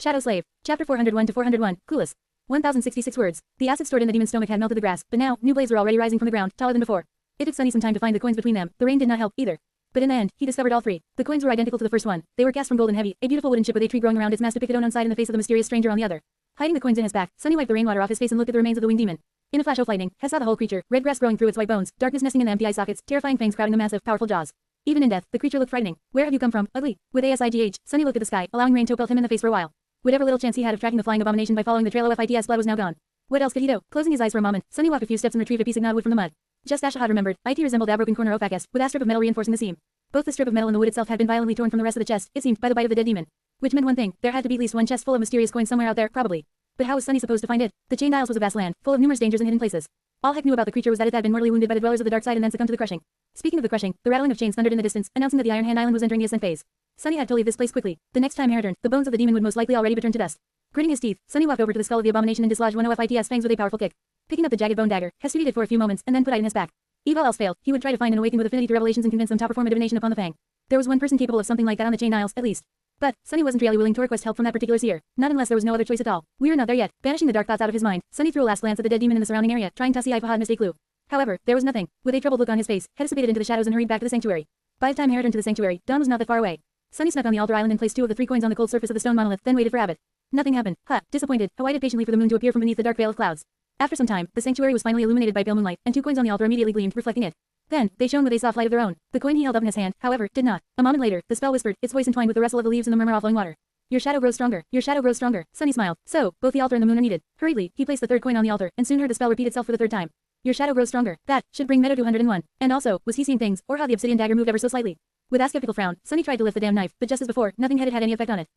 Shadow Slave. Chapter 401 to 401. Clueless. 1066 words. The acid stored in the demon's stomach had melted the grass, but now, new blades were already rising from the ground, taller than before. It took Sunny some time to find the coins between them. The rain did not help, either. But in the end, he discovered all three. The coins were identical to the first one. They were cast from gold and heavy, a beautiful wooden ship with a tree growing around its mast depicted on one side and the face of the mysterious stranger on the other. Hiding the coins in his back, Sunny wiped the rainwater off his face and looked at the remains of the winged demon. In a flash of lightning, Hess saw the whole creature, red grass growing through its white bones, darkness nesting in the empty eye sockets, terrifying fangs crowding the massive, powerful jaws. Even in death, the creature looked frightening. Where have you come from, ugly? With ASIGH, Sunny looked at the sky, allowing rain to pelt him in the face for a while. Whatever little chance he had of tracking the flying abomination by following the trail of FIT's blood was now gone. What else could he do? Closing his eyes for a moment, Sunny walked a few steps and retrieved a piece of gnawed wood from the mud. Just as Shahad remembered, it resembled a broken corner of Fakest, with a strip of metal reinforcing the seam. Both the strip of metal and the wood itself had been violently torn from the rest of the chest, it seemed, by the bite of the dead demon. Which meant one thing, there had to be at least one chest full of mysterious coins somewhere out there, probably. But how was Sunny supposed to find it? The Chained Isles was a vast land, full of numerous dangers and hidden places. All Heck knew about the creature was that it had been mortally wounded by the dwellers of the dark side and then succumbed to the crushing. Speaking of the crushing, the rattling of chains thundered in the distance, announcing that the Iron Hand Island was entering the ascent phase. Sunny had to leave this place quickly. The next time he returned, the bones of the demon would most likely already be turned to dust. Gritting his teeth, Sunny walked over to the skull of the abomination and dislodged one of FIT's fangs with a powerful kick. Picking up the jagged bone dagger, Hess studied it for a few moments and then put it in his back. If all else failed, he would try to find and awaken with affinity to revelations and convince them to perform a divination upon the fang. There was one person capable of something like that on the Chained Isles, at least. But Sunny wasn't really willing to request help from that particular seer, not unless there was no other choice at all. We're not there yet. Banishing the dark thoughts out of his mind, Sunny threw a last glance at the dead demon in the surrounding area, trying to see if Fahad missed a clue. However, there was nothing. With a troubled look on his face, he dissipated into the shadows and hurried back to the sanctuary. By the time he returned to the sanctuary, dawn was not that far away. Sunny snuck on the altar island and placed two of the three coins on the cold surface of the stone monolith, then waited for Abbott. Nothing happened. Disappointed, he waited patiently for the moon to appear from beneath the dark veil of clouds. After some time, the sanctuary was finally illuminated by pale moonlight, and two coins on the altar immediately gleamed, reflecting it. Then, they shone with a soft light of their own. The coin he held up in his hand, however, did not. A moment later, the spell whispered, its voice entwined with the rustle of the leaves and the murmur of flowing water. Your shadow grows stronger. Your shadow grows stronger. Sunny smiled. So, both the altar and the moon are needed. Hurriedly, he placed the third coin on the altar, and soon heard the spell repeat itself for the third time. Your shadow grows stronger. That should bring Meadow to 101. And also, was he seeing things, or how the obsidian dagger moved ever so slightly? With a skeptical frown, Sunny tried to lift the damn knife, but just as before, nothing had any effect on it.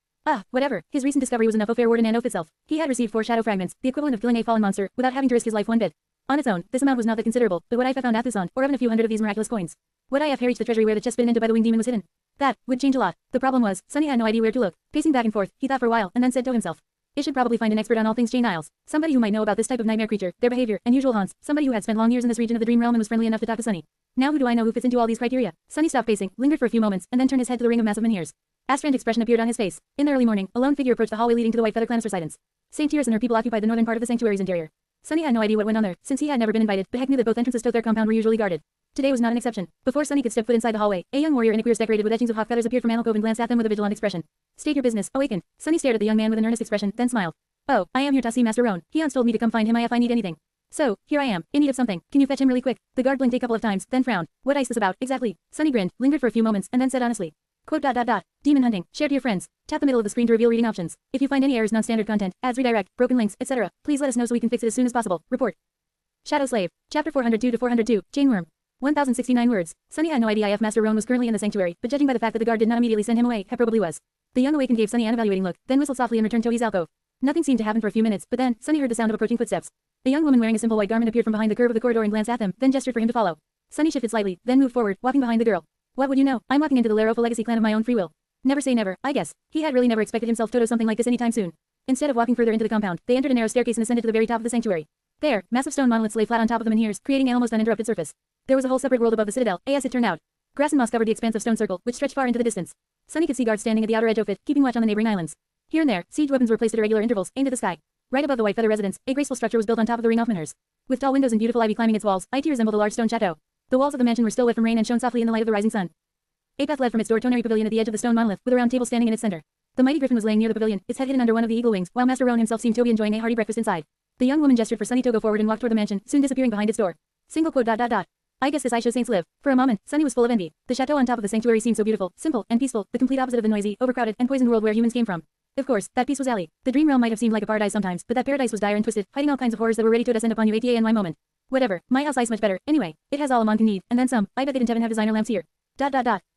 Whatever. His recent discovery was enough of fair warden and oath itself. He had received 4 shadow fragments, the equivalent of killing a fallen monster, without having to risk his life one bit. On its own, this amount was not that considerable, but would I have found Athusand, or even a few hundred of these miraculous coins? Would I have reached the treasury where the chest bitten into by the winged demon was hidden? That would change a lot. The problem was, Sunny had no idea where to look. Pacing back and forth, he thought for a while, and then said to himself, I should probably find an expert on all things Chained Isles. Somebody who might know about this type of nightmare creature, their behavior, and usual haunts, somebody who had spent long years in this region of the dream realm and was friendly enough to talk to Sunny. Now who do I know who fits into all these criteria? Sunny stopped pacing, lingered for a few moments, and then turned his head to the ring of massive menhirs. A strange expression appeared on his face. In the early morning, a lone figure approached the hallway leading to the White Feather Clan of residence. St. Tyrus and her people occupied the northern part of the sanctuary's interior. Sunny had no idea what went on there, since he had never been invited, but Heck knew that both entrances to their compound were usually guarded. Today was not an exception. Before Sunny could step foot inside the hallway, a young warrior in equerries decorated with etchings of hawk feathers appeared from alcove and glanced at them with a vigilant expression. State your business, awaken. Sunny stared at the young man with an earnest expression, then smiled. Oh, I am here to see Master Roan. He told me to come find him if I need anything. So, here I am, in need of something. Can you fetch him really quick? The guard blinked a couple of times, then frowned. What is this about, exactly? Sunny grinned, lingered for a few moments, and then said honestly. Quote. Demon hunting. Share to your friends. Tap the middle of the screen to reveal reading options. If you find any errors, non-standard content, ads, redirect, broken links, etc., please let us know so we can fix it as soon as possible. Report. Shadow Slave. Chapter 402 to 402. Chainworm. 1069 words. Sunny had no idea if Master Roan was currently in the sanctuary, but judging by the fact that the guard did not immediately send him away, he probably was. The young awakened gave Sunny an evaluating look, then whistled softly and returned to his alcove. Nothing seemed to happen for a few minutes, but then, Sunny heard the sound of approaching footsteps. A young woman wearing a simple white garment appeared from behind the curve of the corridor and glanced at them, then gestured for him to follow. Sunny shifted slightly, then moved forward, walking behind the girl. What would you know? I'm walking into the Larofa legacy clan of my own free will. Never say never, I guess. He had really never expected himself to do something like this anytime soon. Instead of walking further into the compound, they entered a narrow staircase and ascended to the very top of the sanctuary. There, massive stone monoliths lay flat on top of the menhirs, creating an almost uninterrupted surface. There was a whole separate world above the citadel, as it turned out. Grass and moss covered the expanse of stone circle, which stretched far into the distance. Sunny could see guards standing at the outer edge of it, keeping watch on the neighboring islands. Here and there, siege weapons were placed at irregular intervals, aimed at the sky. Right above the White Feather residence, a graceful structure was built on top of the ring of menhirs. With tall windows and beautiful ivy climbing its walls, it resembled a large stone chateau. The walls of the mansion were still wet from rain and shone softly in the light of the rising sun. A path led from its door to an airy pavilion at the edge of the stone monolith, with a round table standing in its center. The mighty griffin was laying near the pavilion, its head hidden under one of the eagle wings, while Master Roan himself seemed to be enjoying a hearty breakfast inside. The young woman gestured for Sunny to go forward and walk toward the mansion, soon disappearing behind its door. Single quote. I guess this I show saints live. For a moment, Sunny was full of envy. The chateau on top of the sanctuary seemed so beautiful, simple, and peaceful, the complete opposite of the noisy, overcrowded, and poisoned world where humans came from. Of course, that peace was alley. The dream realm might have seemed like a paradise sometimes, but that paradise was dire and twisted, hiding all kinds of horrors that were ready to descend upon you at any moment. Whatever, my house is much better. Anyway, it has all a mon can need, and then some. I bet they didn't even have designer lamps here.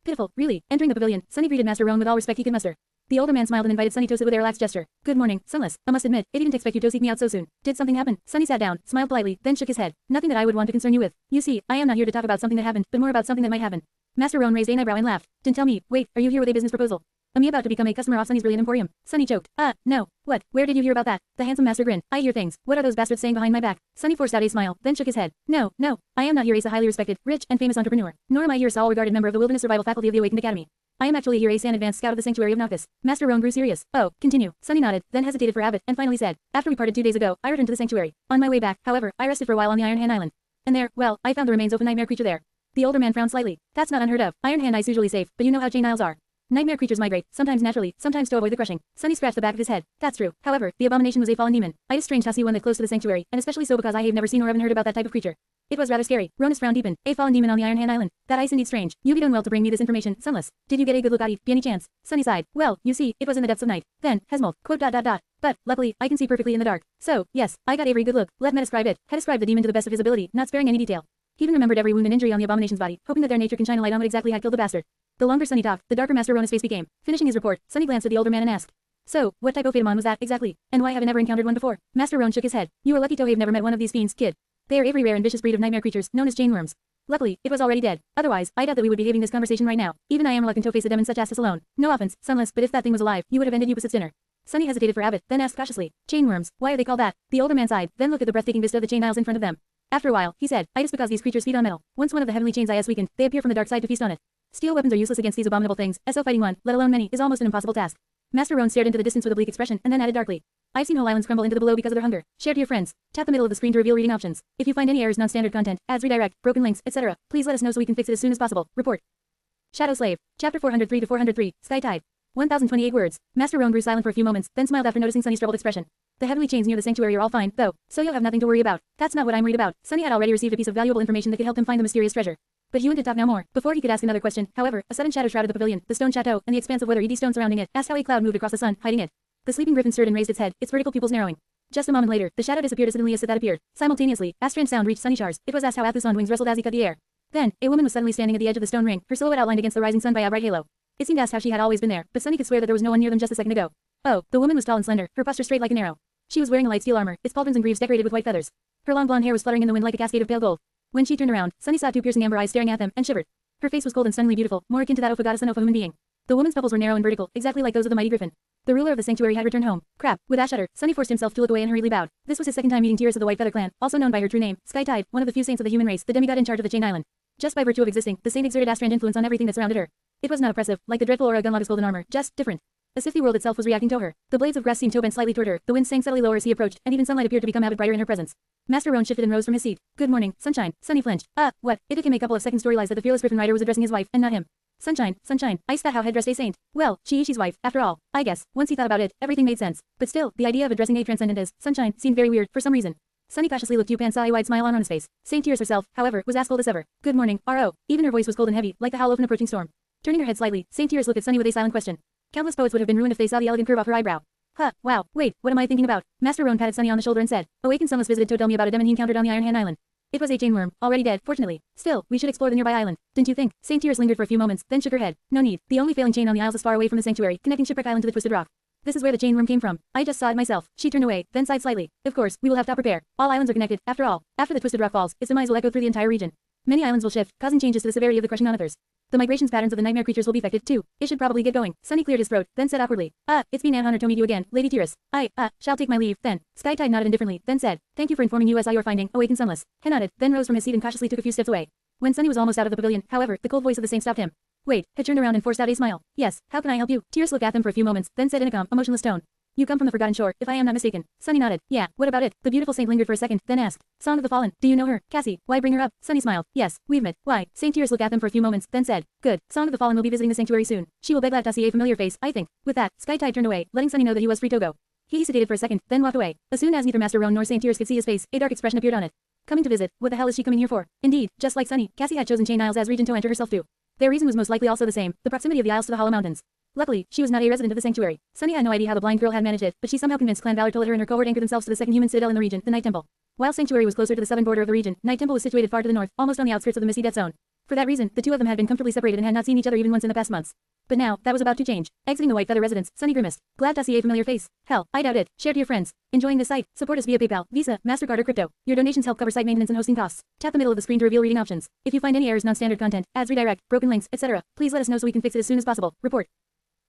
Pitiful, really. Entering the pavilion, Sunny greeted Master Roan with all respect he could muster. The older man smiled and invited Sunny to sit with a relaxed gesture. Good morning, Sunless. I must admit, I didn't expect you to seek me out so soon. Did something happen? Sunny sat down, smiled politely, then shook his head. Nothing that I would want to concern you with. You see, I am not here to talk about something that happened, but more about something that might happen. Master Roan raised an eyebrow and laughed. Didn't tell me. Wait, are you here with a business proposal? Am I about to become a customer of Sunny's brilliant emporium? Sunny choked. No. What? Where did you hear about that? The handsome master grinned. I hear things. What are those bastards saying behind my back? Sunny forced out a smile, then shook his head. No. I am not here as a highly respected, rich, and famous entrepreneur. Nor am I here as a all-regarded member of the Wilderness Survival Faculty of the Awakened Academy. I am actually here a San advanced scout of the Sanctuary of Noctis. Master Roan grew serious. Oh, continue. Sunny nodded, then hesitated for a bit, and finally said, after we parted 2 days ago, I returned to the Sanctuary. On my way back, however, I rested for a while on the Iron Hand Island. And there, well, I found the remains of a nightmare creature there. The older man frowned slightly. That's not unheard of. Iron Hand Ice usually safe, but you know how chain isles are. Nightmare creatures migrate, sometimes naturally, sometimes to avoid the crushing. Sunny scratched the back of his head. That's true. However, the abomination was a fallen demon. It is strange to see one that close to the sanctuary, and especially so because I have never seen or even heard about that type of creature. It was rather scary. Ronus frowned deepened. A fallen demon on the Iron Hand Island. That ice indeed strange. You be done well to bring me this information, Sunless. Did you get a good look at it, by any chance? Sunny sighed. Well, you see, it was in the depths of night. Then, Hesmold, quote ... But, luckily, I can see perfectly in the dark. So, yes, I got a very good look. Let me describe it. He described the demon to the best of his ability, not sparing any detail. He even remembered every wound and injury on the abomination's body, hoping that their nature can shine a light on what exactly had killed the bastard. The longer Sunny talked, the darker Master Rona's face became. Finishing his report, Sunny glanced at the older man and asked, so, what type of Phaedomon was that, exactly? And why have I never encountered one before? Master Roan shook his head. You are lucky to have never met one of these fiends, kid. They are a very rare and vicious breed of nightmare creatures, known as chain worms. Luckily, it was already dead. Otherwise, I doubt that we would be having this conversation right now. Even I am reluctant to face a demon such as this alone. No offense, Sunless, but if that thing was alive, you would have ended Upasit's dinner. Sunny hesitated for a bit, then asked cautiously, chain worms, why are they called that? The older man sighed, then looked at the breathtaking vista of the chain isles in front of them. After a while, he said, just because these creatures feed on metal. Once one of the heavenly chains is weakened, they appear from the dark side to feast on it. Steel weapons are useless against these abominable things, so fighting one, let alone many, is almost an impossible task. Master Roan stared into the distance with a bleak expression and then added darkly, I've seen whole islands crumble into the below because of their hunger. Share to your friends. Tap the middle of the screen to reveal reading options. If you find any errors, non-standard content, ads, redirect, broken links, etc., please let us know so we can fix it as soon as possible. Report. Shadow Slave. Chapter 403 to 403. Sky Tide. 1028 words. Master Roan grew silent for a few moments, then smiled after noticing Sunny's troubled expression. The heavenly chains near the sanctuary are all fine, though, so you'll have nothing to worry about. That's not what I'm worried about. Sunny had already received a piece of valuable information that could help him find the mysterious treasure. But he went to talk now more. Before he could ask another question, however, a sudden shadow shrouded the pavilion, the stone chateau, and the expanse of weather-eaty stone surrounding it. Asked how a cloud moved across the sun, hiding it. The sleeping griffin stirred and raised its head, its vertical pupils narrowing. Just a moment later, the shadow disappeared as suddenly as that appeared. Simultaneously, Astra and sound reached Sunny Shars. It was asked how Athus's wings wrestled as he cut the air. Then, a woman was suddenly standing at the edge of the stone ring, her silhouette outlined against the rising sun by a bright halo. It seemed asked how she had always been there, but Sunny could swear that there was no one near them just a second ago. Oh, the woman was tall and slender, her posture straight like an arrow. She was wearing a light steel armor, its pauldrons and greaves decorated with white feathers. Her long blonde hair was fluttering in the wind like a cascade of pale gold. When she turned around, Sunny saw 2 piercing amber eyes staring at them, and shivered. Her face was cold and stunningly beautiful, more akin to that of a goddess than of a human being. The woman's pupils were narrow and vertical, exactly like those of the mighty griffin. The ruler of the sanctuary had returned home. Crap. With a shudder, Sunny forced himself to look away and hurriedly bowed. This was his second time meeting Tiras of the White Feather clan, also known by her true name, Sky Tide, one of the few saints of the human race, the demigod in charge of the Chain Island. Just by virtue of existing, the saint exerted Astrand influence on everything that surrounded her. It was not oppressive, like the dreadful aura of Gunlock's golden armor, just different. As if the world itself was reacting to her. The blades of grass seemed to bend slightly toward her, the wind sang subtly lower as he approached, and even sunlight appeared to become a bit brighter in her presence. Master Roan shifted and rose from his seat. Good morning, Sunshine. Sunny flinched. What? It took him a couple of seconds to realize that the fearless griffin rider was addressing his wife, and not him. Sunshine, Sunshine, I spat how head-dressed a saint. Well, she's wife, after all. I guess, once he thought about it, everything made sense. But still, the idea of addressing a transcendent as Sunshine seemed very weird, for some reason. Sunny cautiously looked up and saw a wide smile on Rona's face. Saint Tiras herself, however, was as cold as ever. Good morning, R.O. Even her voice was cold and heavy, like the howl of an approaching storm. Turning her head slightly, Saint Tiras looked at Sunny with a silent question. Countless poets would have been ruined if they saw the elegant curve off her eyebrow. Wow, wait, what am I thinking about? Master Roan patted Sunny on the shoulder and said, Awakened Sunless visited to tell me about a demon he encountered on the Iron Hand Island. It was a chain worm, already dead, fortunately. Still, we should explore the nearby island. Didn't you think? Saint Tiras lingered for a few moments, then shook her head. No need. The only failing chain on the isles is far away from the sanctuary, connecting Shipwreck Island to the Twisted Rock. This is where the chain worm came from. I just saw it myself. She turned away, then sighed slightly. Of course, we will have to prepare. All islands are connected, after all. After the Twisted Rock falls, its demise will echo through the entire region. Many islands will shift, causing changes to the severity of the crushing on others. The migrations patterns of the nightmare creatures will be affected too. It should probably get going. Sunny cleared his throat, then said awkwardly, it's been an honor to meet you again, Lady Tiras. Shall take my leave, then. Sky Tide nodded indifferently, then said, Thank you for informing us your finding, Awakened Sunless. He nodded, then rose from his seat and cautiously took a few steps away. When Sunny was almost out of the pavilion, however, the cold voice of the saint stopped him. Wait, he turned around and forced out a smile. Yes, how can I help you? Tiras looked at them for a few moments, then said in a calm, emotionless tone. You come from the Forgotten Shore, if I am not mistaken. Sunny nodded. Yeah, what about it? The beautiful saint lingered for a second, then asked. Song of the Fallen, do you know her? Cassie, why bring her up? Sunny smiled. Yes, we've met. Why? Saint Tiras looked at them for a few moments, then said. Good, Song of the Fallen will be visiting the sanctuary soon. She will beg glad to see a familiar face, I think. With that, Sky Tide turned away, letting Sunny know that he was free to go. He hesitated for a second, then walked away. As soon as neither Master Roan nor Saint Tiras could see his face, a dark expression appeared on it. Coming to visit, what the hell is she coming here for? Indeed, just like Sunny, Cassie had chosen Chain Isles as region to enter herself to. Their reason was most likely also the same, the proximity of the isles to the Hollow Mountains. Luckily, she was not a resident of the sanctuary. Sunny had no idea how the blind girl had managed it, but she somehow convinced Clan Valor to let her and her cohort anchor themselves to the second human citadel in the region, the Night Temple. While Sanctuary was closer to the southern border of the region, Night Temple was situated far to the north, almost on the outskirts of the Misty Death Zone. For that reason, the two of them had been comfortably separated and had not seen each other even once in the past months. But now, that was about to change. Exiting the White Feather residence, Sunny grimaced. Glad to see a familiar face. Hell, I doubt it. Share to your friends. Enjoying this site? Support us via PayPal, Visa, MasterCard or crypto. Your donations help cover site maintenance and hosting costs. Tap the middle of the screen to reveal reading options. If you find any errors, non-standard content, ads, redirect, broken links, etc., please let us know so we can fix it as soon as possible. Report.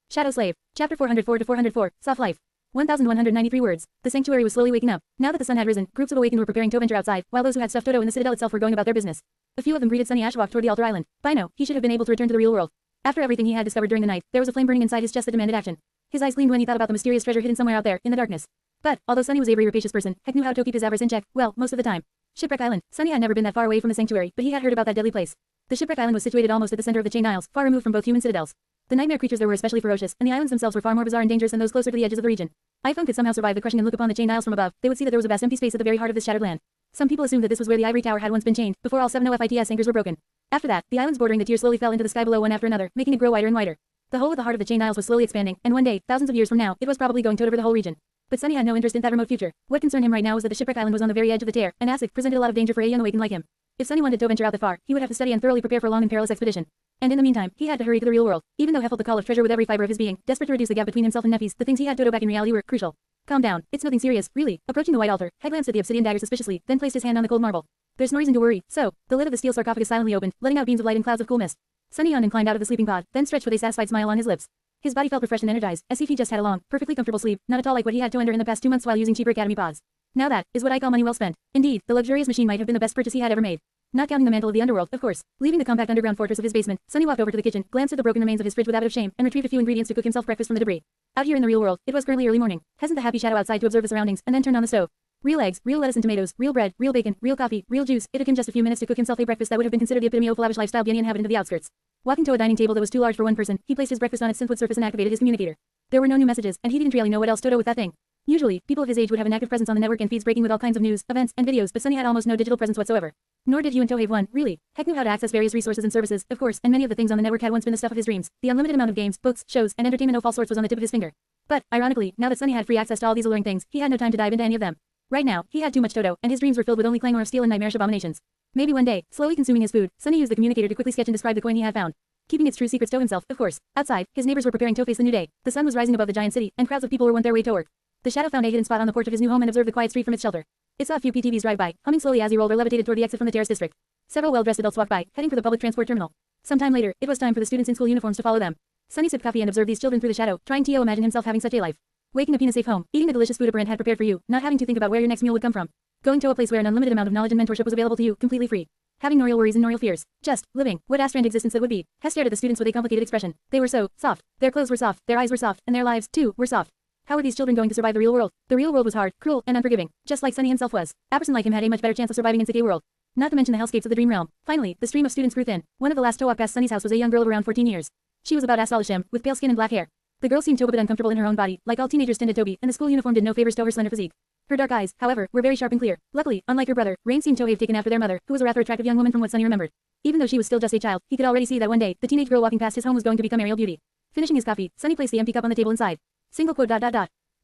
Shadow Slave. Chapter 404 to 404. Soft Life. 1193 words. The sanctuary was slowly waking up. Now that the sun had risen, groups of awakened were preparing to venture outside, while those who had stuffed Toto in the citadel itself were going about their business. A few of them greeted Sunny Ash walked toward the altar island. By now, he should have been able to return to the real world. After everything he had discovered during the night, there was a flame burning inside his chest that demanded action. His eyes gleamed when he thought about the mysterious treasure hidden somewhere out there, in the darkness. But, although Sunny was a very rapacious person, Heck knew how to keep his avarice in check, well, most of the time. Shipwreck Island. Sunny had never been that far away from the sanctuary, but he had heard about that deadly place. The Shipwreck Island was situated almost at the center of the Chain Isles, far removed from both human citadels. The nightmare creatures there were especially ferocious, and the islands themselves were far more bizarre and dangerous than those closer to the edges of the region. iPhone could somehow survive the crushing and look upon the Chain Isles from above, they would see that there was a vast empty space at the very heart of this shattered land. Some people assumed that this was where the ivory tower had once been chained, before all 7 OFITS anchors were broken. After that, the islands bordering the tier slowly fell into the sky below one after another, making it grow wider and wider. The hole at the heart of the Chain Isles was slowly expanding, and one day, thousands of years from now, it was probably going to over the whole region. But Sunny had no interest in that remote future. What concerned him right now was that the Shipwreck Island was on the very edge of the tear, and Asik presented a lot of danger for a young awakened like him. If Sunny wanted to venture out that far, he would have to study and thoroughly prepare for a long and perilous expedition. And in the meantime, he had to hurry to the real world. Even though he felt the call of treasure with every fiber of his being, desperate to reduce the gap between himself and Neffy's, the things he had to do back in reality were crucial. Calm down. It's nothing serious, really. Approaching the white altar, Heck glanced at the obsidian dagger suspiciously, then placed his hand on the cold marble. There's no reason to worry. So, the lid of the steel sarcophagus silently opened, letting out beams of light and clouds of cool mist. Sunny yawned and climbed out of the sleeping pod, then stretched with a satisfied smile on his lips. His body felt refreshed and energized, as if he just had a long, perfectly comfortable sleep, not at all like what he had to endure in the past 2 months while using cheaper academy pods. Now that is what I call money well spent. Indeed, the luxurious machine might have been the best purchase he had ever made. Not counting the mantle of the underworld, of course. Leaving the compact underground fortress of his basement, Sunny walked over to the kitchen, glanced at the broken remains of his fridge with a bit of shame, and retrieved a few ingredients to cook himself breakfast from the debris. Out here in the real world, it was currently early morning. Hasn't the happy shadow outside to observe the surroundings, and then turned on the stove. Real eggs, real lettuce and tomatoes, real bread, real bacon, real coffee, real juice. It took him just a few minutes to cook himself a breakfast that would have been considered the epitome of lavish lifestyle Bienian heaven to the outskirts. Walking to a dining table that was too large for one person, he placed his breakfast on its synthwood surface and activated his communicator. There were no new messages, and he didn't really know what else to do with that thing. Usually, people of his age would have an active presence on the network and feeds breaking with all kinds of news, events, and videos, but Sunny had almost no digital presence whatsoever. Nor did Hugh and Tohave one, really. Heck knew how to access various resources and services, of course, and many of the things on the network had once been the stuff of his dreams. The unlimited amount of games, books, shows, and entertainment of all sorts was on the tip of his finger. But, ironically, now that Sunny had free access to all these alluring things, he had no time to dive into any of them. Right now, he had too much Toto, and his dreams were filled with only clangor of steel and nightmarish abominations. Maybe one day, slowly consuming his food, Sunny used the communicator to quickly sketch and describe the coin he had found. Keeping its true secrets to himself, of course. Outside, his neighbors were preparing to face the new day. The sun was rising above the giant city, and crowds of people were on their way to work. The shadow found a hidden spot on the porch of his new home and observed the quiet street from its shelter. It saw a few PTVs drive by, humming slowly as he rolled or levitated toward the exit from the terrace district. Several well-dressed adults walked by, heading for the public transport terminal. Sometime later, it was time for the students in school uniforms to follow them. Sunny sipped coffee and observed these children through the shadow, trying to imagine himself having such a life. Waking up in a safe home, eating the delicious food a parent had prepared for you, not having to think about where your next meal would come from. Going to a place where an unlimited amount of knowledge and mentorship was available to you, completely free. Having no real worries and no real fears. Just living. What a strange existence that would be. Hess stared at the students with a complicated expression. They were so soft. Their clothes were soft, their eyes were soft, and their lives, too, were soft. How were these children going to survive the real world? The real world was hard, cruel, and unforgiving, just like Sunny himself was. A person like him had a much better chance of surviving in such a world. Not to mention the hellscapes of the dream realm. Finally, the stream of students grew thin. One of the last to walk past Sunny's house was a young girl of around 14 years. She was about as tall as him, with pale skin and black hair. The girl seemed a bit uncomfortable in her own body, like all teenagers tend to be, and the school uniform did no favors to her slender physique. Her dark eyes, however, were very sharp and clear. Luckily, unlike her brother, Rain seemed to have taken after their mother, who was a rather attractive young woman from what Sunny remembered. Even though she was still just a child, he could already see that one day, the teenage girl walking past his home was going to become a real beauty. Finishing his coffee, Sunny placed the empty cup on the table inside. Single quote.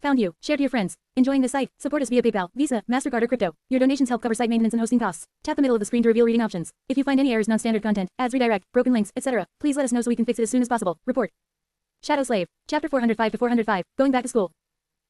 Found you. Share to your friends. Enjoying this site? Support us via PayPal, Visa, MasterCard or crypto. Your donations help cover site maintenance and hosting costs. Tap the middle of the screen to reveal reading options. If you find any errors, non-standard content, ads, redirect, broken links, etc., please let us know so we can fix it as soon as possible. Report. Shadow Slave. Chapter 405 to 405. Going back to school.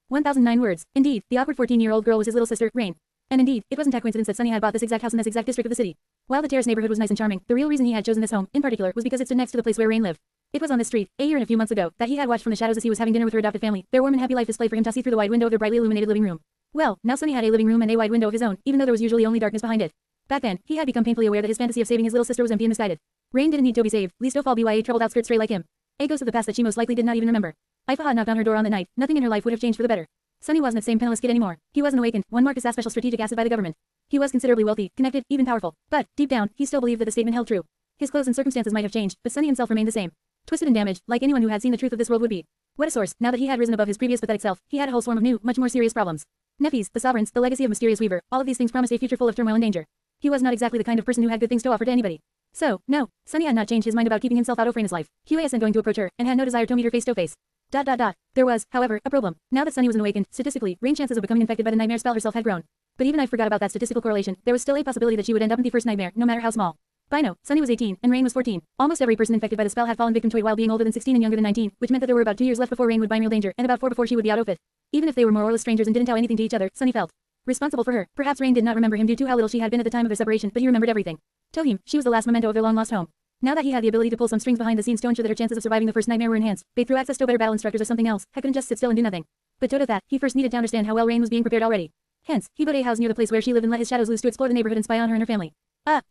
1009 words. Indeed, the awkward 14-year-old girl was his little sister, Rain. And indeed, it wasn't a coincidence that Sunny had bought this exact house in this exact district of the city. While the terrace neighborhood was nice and charming, the real reason he had chosen this home, in particular, was because it stood next to the place where Rain lived. It was on this street, a year and a few months ago, that he had watched from the shadows as he was having dinner with her adopted family, their warm and happy life displayed for him to see through the wide window of their brightly illuminated living room. Well, now Sunny had a living room and a wide window of his own, even though there was usually only darkness behind it. Back then, he had become painfully aware that his fantasy of saving his little sister was empty and misguided. Rain didn't need to be saved, least of all be a troubled outskirt stray like him. A ghost of the past that she most likely did not even remember. Ifa had knocked on her door on that night. Nothing in her life would have changed for the better. Sunny wasn't the same penniless kid anymore. He wasn't awakened, one marked as a special strategic asset by the government. He was considerably wealthy, connected, even powerful. But, deep down, he still believed that the statement held true. His clothes and circumstances might have changed, but Sunny himself remained the same. Twisted and damaged, like anyone who had seen the truth of this world would be. What a source, now that he had risen above his previous pathetic self, he had a whole swarm of new, much more serious problems. Neffys, the sovereigns, the legacy of Mysterious Weaver, all of these things promised a future full of turmoil and danger. He was not exactly the kind of person who had good things to offer to anybody. So, no, Sunny had not changed his mind about keeping himself out of Raina's life. He wasn't going to approach her, and had no desire to meet her face to face. There was, however, a problem. Now that Sunny was awakened, statistically, Rain's chances of becoming infected by the nightmare spell herself had grown. But even I forgot about that statistical correlation, there was still a possibility that she would end up in the first nightmare, no matter how small. By now, Sunny was 18, and Rain was 14. Almost every person infected by the spell had fallen victim to it while being older than 16 and younger than 19, which meant that there were about 2 years left before Rain would be in real danger, and about 4 before she would be out of it. Even if they were more or less strangers and didn't tell anything to each other, Sunny felt responsible for her. Perhaps Rain did not remember him due to how little she had been at the time of their separation, but he remembered everything. Tohim, she was the last memento of their long-lost home. Now that he had the ability to pull some strings behind the scenes to ensure that her chances of surviving the first nightmare were enhanced, be it through access to better battle instructors or something else, he couldn't just sit still and do nothing. But to do that, he first needed to understand how well Rain was being prepared already. Hence, he built a house near the place where she lived and let his shadows loose to explore the neighborhood and spy on her and her family.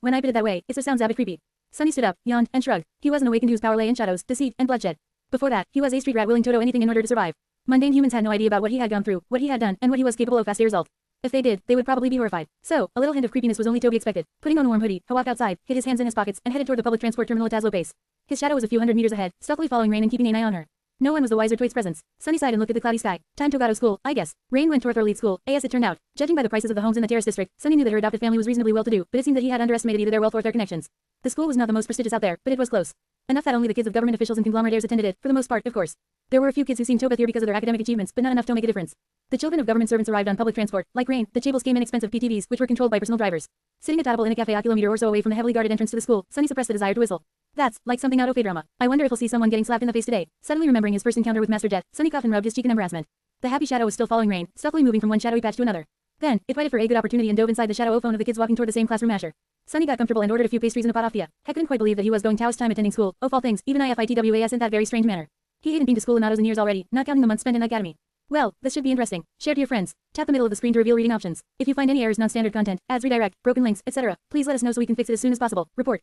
When I put it that way, it sounds a bit creepy. Sunny stood up, yawned, and shrugged. He was an awakened whose power lay in shadows, deceit, and bloodshed. Before that, he was a street rat willing to do anything in order to survive. Mundane humans had no idea about what he had gone through, what he had done, and what he was capable of as a result. If they did, they would probably be horrified. So, a little hint of creepiness was only to be expected. Putting on a warm hoodie, he walked outside, hid his hands in his pockets, and headed toward the public transport terminal at as low pace. His shadow was a few hundred meters ahead, stealthily following Rain and keeping an eye on her. No one was the wiser to its presence. Sunny sighed and looked at the cloudy sky. Time to go to school, I guess. Rain went toward her lead school, as it turned out. Judging by the prices of the homes in the terrace district, Sunny knew that her adopted family was reasonably well-to-do, but it seemed that he had underestimated either their wealth or their connections. The school was not the most prestigious out there, but it was close. Enough that only the kids of government officials and conglomerates attended it, for the most part, of course. There were a few kids who seemed to here because of their academic achievements, but not enough to make a difference. The children of government servants arrived on public transport. Like Rain, the chables came in expensive PTVs, which were controlled by personal drivers. Sitting at table in a cafe a kilometer or so away from the heavily guarded entrance to the school, Sunny suppressed the desire to whistle. That's like something out of a drama. I wonder if he'll see someone getting slapped in the face today. Suddenly remembering his first encounter with Master Jet, Sunny coughed and rubbed his cheek in embarrassment. The happy shadow was still following Rain, stealthily moving from one shadowy patch to another. Then, it waited for a good opportunity and dove inside the shadow phone of the kids walking toward the same classroom Asher. Sunny got comfortable and ordered a few pastries and a pot of tea. He couldn't quite believe that he was going to waste time attending school. Of all things, even IFITWAS in that very strange manner. He hadn't been to school in in years already, not counting the months spent in the academy. Well, this should be interesting. Share to your friends. Tap the middle of the screen to reveal reading options. If you find any errors, non-standard content, ads, redirect, broken links, etc., please let us know so we can fix it as soon as possible. Report.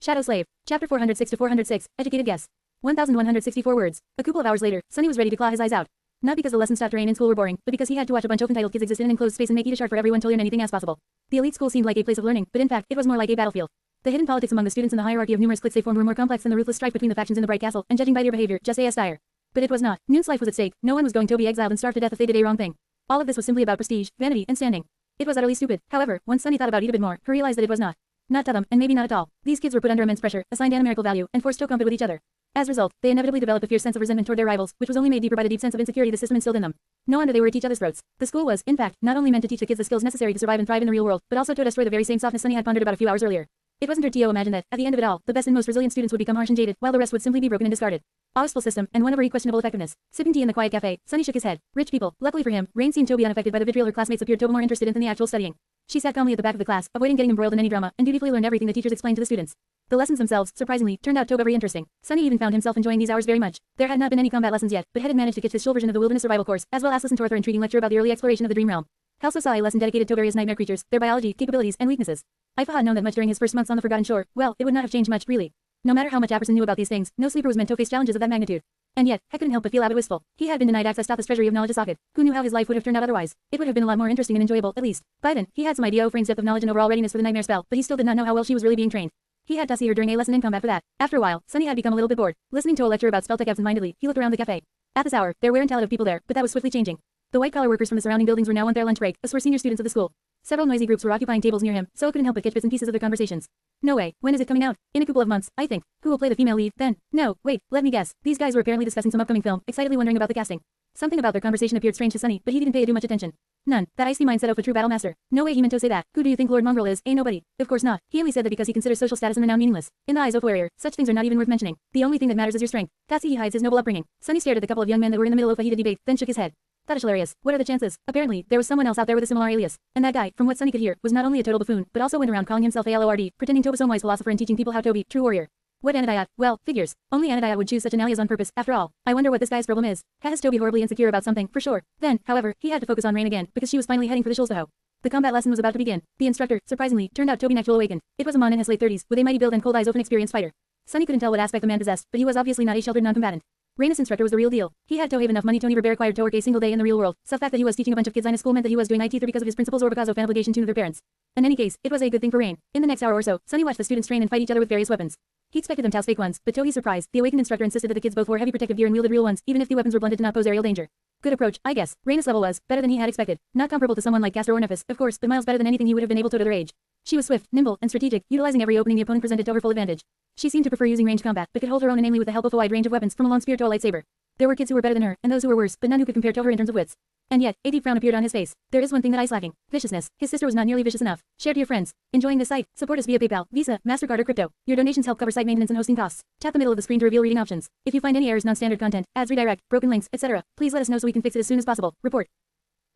Shadow Slave. Chapter 406 to 406. Educated guess. 1,164 words. A couple of hours later, Sunny was ready to claw his eyes out. Not because the lessons stopped Rain in school were boring, but because he had to watch a bunch of entitled kids exist in an enclosed space and make it hard for everyone to learn anything as possible. The elite school seemed like a place of learning, but in fact, it was more like a battlefield. The hidden politics among the students and the hierarchy of numerous cliques they formed were more complex than the ruthless strife between the factions in the Bright Castle, and judging by their behavior, just as dire. But it was not. Noon's life was at stake. No one was going to be exiled and starved to death if they did a wrong thing. All of this was simply about prestige, vanity, and standing. It was utterly stupid. However, once Sunny thought about it a bit more, he realized that it was not. Not to them, and maybe not at all. These kids were put under immense pressure, assigned a numerical value, and forced to compete with each other. As a result, they inevitably developed a fierce sense of resentment toward their rivals, which was only made deeper by the deep sense of insecurity the system instilled in them. No wonder they were at each other's throats. The school was, in fact, not only meant to teach the kids the skills necessary to survive and thrive in the real world, but also to destroy the very same softness Sunny had pondered about a few hours earlier. It wasn't her to imagine that, at the end of it all, the best and most resilient students would become harsh and jaded, while the rest would simply be broken and discarded. A wasteful system, and one of very questionable effectiveness. Sipping tea in the quiet cafe, Sunny shook his head. Rich people. Luckily for him, Rain seemed to be unaffected by the vitriol her classmates appeared to be more interested in than the actual studying. She sat calmly at the back of the class, avoiding getting embroiled in any drama, and dutifully learned everything the teachers explained to the students. The lessons themselves, surprisingly, turned out to be very interesting. Sunny even found himself enjoying these hours very much. There had not been any combat lessons yet, but had managed to catch this chill version of the wilderness survival course, as well as listen to her intriguing lecture about the early exploration of the dream realm. He also saw a lesson dedicated to various nightmare creatures, their biology, capabilities, and weaknesses. If he had known that much during his first months on the Forgotten Shore, well, it would not have changed much, really. No matter how much Apperson knew about these things, no sleeper was meant to face challenges of that magnitude. And yet, he couldn't help but feel a bit wistful. He had been denied access to this treasury of knowledge socket. Who knew how his life would have turned out otherwise? It would have been a lot more interesting and enjoyable, at least. By then, he had some idea of Rain's depth of knowledge and overall readiness for the nightmare spell, but he still did not know how well she was really being trained. He had to see her during a lesson in combat for that. After a while, Sunny had become a little bit bored. Listening to a lecture about spell tech absent-mindedly, he looked around the cafe. At this hour, there were intelligent people there, but that was swiftly changing. The white-collar workers from the surrounding buildings were now on their lunch break, as were senior students of the school. Several noisy groups were occupying tables near him, so he couldn't help but catch bits and pieces of their conversations. No way, when is it coming out? In a couple of months, I think. Who will play the female lead, then? No, wait, let me guess. These guys were apparently discussing some upcoming film, excitedly wondering about the casting. Something about their conversation appeared strange to Sunny, but he didn't pay it too much attention. None. That icy mindset of a true battle master. No way he meant to say that. Who do you think Lord Mongrel is? Nobody. Of course not. He only said that because he considers social status and renown meaningless. In the eyes of a warrior, such things are not even worth mentioning. The only thing that matters is your strength. That's he hides his noble upbringing. Sunny stared at the couple of young men that were in the middle of a heated debate, then shook his head. That is hilarious. What are the chances? Apparently, there was someone else out there with a similar alias. And that guy, from what Sunny could hear, was not only a total buffoon, but also went around calling himself a LORD, pretending to be some wise philosopher and teaching people how to be true warrior. What Anadiat? Well, figures. Only Anadiat would choose such an alias on purpose, after all. I wonder what this guy's problem is. Has to be horribly insecure about something, for sure. Then, however, he had to focus on Rain again, because she was finally heading for the Shulzaho. The combat lesson was about to begin. The instructor, surprisingly, turned out to be natural awakened. It was a man in his late 30s, with a mighty build and cold eyes of an experienced fighter. Sunny couldn't tell what aspect the man possessed, but he was obviously not a sheltered non-combatant. Rain's instructor was the real deal. He had to have enough money to never be required to work a single day in the real world. So the fact that he was teaching a bunch of kids in a school meant that he was doing it either because of his principles or because of an obligation to their parents. In any case, it was a good thing for Rain. In the next hour or so, Sunny watched the students train and fight each other with various weapons. He expected them to use fake ones, but to his surprise, the awakened instructor insisted that the kids both wore heavy protective gear and wielded real ones, even if the weapons were blunted to not pose aerial danger. Good approach, I guess. Rain's level was better than he had expected. Not comparable to someone like Castor or Nephis, of course, but miles better than anything he would have been able to at their age. She was swift, nimble, and strategic, utilizing every opening the opponent presented to her full advantage. She seemed to prefer using ranged combat, but could hold her own namely with the help of a wide range of weapons, from a long spear to a lightsaber. There were kids who were better than her, and those who were worse, but none who could compare to her in terms of wits. And yet, a deep frown appeared on his face. There is one thing that is lacking. Viciousness. His sister was not nearly vicious enough. Share to your friends. Enjoying this site? Support us via PayPal, Visa, MasterCard or crypto. Your donations help cover site maintenance and hosting costs. Tap the middle of the screen to reveal reading options. If you find any errors, non-standard content, ads, redirect, broken links, etc., please let us know so we can fix it as soon as possible. Report.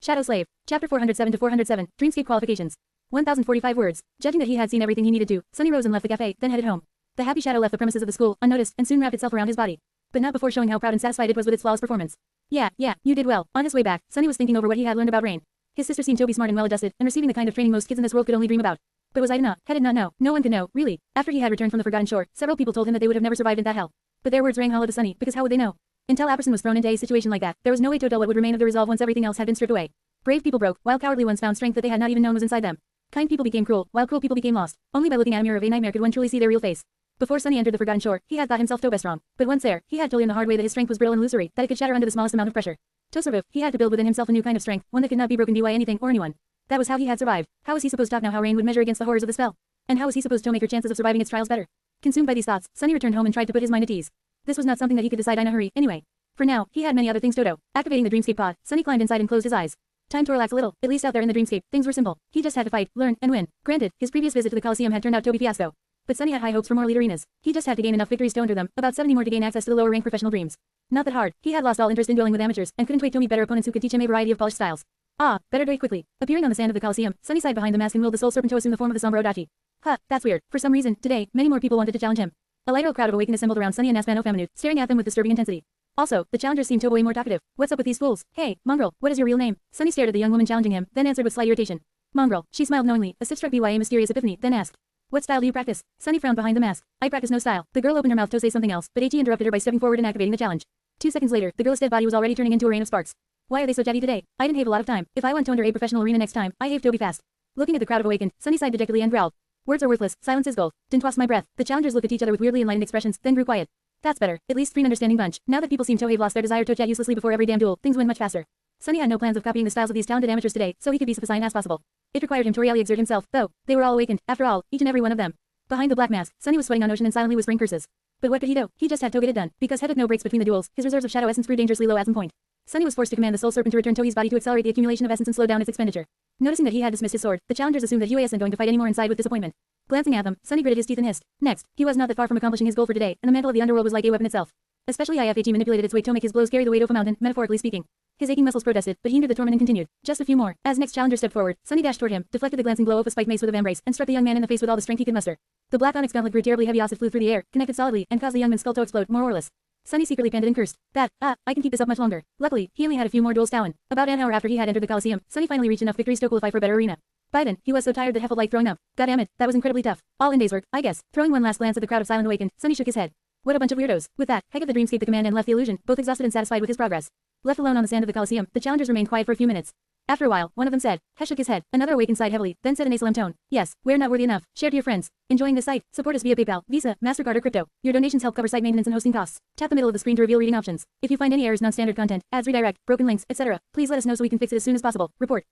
Shadow Slave. Chapter 407 to 407. Dreamscape qualifications. 1,045 words. Judging that he had seen everything he needed to, Sunny rose and left the cafe, then headed home. The happy shadow left the premises of the school, unnoticed, and soon wrapped itself around his body. But not before showing how proud and satisfied it was with its flawless performance. Yeah, you did well. On his way back, Sunny was thinking over what he had learned about Rain. His sister seemed to be smart and well-adjusted, and receiving the kind of training most kids in this world could only dream about. But was I to not? Had it not know? No one could know, really. After he had returned from the Forgotten Shore, several people told him that they would have never survived in that hell. But their words rang hollow to Sunny, because how would they know? Until Apperson was thrown into a situation like that, there was no way to tell what would remain of the resolve once everything else had been stripped away. Brave people broke, while cowardly ones found strength that they had not even known was inside them. Kind people became cruel, while cruel people became lost. Only by looking at a mirror of a nightmare could one truly see their real face. Before Sunny entered the Forgotten Shore, he had thought himself Toba strong. But once there, he had to learn the hard way that his strength was brittle and illusory, that it could shatter under the smallest amount of pressure. To survive, he had to build within himself a new kind of strength, one that could not be broken by anything or anyone. That was how he had survived. How was he supposed to know how rain would measure against the horrors of the spell? And how was he supposed to make her chances of surviving its trials better? Consumed by these thoughts, Sunny returned home and tried to put his mind at ease. This was not something that he could decide in a hurry, anyway. For now, he had many other things to do. Activating the dreamscape pod, Sunny climbed inside and closed his eyes. Time to relax a little. At least out there in the dreamscape, things were simple. He just had to fight, learn, and win. Granted, his previous visit to the Coliseum had turned out to be a fiasco. But Sunny had high hopes for more elite arenas. He just had to gain enough victories to enter them, about 70 more to gain access to the lower rank professional dreams. Not that hard. He had lost all interest in dueling with amateurs, and couldn't wait to meet better opponents who could teach him a variety of polished styles. Ah, better do it quickly. Appearing on the sand of the Coliseum, Sunny sighed behind the mask and willed the soul serpent to assume the form of the Sombra Odachi. Huh, that's weird. For some reason, today, many more people wanted to challenge him. A lighter crowd of awakened assembled around Sunny and Asmano Faminute, staring at them with disturbing intensity. Also, the challengers seemed to way more talkative. What's up with these fools? Hey, mongrel, what is your real name? Sunny stared at the young woman challenging him, then answered with slight irritation. Mongrel. She smiled knowingly, as if struck by a mysterious epiphany, then asked. What style do you practice? Sunny frowned behind the mask. I practice no style. The girl opened her mouth to say something else, but H.E. interrupted her by stepping forward and activating the challenge. 2 seconds later, the girl's dead body was already turning into a rain of sparks. Why are they so chatty today? I didn't have a lot of time. If I want to enter a professional arena next time, I have to be fast. Looking at the crowd of awakened, Sunny sighed dejectedly and growled. Words are worthless, silence is gold. Didn't toss my breath. The challengers looked at each other with weirdly enlightened expressions, then grew quiet. That's better. At least 3 understanding bunch. Now that people seem to have lost their desire to chat uselessly before every damn duel, things went much faster. Sunny had no plans of copying the styles of these talented amateurs today, so he could be as as possible. It required him to really exert himself, though. They were all awakened, after all, each and every one of them. Behind the black mask, Sunny was sweating on ocean and silently whispering curses. But what could he do? He just had to get it done. Because Head took no breaks between the duels, his reserves of shadow essence grew dangerously low at some point. Sunny was forced to command the soul serpent to return Toei's body to accelerate the accumulation of essence and slow down its expenditure. Noticing that he had dismissed his sword, the challengers assumed that Huey isn't going to fight anymore and sighed with disappointment. Glancing at them, Sunny gritted his teeth and hissed. Next, he was not that far from accomplishing his goal for today, and the mantle of the underworld was like a weapon itself. Especially IFHE manipulated its weight to make his blows carry the weight of a mountain, metaphorically speaking. His aching muscles protested, but he knew the torment and continued. Just a few more. As next challenger stepped forward, Sunny dashed toward him, deflected the glancing blow of a spike mace with a vambrace, and struck the young man in the face with all the strength he could muster. The black onyx gauntlet grew terribly heavy as it flew through the air, connected solidly, and caused the young man's skull to explode, more or less. Sunny secretly panted and cursed. I can keep this up much longer. Luckily, he only had a few more duels to win. About an hour after he had entered the Coliseum, Sunny finally reached enough victories to qualify for a better arena. By then, he was so tired that he felt like throwing up. Goddammit, that was incredibly tough. All in day's work, I guess. Throwing one last glance at the crowd of silent awakened, Sunny shook his head. What a bunch of weirdos. With that, He gave the dreamscape the command and left the illusion, both exhausted and satisfied with his progress. Left alone on the sand of the Coliseum, the challengers remained quiet for a few minutes. After a while, one of them said. He shook his head. Another awakened sighed heavily, then said in a solemn tone. Yes, we're not worthy enough. Share to your friends. Enjoying this site? Support us via PayPal, Visa, MasterCard or crypto. Your donations help cover site maintenance and hosting costs. Tap the middle of the screen to reveal reading options. If you find any errors, non-standard content, ads, redirect, broken links, etc., please let us know so we can fix it as soon as possible. Report.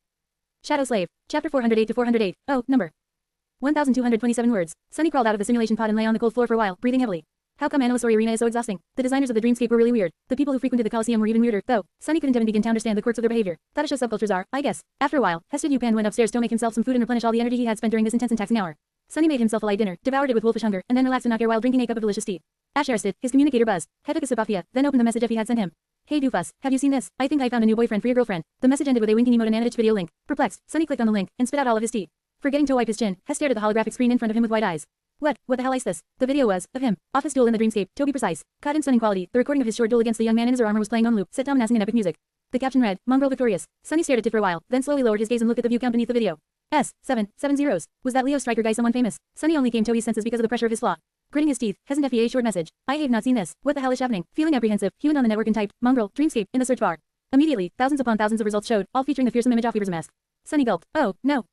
Shadow Slave. Chapter 408 to 408. Oh, number 1,227 words. Sunny crawled out of the simulation pod and lay on the cold floor for a while, breathing heavily. How come Anniversary Arena is so exhausting? The designers of the dreamscape were really weird. The people who frequented the Coliseum were even weirder, though. Sunny couldn't even begin to understand the quirks of their behavior. That is how subcultures are, I guess. After a while, Heston Yupan went upstairs to make himself some food and replenish all the energy he had spent during this intense and taxing hour. Sunny made himself a light dinner, devoured it with wolfish hunger, and then relaxed in Akir while drinking a cup of delicious tea. Ash rested, his communicator buzzed. He took a sip of Fia, then opened the message Effie had sent him. Hey Doofus, have you seen this? I think I found a new boyfriend for your girlfriend. The message ended with a winking emote and an edged video link. Perplexed, Sunny clicked on the link and spit out all of his tea. Forgetting to wipe his chin, Hess stared at the holographic screen in front of him with wide eyes. What the hell is this? The video was, of him, off his duel in the dreamscape, to be precise. Cut in stunning quality, the recording of his short duel against the young man in his armor was playing on loop, set dominating in epic music. The caption read, Mongrel victorious. Sunny stared at it for a while, then slowly lowered his gaze and looked at the view count beneath the video. 7 zeros. Was that Leo Striker guy someone famous? Sunny only came to his senses because of the pressure of his flaw. Gritting his teeth, hasn't FEA short message. I have not seen this. What the hell is happening? Feeling apprehensive, he went on the network and typed, Mongrel, dreamscape, in the search bar. Immediately, thousands upon thousands of results showed, all featuring the fearsome image off Weaver's mask. Sunny gulped. Oh, no.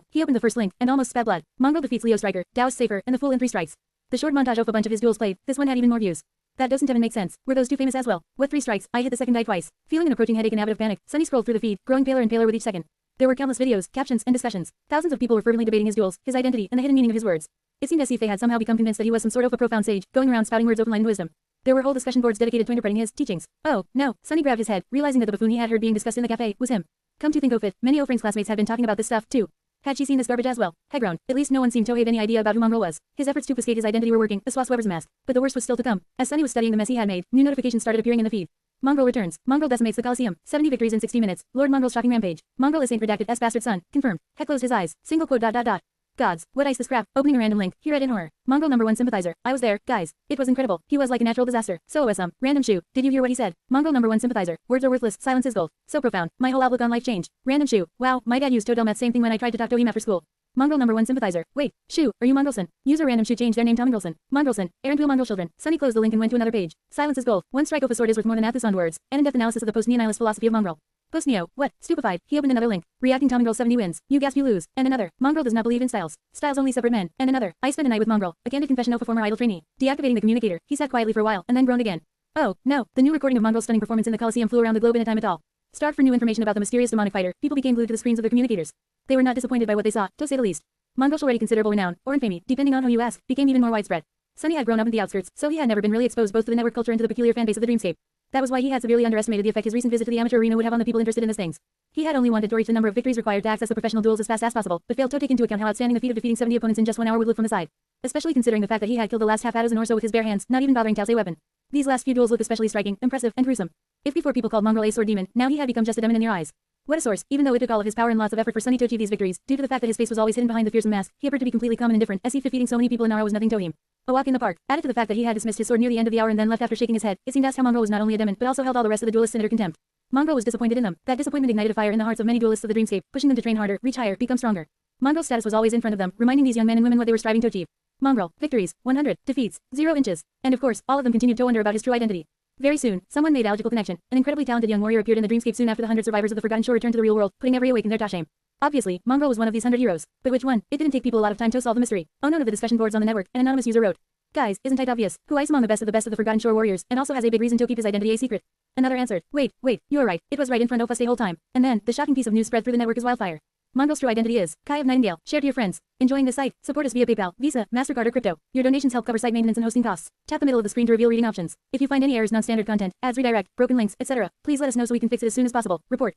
He opened the first link, and almost spat blood. Mongrel defeats Leo Striker, Taoist Safer, and the Fool in 3 strikes. The short montage of a bunch of his duels played, this one had even more views. That doesn't even make sense. Were those two famous as well? What 3 strikes? I hit the second die twice. Feeling an approaching headache and a bit of panic, Sunny scrolled through the feed, growing paler and paler with each second. There were countless videos, captions, and discussions. Thousands of people were fervently debating his duels, his identity, and the hidden meaning of his words. It seemed as if they had somehow become convinced that he was some sort of a profound sage, going around spouting words of enlightened wisdom. There were whole discussion boards dedicated to interpreting his teachings. Oh, no. Sunny grabbed his head, realizing that the buffoon he had heard being discussed in the cafe was him. Come to think of it, many O'Frank's classmates had been talking about this stuff, too. Had she seen this garbage as well? He groaned. At least no one seemed to have any idea about who Mongrel was. His efforts to obfuscate his identity were working, as was Weber's mask. But the worst was still to come. As Sunny was studying the mess he had made, new notifications started appearing in the feed. Mongrel returns. Mongrel decimates the Coliseum. 70 victories in 60 minutes. Lord Mongrel's shocking rampage. Mongrel is Saint Redacted S bastard son. Confirmed. He closed his eyes. Single quote ... Gods, what ice this crap. Opening a random link. He read in horror. Mongrel #1 sympathizer. I was there, guys. It was incredible. He was like a natural disaster. So awesome. Random shoe. Did you hear what he said? Mongrel #1 sympathizer. Words are worthless. Silence is gold. So profound. My whole outlook on life changed. Random shoe. Wow, my dad used to tell me that same thing when I tried to talk to him after school. Mongrel number 1 sympathizer. Wait, Shu, are you Mongrelson? User random Shu changed their name to Mongrelson. Mongrelson, errant wheel Mongrel children. Sunny closed the link and went to another page. Silence is gold. One strike of a sword is worth more than Athos on words. An in-depth analysis of the post-neo-nihilist philosophy of Mongrel. Post-neo, what? Stupefied, he opened another link. Reacting to Mongrel 70 wins. You gasp, you lose. And another. Mongrel does not believe in styles. Styles only separate men. And another. I spent a night with Mongrel. A candid confession of a former idle trainee. Deactivating the communicator, he sat quietly for a while and then groaned again. Oh, no, the new recording of Mongrel's stunning performance in the Colosseum flew around the globe in a time at all. Starved for new information about the mysterious demonic fighter, people became glued to the screens of their communicators. They were not disappointed by what they saw, to say the least. Mongrel's already considerable renown, or infamy, depending on who you ask, became even more widespread. Sunny had grown up in the outskirts, so he had never been really exposed both to the network culture and to the peculiar fanbase of the dreamscape. That was why he had severely underestimated the effect his recent visit to the amateur arena would have on the people interested in these things. He had only wanted to reach the number of victories required to access the professional duels as fast as possible, but failed to take into account how outstanding the feat of defeating 70 opponents in just 1 hour would look from the side. Especially considering the fact that he had killed the last half-a-dozen or so with his bare hands, not even bothering to use a weapon. These last few duels look especially striking, impressive, and gruesome. If before people called Mongrel a sword demon, now he had become just a demon in their eyes. What a source, even though it took all of his power and lots of effort for Sunny to achieve these victories, due to the fact that his face was always hidden behind the fearsome mask, he appeared to be completely calm and indifferent, as if defeating so many people in Nara was nothing to him. A walk in the park, added to the fact that he had dismissed his sword near the end of the hour and then left after shaking his head, it seemed as how Mongrel was not only a demon but also held all the rest of the duelists in utter contempt. Mongrel was disappointed in them. That disappointment ignited a fire in the hearts of many duelists of the dreamscape, pushing them to train harder, reach higher, become stronger. Mongrel's status was always in front of them, reminding these young men and women what they were striving to achieve. Mongrel, victories, 100, defeats, 0 inches. And of course, all of them continued to wonder about his true identity. Very soon, someone made a logical connection. An incredibly talented young warrior appeared in the dreamscape soon after the 100 survivors of the Forgotten Shore returned to the real world, putting every awakened there to shame. Obviously, Mongrel was one of these 100 heroes. But which one? It didn't take people a lot of time to solve the mystery. Oh, none of the discussion boards on the network, an anonymous user wrote. Guys, isn't it obvious? Who is among the best of the Forgotten Shore warriors, and also has a big reason to keep his identity a secret? Another answered, wait, you were right, it was right in front of us the whole time. And then, the shocking piece of news spread through the network as wildfire. Mongrel's true identity is Kai of Nightingale. Share to your friends. Enjoying the site? Support us via PayPal, Visa, MasterCard or crypto. Your donations help cover site maintenance and hosting costs. Tap the middle of the screen to reveal reading options. If you find any errors, non-standard content, ads, redirect, broken links, etc., please let us know so we can fix it as soon as possible. Report.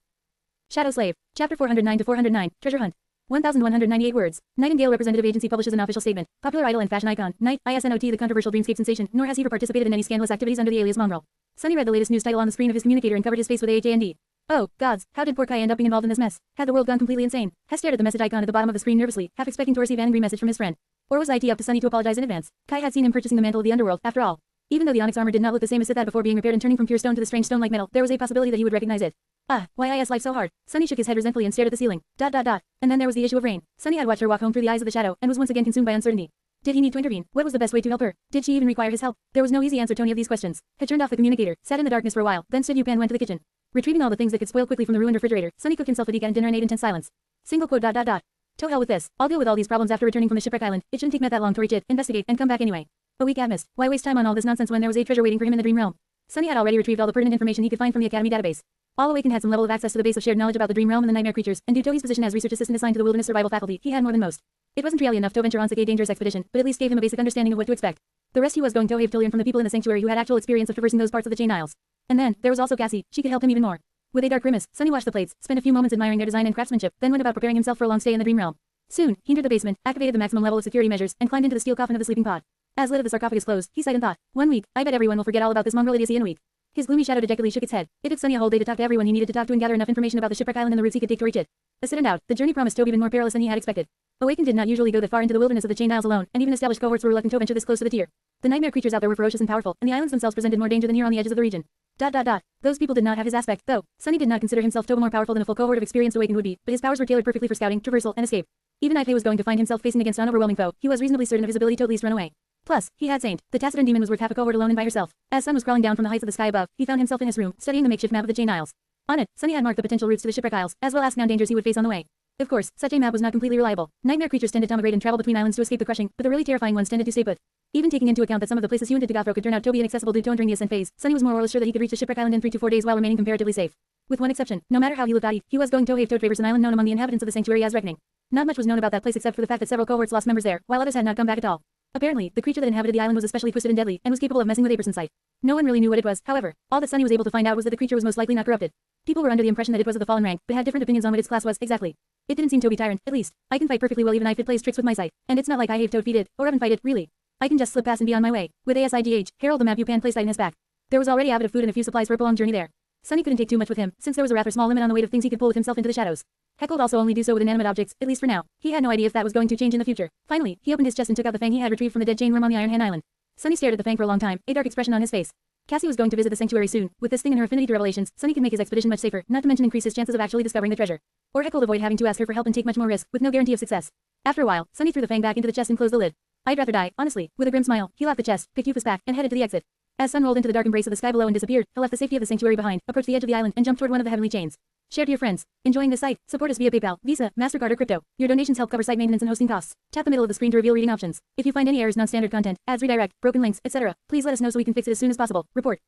Shadow Slave. Chapter 409 to 409. Treasure Hunt. 1,198 words. Nightingale Representative Agency publishes an official statement. Popular idol and fashion icon, Knight, ISNOT the controversial dreamscape sensation, nor has he ever participated in any scandalous activities under the alias Mongrel. Sunny read the latest news title on the screen of his communicator and covered his face with AHAND. Oh, gods, how did poor Kai end up being involved in this mess? Had the world gone completely insane? Has stared at the message icon at the bottom of the screen nervously, half expecting to receive an angry message from his friend. Or was IT up to Sunny to apologize in advance? Kai had seen him purchasing the mantle of the underworld, after all. Even though the onyx armor did not look the same as it had before being repaired and turning from pure stone to the strange stone-like metal, there was a possibility that he would recognize it. Ah, why is life so hard? Sunny shook his head resentfully and stared at the ceiling. And then there was the issue of Rain. Sunny had watched her walk home through the eyes of the shadow, and was once again consumed by uncertainty. Did he need to intervene? What was the best way to help her? Did she even require his help? There was no easy answer to any of these questions. Had turned off the communicator, sat in the darkness for a while, then stood up and went to the kitchen. Retrieving all the things that could spoil quickly from the ruined refrigerator, Sunny cooked himself a decadent dinner and ate in tense silence. Single quote. To hell with this. I'll deal with all these problems after returning from the shipwreck island. It shouldn't take Matt that long to reach it, investigate, and come back anyway. A week had missed. Why waste time on all this nonsense when there was a treasure waiting for him in the dream realm? Sunny had already retrieved all the pertinent information he could find from the Academy database. All Awakened had some level of access to the base of shared knowledge about the dream realm and the nightmare creatures, and due to his position as research assistant assigned to the wilderness survival faculty, he had more than most. It wasn't really enough to venture on such a dangerous expedition, but at least gave him a basic understanding of what to expect. The rest he was going to have to learn from the people in the sanctuary who had actual experience of traversing those parts of the Chain Isles. And then, there was also Cassie, she could help him even more. With a dark grimace, Sunny washed the plates, spent a few moments admiring their design and craftsmanship, then went about preparing himself for a long stay in the dream realm. Soon, he entered the basement, activated the maximum level of security measures, and climbed into the steel coffin of the sleeping pod. As lid of the sarcophagus closed, he sighed and thought, 1 week, I bet everyone will forget all about this mongrel idiocy in a week. His gloomy shadow dejectedly shook its head. It took Sunny a whole day to talk to everyone he needed to talk to and gather enough information about the shipwreck island and the routes he could take to reach it. As it turned out, the journey promised to be even more perilous than he had expected. Awakened did not usually go that far into the wilderness of the Chain Isles alone, and even established cohorts were reluctant to venture this close to the tier. The nightmare creatures out there were ferocious and powerful, and the islands themselves presented more danger than here on the edges of the region. Those people did not have his aspect, though. Sunny did not consider himself to be more powerful than a full cohort of experienced Awakened would be, but his powers were tailored perfectly for scouting, traversal, and escape. Even if he was going to find himself facing against an overwhelming foe, he was reasonably certain of his ability to at least run away. Plus, he had Saint. The taciturn demon was worth half a cohort alone and by herself. As Sun was crawling down from the heights of the sky above, he found himself in his room, studying the makeshift map of the Chain Isles. On it, Sunny had marked the potential routes to the shipwreck isles, as well as known dangers he would face on the way. Of course, such a map was not completely reliable. Nightmare creatures tended to migrate and travel between islands to escape the crushing, but the really terrifying ones tended to stay put. Even taking into account that some of the places he went to Gothro could turn out to be inaccessible due to entering the ascent phase, Sunny was more or less sure that he could reach the shipwreck island in 3 to 4 days while remaining comparatively safe. With one exception, no matter how he looked at it, he was going to have to traverse an island known among the inhabitants of the sanctuary as Reckoning. Not much was known about that place except for the fact that several cohorts lost members there, while others had not come back at all. Apparently, the creature that inhabited the island was especially twisted and deadly, and was capable of messing with a person's sight. No one really knew what it was, however. All that Sunny was able to find out was that the creature was most likely not corrupted. People were under the impression that it was of the fallen rank, but had different opinions on what its class was exactly. It didn't seem to be tyrant, at least. I can fight perfectly well even if it plays tricks with my sight. And it's not like I have to defeat it, or even fight it, really. I can just slip past and be on my way. With ASIGH, Harold the map Upan placed in his back. There was already avid of food and a few supplies for a prolonged journey there. Sunny couldn't take too much with him, since there was a rather small limit on the weight of things he could pull with himself into the shadows. Heck could also only do so with inanimate objects, at least for now. He had no idea if that was going to change in the future. Finally, he opened his chest and took out the fang he had retrieved from the dead chain worm on the Iron Hand Island. Sunny stared at the fang for a long time, a dark expression on his face. Cassie was going to visit the sanctuary soon. With this thing and her affinity to revelations, Sunny could make his expedition much safer, not to mention increase his chances of actually discovering the treasure. Or Heck will avoid having to ask her for help and take much more risk, with no guarantee of success. After a while, Sunny threw the fang back into the chest and closed the lid. I'd rather die, honestly. With a grim smile, he locked the chest, picked Euphis back, and headed to the exit. As Sun rolled into the dark embrace of the sky below and disappeared, he left the safety of the sanctuary behind, approached the edge of the island, and jumped toward one of the heavenly chains. Share to your friends. Enjoying this site? Support us via PayPal, Visa, MasterCard or crypto. Your donations help cover site maintenance and hosting costs. Tap the middle of the screen to reveal reading options. If you find any errors, non-standard content, ads, redirect, broken links, etc., please let us know so we can fix it as soon as possible. Report.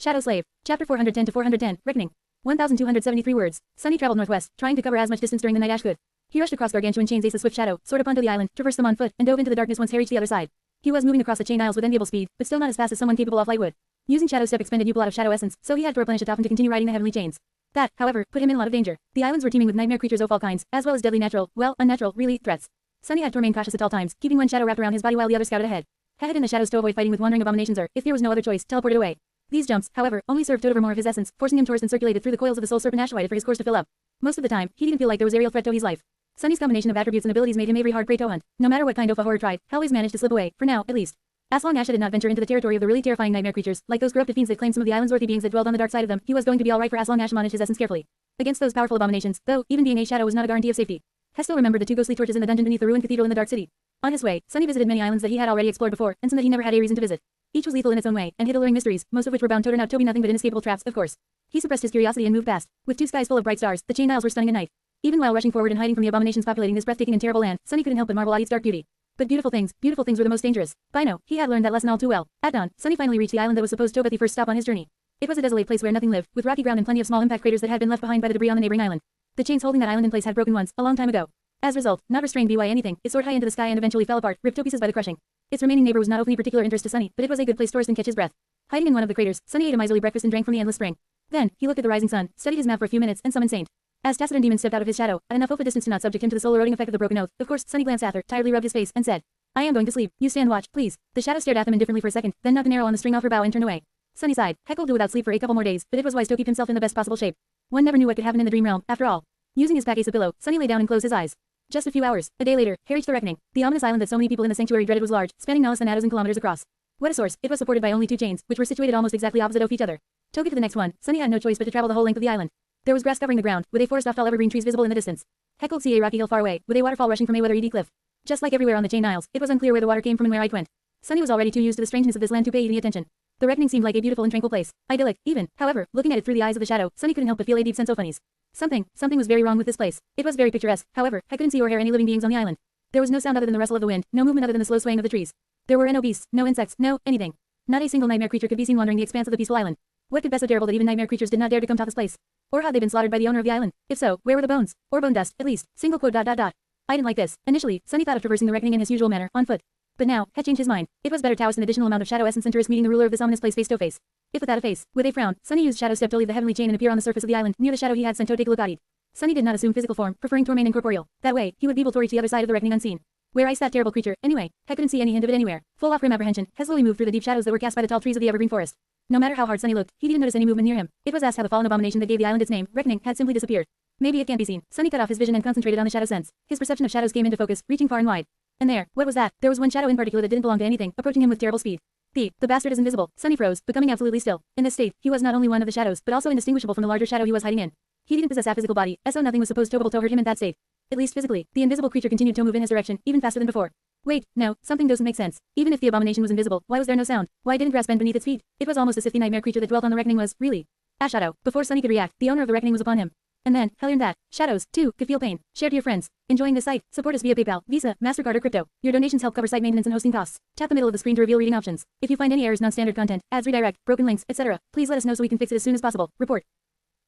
Shadow Slave. Chapter 410 to 410. Reckoning. 1,273 words. Sunny traveled northwest, trying to cover as much distance during the night as could. He rushed across gargantuan chains as a swift shadow, soared up onto the island, traversed them on foot, and dove into the darkness once he reached the other side. He was moving across the chain aisles with enviable speed, but still not as fast as someone capable of flight would. Using Shadow Step expended a lot of shadow essence, so he had to replenish it often to continue riding the heavenly chains. That, however, put him in a lot of danger. The islands were teeming with nightmare creatures of all kinds, as well as deadly natural, well, unnatural, really, threats. Sunny had to remain cautious at all times, keeping one shadow wrapped around his body while the other scouted ahead. Head in the shadows to avoid fighting with wandering abominations or, if there was no other choice, teleported away. These jumps, however, only served to over more of his essence, forcing him towards and circulated through the coils of the soul serpent asteroid for his course to fill up. Most of the time, he didn't feel like there was a real threat to his life. Sunny's combination of attributes and abilities made him every hard prey to hunt. No matter what kind of a horror tried, he always managed to slip away, for now, at least. As long as Asha did not venture into the territory of the really terrifying nightmare creatures, like those corrupted fiends that claimed some of the island's earthy beings that dwelled on the dark side of them, he was going to be alright for as long as Ash managed his essence carefully. Against those powerful abominations, though, even being a shadow was not a guarantee of safety. Hestel remembered the two ghostly torches in the dungeon beneath the ruined cathedral in the dark city. On his way, Sunny visited many islands that he had already explored before, and some that he never had a reason to visit. Each was lethal in its own way, and hid alluring mysteries, most of which were bound to turn out to be nothing but inescapable traps, of course. He suppressed his curiosity and moved past. With two skies full of bright stars, the chain aisles were stunning at night. Even while rushing forward and hiding from the abominations populating this breathtaking and terrible land, Sunny couldn't help but marvel at its dark beauty. But beautiful things were the most dangerous. By now, he had learned that lesson all too well. At dawn, Sunny finally reached the island that was supposed to be the first stop on his journey. It was a desolate place where nothing lived, with rocky ground and plenty of small impact craters that had been left behind by the debris on the neighboring island. The chains holding that island in place had broken once, a long time ago. As a result, not restrained by anything, it soared high into the sky and eventually fell apart, ripped to pieces by the crushing. Its remaining neighbor was not of any particular interest to Sunny, but it was a good place to rest and catch his breath. Hiding in one of the craters, Sunny ate a miserly breakfast and drank from the endless spring. Then, he looked at the rising sun, studied his map for a few minutes, and summoned Saint. As Taciturn Demon stepped out of his shadow, at enough of a distance to not subject him to the soul-eroding effect of the broken oath, of course, Sunny glanced at her, tiredly rubbed his face, and said, I am going to sleep. You stand watch, please. The shadow stared at them indifferently for a second, then knocked an arrow on the string off her bow and turned away. Sunny sighed. Heck will do without sleep for a couple more days, but it was wise to keep himself in the best possible shape. One never knew what could happen in the dream realm, after all. Using his pack as a pillow, Sunny lay down and closed his eyes. Just a few hours, a day later, he reached the reckoning. The ominous island that so many people in the sanctuary dreaded was large, spanning Nallis and a dozen kilometers across. What a source! It was supported by only two chains, which were situated almost exactly opposite of each other. To get to the next one, Sunny had no choice but to travel the whole length of the island. There was grass covering the ground, with a forest of tall evergreen trees visible in the distance. Heck could see a rocky hill far away, with a waterfall rushing from a weather-eaten cliff. Just like everywhere on the chain aisles, it was unclear where the water came from and where it went. Sunny was already too used to the strangeness of this land to pay any attention. The reckoning seemed like a beautiful and tranquil place, idyllic, even. However, looking at it through the eyes of the shadow, Sunny couldn't help but feel a deep sense of unease. Something was very wrong with this place. It was very picturesque, however, I couldn't see or hear any living beings on the island. There was no sound other than the rustle of the wind, no movement other than the slow swaying of the trees. There were no beasts, no insects, no anything. Not a single nightmare creature could be seen wandering the expanse of the peaceful island. What could be so terrible that even nightmare creatures did not dare to come to this place? Or had they been slaughtered by the owner of the island? If so, where were the bones? Or bone dust, at least. Single quote. I didn't like this. Initially, Sunny thought of traversing the reckoning in his usual manner, on foot. But now, had changed his mind. It was better to oust an additional amount of shadow essence and to risk meeting the ruler of this ominous place face to face. If without a face, with a frown, Sunny used Shadow Step to leave the heavenly chain and appear on the surface of the island, near the shadow he had sent to take a look at it. Sunny did not assume physical form, preferring to remain incorporeal. That way, he would be able to reach the other side of the reckoning unseen. Where iced that terrible creature, anyway? Heck couldn't see any hint of it anywhere. Full of grim apprehension, he slowly moved through the deep shadows that were cast by the tall trees of the evergreen forest. No matter how hard Sunny looked, he didn't notice any movement near him. It was asked how the fallen abomination that gave the island its name, Reckoning, had simply disappeared. Maybe it can't be seen. Sunny cut off his vision and concentrated on the shadow sense. His perception of shadows came into focus, reaching far and wide. And there, what was that? There was one shadow in particular that didn't belong to anything, approaching him with terrible speed. The bastard is invisible. Sunny froze, becoming absolutely still. In this state, he was not only one of the shadows, but also indistinguishable from the larger shadow he was hiding in. He didn't possess a physical body, as though nothing was supposed to hurt him in that state. At least physically, the invisible creature continued to move in his direction, even faster than before. Wait, no, something doesn't make sense. Even if the abomination was invisible, why was there no sound? Why didn't grass bend beneath its feet? It was almost as if the nightmare creature that dwelt on the reckoning was, really, a shadow. Before Sunny could react, the owner of the reckoning was upon him. And then, he learned that shadows, too, could feel pain. Share to your friends. Enjoying this site? Support us via PayPal, Visa, MasterCard or crypto. Your donations help cover site maintenance and hosting costs. Tap the middle of the screen to reveal reading options. If you find any errors, non-standard content, ads, redirect, broken links, etc., please let us know so we can fix it as soon as possible. Report.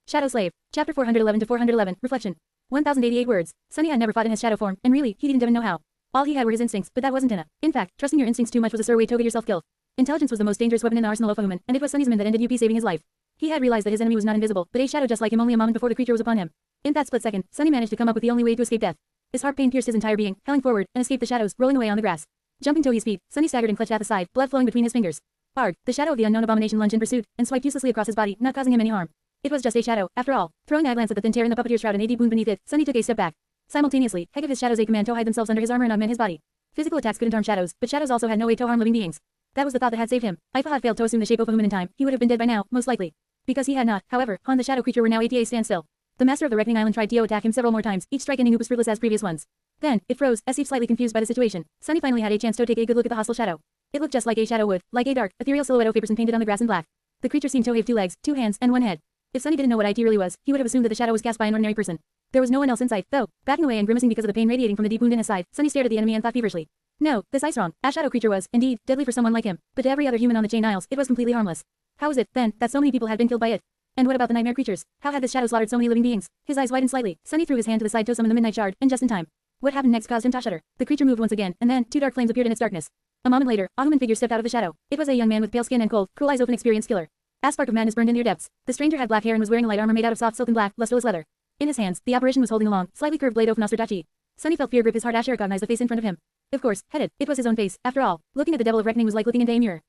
Shadow Slave. Chapter 411 to 411. Reflection. 1088 words. Sunny had never fought in his shadow form, and really, he didn't even know how. All he had were his instincts, but that wasn't enough. In fact, trusting your instincts too much was a sure way to get yourself killed. Intelligence was the most dangerous weapon in the arsenal of a human, and it was Sunny's min that ended up saving his life. He had realized that his enemy was not invisible, but a shadow just like him only a moment before the creature was upon him. In that split second, Sunny managed to come up with the only way to escape death. His heart pain pierced his entire being, hurling forward, and escaped the shadows, rolling away on the grass. Jumping to his feet, Sunny staggered and clutched at the side, blood flowing between his fingers. Arg, the shadow of the unknown abomination lunged in pursuit, and swiped uselessly across his body, not causing him any harm. It was just a shadow, after all. Throwing a glance at the thin tear in the puppeteer's shroud and a deep wound beneath it, Sunny took a step back. Simultaneously, Heck of his shadows a command to hide themselves under his armor and augment his body. Physical attacks couldn't harm shadows, but shadows also had no way to harm living beings. That was the thought that had saved him. If had failed to assume the shape of a human in time, he would have been dead by now, most likely. Because he had not, however, Han the shadow creature were now at a standstill. The master of the Reckoning Island tried to attack him several more times, each strike ending as fruitless as previous ones. Then, it froze, as if slightly confused by the situation. Sunny finally had a chance to take a good look at the hostile shadow. It looked just like a shadow would, like a dark, ethereal silhouette of a person painted on the grass in black. The creature seemed to have 2 legs, 2 hands, and 1 head. If Sunny didn't know what it really was, he would have assumed that the shadow was cast by an ordinary person. There was no one else in sight, though. Backing away and grimacing because of the pain radiating from the deep wound in his side, Sunny stared at the enemy and thought feverishly. No, this ice wrong. A shadow creature was, indeed, deadly for someone like him, but to every other human on the Chain Isles, it was completely harmless. How was it, then, that so many people had been killed by it? And what about the nightmare creatures? How had this shadow slaughtered so many living beings? His eyes widened slightly. Sunny threw his hand to the side to summon the Midnight Shard, and just in time. What happened next caused him to shudder. The creature moved once again, and then 2 dark flames appeared in its darkness. A moment later, a human figure stepped out of the shadow. It was a young man with pale skin and cold, cruel eyes of an experienced killer. A spark of madness burned in their depths. The stranger had black hair and was wearing a light armor made out of soft silk and black, lustreless leather. In his hands, the apparition was holding a long, slightly curved blade of Nostradachi. Sunny felt fear grip his heart as he recognized the face in front of him. Of course, headed, it was his own face, after all. Looking at the devil of reckoning was like looking into a mirror.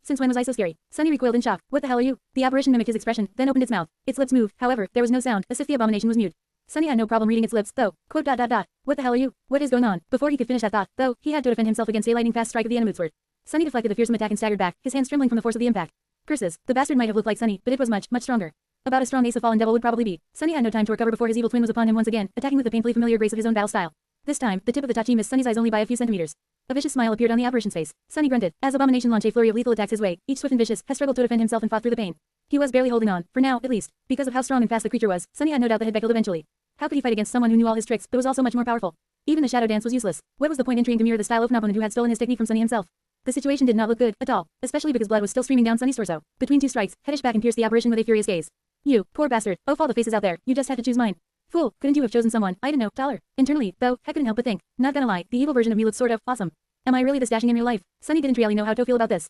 Since when was I so scary? Sunny recoiled in shock. What the hell are you? The apparition mimicked his expression, then opened its mouth. Its lips moved, however, there was no sound, as if the abomination was mute. Sunny had no problem reading its lips, though. Quote. What the hell are you? What is going on? Before he could finish that thought, though, he had to defend himself against a lightning-fast strike of the Enemootsword. Sunny deflected the fearsome attack and staggered back, his hands trembling from the force of the impact. Curses, the bastard might have looked like Sunny, but it was much, much stronger. About as strong as a fallen devil would probably be. Sunny had no time to recover before his evil twin was upon him once again, attacking with the painfully familiar grace of his own battle style. This time, the tip of the tachi missed Sunny's eyes only by a few centimeters. A vicious smile appeared on the apparition's face. Sunny grunted, as Abomination launched a flurry of lethal attacks his way, each swift and vicious, had struggled to defend himself and fought through the pain. He was barely holding on, for now, at least. Because of how strong and fast the creature was, Sunny had no doubt that he'd be killed eventually. How could he fight against someone who knew all his tricks, but was also much more powerful? Even the shadow dance was useless. What was the point in trying to mirror the style of an opponent who had stolen his technique from Sunny himself? The situation did not look good, at all, especially because blood was still streaming down Sunny's torso. Between 2 strikes, head back and pierced the apparition with a furious gaze. You, poor bastard, of all the faces out there, you just had to choose mine. Fool, couldn't you have chosen someone, I don't know, taller? Internally, though, I couldn't help but think. Not gonna lie, the evil version of me looked sort of awesome. Am I really this dashing in real life? Sunny didn't really know how to feel about this.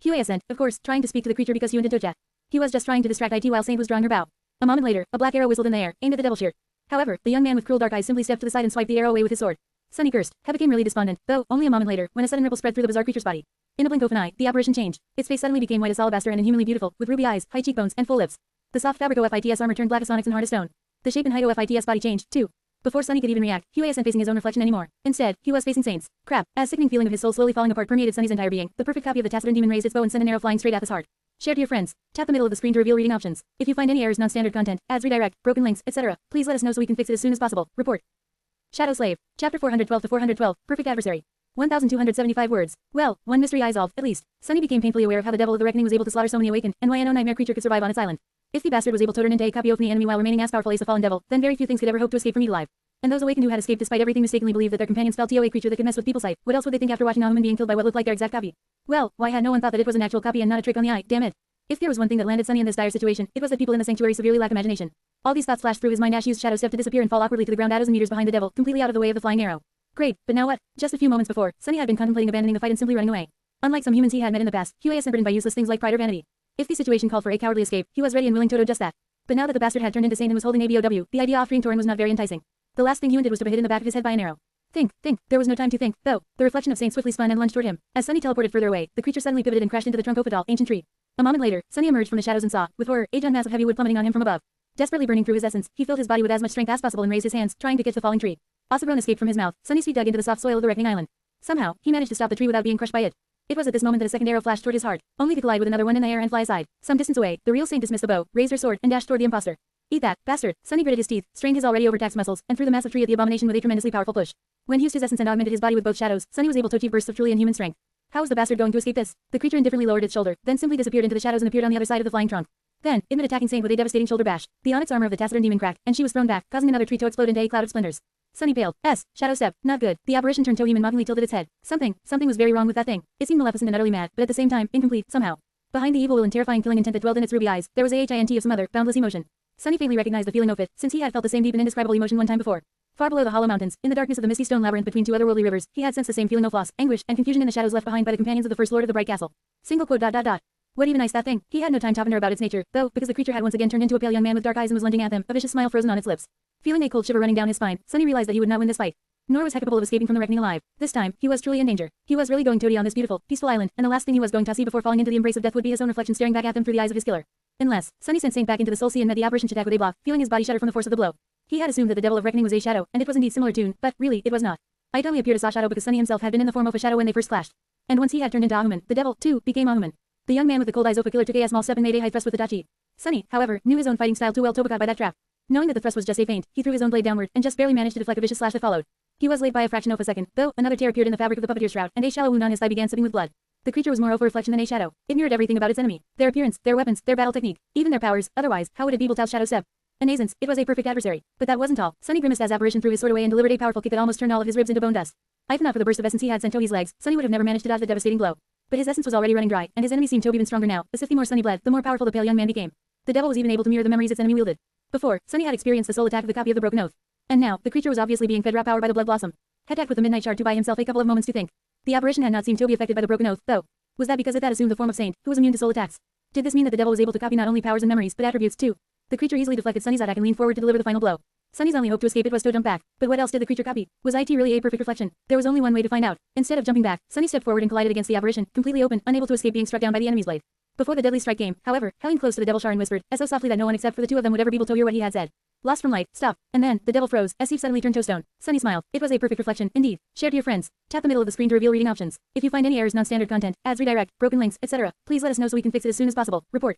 Huey sent, of course, trying to speak to the creature because he wanted to chat. He was just trying to distract it while Saint was drawing her bow. A moment later, a black arrow whistled in the air, aimed at the devil shirt. However, the young man with cruel dark eyes simply stepped to the side and swiped the arrow away with his sword. Sunny cursed. He became really despondent, though, only a moment later, when a sudden ripple spread through the bizarre creature's body. In a blink of an eye, the apparition changed. Its face suddenly became white as alabaster and inhumanly beautiful, with ruby eyes, high cheekbones, and full lips. The soft fabric OFITS armor turned black as onyx and hard as stone. The shape and height OFITS body changed, too. Before Sunny could even react, Huey isn't facing his own reflection anymore. Instead, he was facing Saint's. Crap, as sickening feeling of his soul slowly falling apart permeated Sunny's entire being, the perfect copy of the taciturn demon raised its bow and sent an arrow flying straight at his heart. Share to your friends. Tap the middle of the screen to reveal reading options. If you find any errors, non-standard content, ads, redirect, broken links, etc., please let us know so we can fix it as soon as possible. Report. Shadow Slave. Chapter 412 to 412. Perfect Adversary. 1,275 words. Well, one mystery I solved, at least. Sunny became painfully aware of how the devil of the reckoning was able to slaughter so many awakened, and why no nightmare creature could survive on its island. If the bastard was able to turn into a copy of the enemy while remaining as powerful as the fallen devil, then very few things could ever hope to escape from it alive. And those awakened who had escaped despite everything mistakenly believed that their companions felt a creature that could mess with people's sight. What else would they think after watching a human being killed by what looked like their exact copy? Well, why had no one thought that it was an actual copy and not a trick on the eye? Damn it. If there was one thing that landed Sunny in this dire situation, it was that people in the sanctuary severely lack imagination. All these thoughts flashed through his mind as used shadow step to disappear and fall awkwardly to the ground a dozen meters behind the devil, completely out of the way of the flying arrow. Great, but now what? Just a few moments before, Sunny had been contemplating abandoning the fight and simply running away. Unlike some humans he had met in the past, Huey isn't burdened by useless things like pride or vanity. If the situation called for a cowardly escape, he was ready and willing to do just that. But now that the bastard had turned into Saint and was holding a BOW, the idea of freeing Torin was not very enticing. The last thing he did was to be hit in the back of his head by an arrow. Think. There was no time to think, though. The reflection of Saint swiftly spun and lunged toward him. As Sunny teleported further away, the creature suddenly pivoted and crashed into the trunk of a tall, ancient tree. A moment later, Sunny emerged from the shadows and saw, with horror, a giant mass of heavy wood plummeting on him from above. Desperately burning through his essence, he filled his body with as much strength as possible and raised his hands, trying to catch the falling tree. Ossibron escaped from his mouth. Sunny's feet dug into the soft soil of the reckoning island. Somehow, he managed to stop the tree without being crushed by it. It was at this moment that a second arrow flashed toward his heart, only to collide with another one in the air and fly aside. Some distance away, the real Saint dismissed the bow, raised her sword, and dashed toward the imposter. Eat that, bastard! Sunny gritted his teeth, strained his already overtaxed muscles, and threw the massive tree at the abomination with a tremendously powerful push. When he used his essence and augmented his body with both shadows, Sunny was able to achieve bursts of truly inhuman strength. How was the bastard going to escape this? The creature indifferently lowered its shoulder, then simply disappeared into the shadows and appeared on the other side of the flying trunk. Then, it met attacking Saint with a devastating shoulder bash. The onyx armor of the taciturn demon cracked, and she was thrown back, causing another tree to explode into a cloud of splinters. Sunny paled. Shadow step. Not good. The apparition turned toe-human mockingly tilted its head. Something was very wrong with that thing. It seemed maleficent and utterly mad, but at the same time, incomplete, somehow. Behind the evil will and terrifying killing intent that dwelled in its ruby eyes, there was a hint of some other, boundless emotion. Sunny faintly recognized the feeling of it, since he had felt the same deep and indescribable emotion one time before. Far below the hollow mountains, in the darkness of the misty stone labyrinth between two otherworldly rivers, he had sensed the same feeling of loss, anguish, and confusion in the shadows left behind by the companions of the first lord of the bright castle. Single quote. What even is that thing? He had no time to ponder about its nature, though, because the creature had once again turned into a pale young man with dark eyes and was lunging at them, a vicious smile frozen on its lips. Feeling a cold shiver running down his spine, Sunny realized that he would not win this fight. Nor was he capable of escaping from the reckoning alive. This time, he was truly in danger. He was really going to die on this beautiful, peaceful island, and the last thing he was going to see before falling into the embrace of death would be his own reflection staring back at him through the eyes of his killer. Unless, Sunny sent Saint back into the soul sea and met the apparition attack with a block, feeling his body shudder from the force of the blow. He had assumed that the devil of reckoning was a shadow, and it was indeed similar to, but really, it was not. It only appeared as a shadow because Sunny himself had been in the form of a shadow when they first clashed. And once he had turned into Ahuman, the devil, too, became Ahuman. The young man with the cold eyes killer took a small step and made a high thrust with the dachi. Sunny, however, knew his own fighting style too well to be caught by that trap. Knowing that the thrust was just a feint, he threw his own blade downward and just barely managed to deflect a vicious slash that followed. He was late by a fraction of a second, though another tear appeared in the fabric of the puppeteer's shroud, and a shallow wound on his thigh began sipping with blood. The creature was more of a reflection than a shadow. It mirrored everything about its enemy: their appearance, their weapons, their battle technique, even their powers. Otherwise, how would it be able to outshadow Seb? An Azance, it was a perfect adversary. But that wasn't all. Sunny grimaced as Apparition threw his sword away and delivered a powerful kick that almost turned all of his ribs into bone dust. If not for the burst of essence he had sent Tohi's legs, Sunny would have never managed to dodge the devastating blow. But his essence was already running dry, and his enemy seemed to be even stronger now. As if the more Sunny bled, the more powerful the pale young man became. The devil was even able to mirror the memories its enemy wielded. Before, Sunny had experienced the soul attack of the copy of the Broken Oath. And now, the creature was obviously being fed raw power by the Blood Blossom. Had tacked with the Midnight Shard to buy himself a couple of moments to think. The apparition had not seemed to be affected by the Broken Oath, though. Was that because it had assumed the form of Saint, who was immune to soul attacks? Did this mean that the devil was able to copy not only powers and memories, but attributes too? The creature easily deflected Sunny's attack and leaned forward to deliver the final blow. Sunny's only hope to escape it was to jump back. But what else did the creature copy? Was it really a perfect reflection? There was only one way to find out. Instead of jumping back, Sunny stepped forward and collided against the apparition, completely open, unable to escape being struck down by the enemy's blade. Before the deadly strike came, however, Helen close to the devil Sharon whispered, as so softly that no one except for the two of them would ever be able to hear what he had said. Lost from light, stop. And then, the devil froze, as Steve suddenly turned to stone. Sunny smiled. It was a perfect reflection, indeed. Share to your friends. Tap the middle of the screen to reveal reading options. If you find any errors, non-standard content, ads, redirect, broken links, etc., please let us know so we can fix it as soon as possible. Report.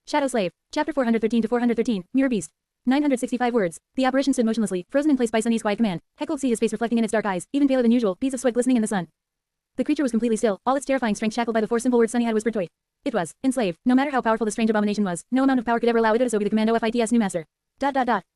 Shadow Slave. Chapter 413 to 413, Mirror Beast. 965 words. The apparition stood motionlessly, frozen in place by Sunny's quiet command. Heck could see his face reflecting in its dark eyes, even paler than usual, beads of sweat glistening in the sun. The creature was completely still, all its terrifying strength shackled by the four simple words Sunny had whispered to it. It was enslaved. No matter how powerful the strange abomination was, no amount of power could ever allow it to disobey the commando of its new master.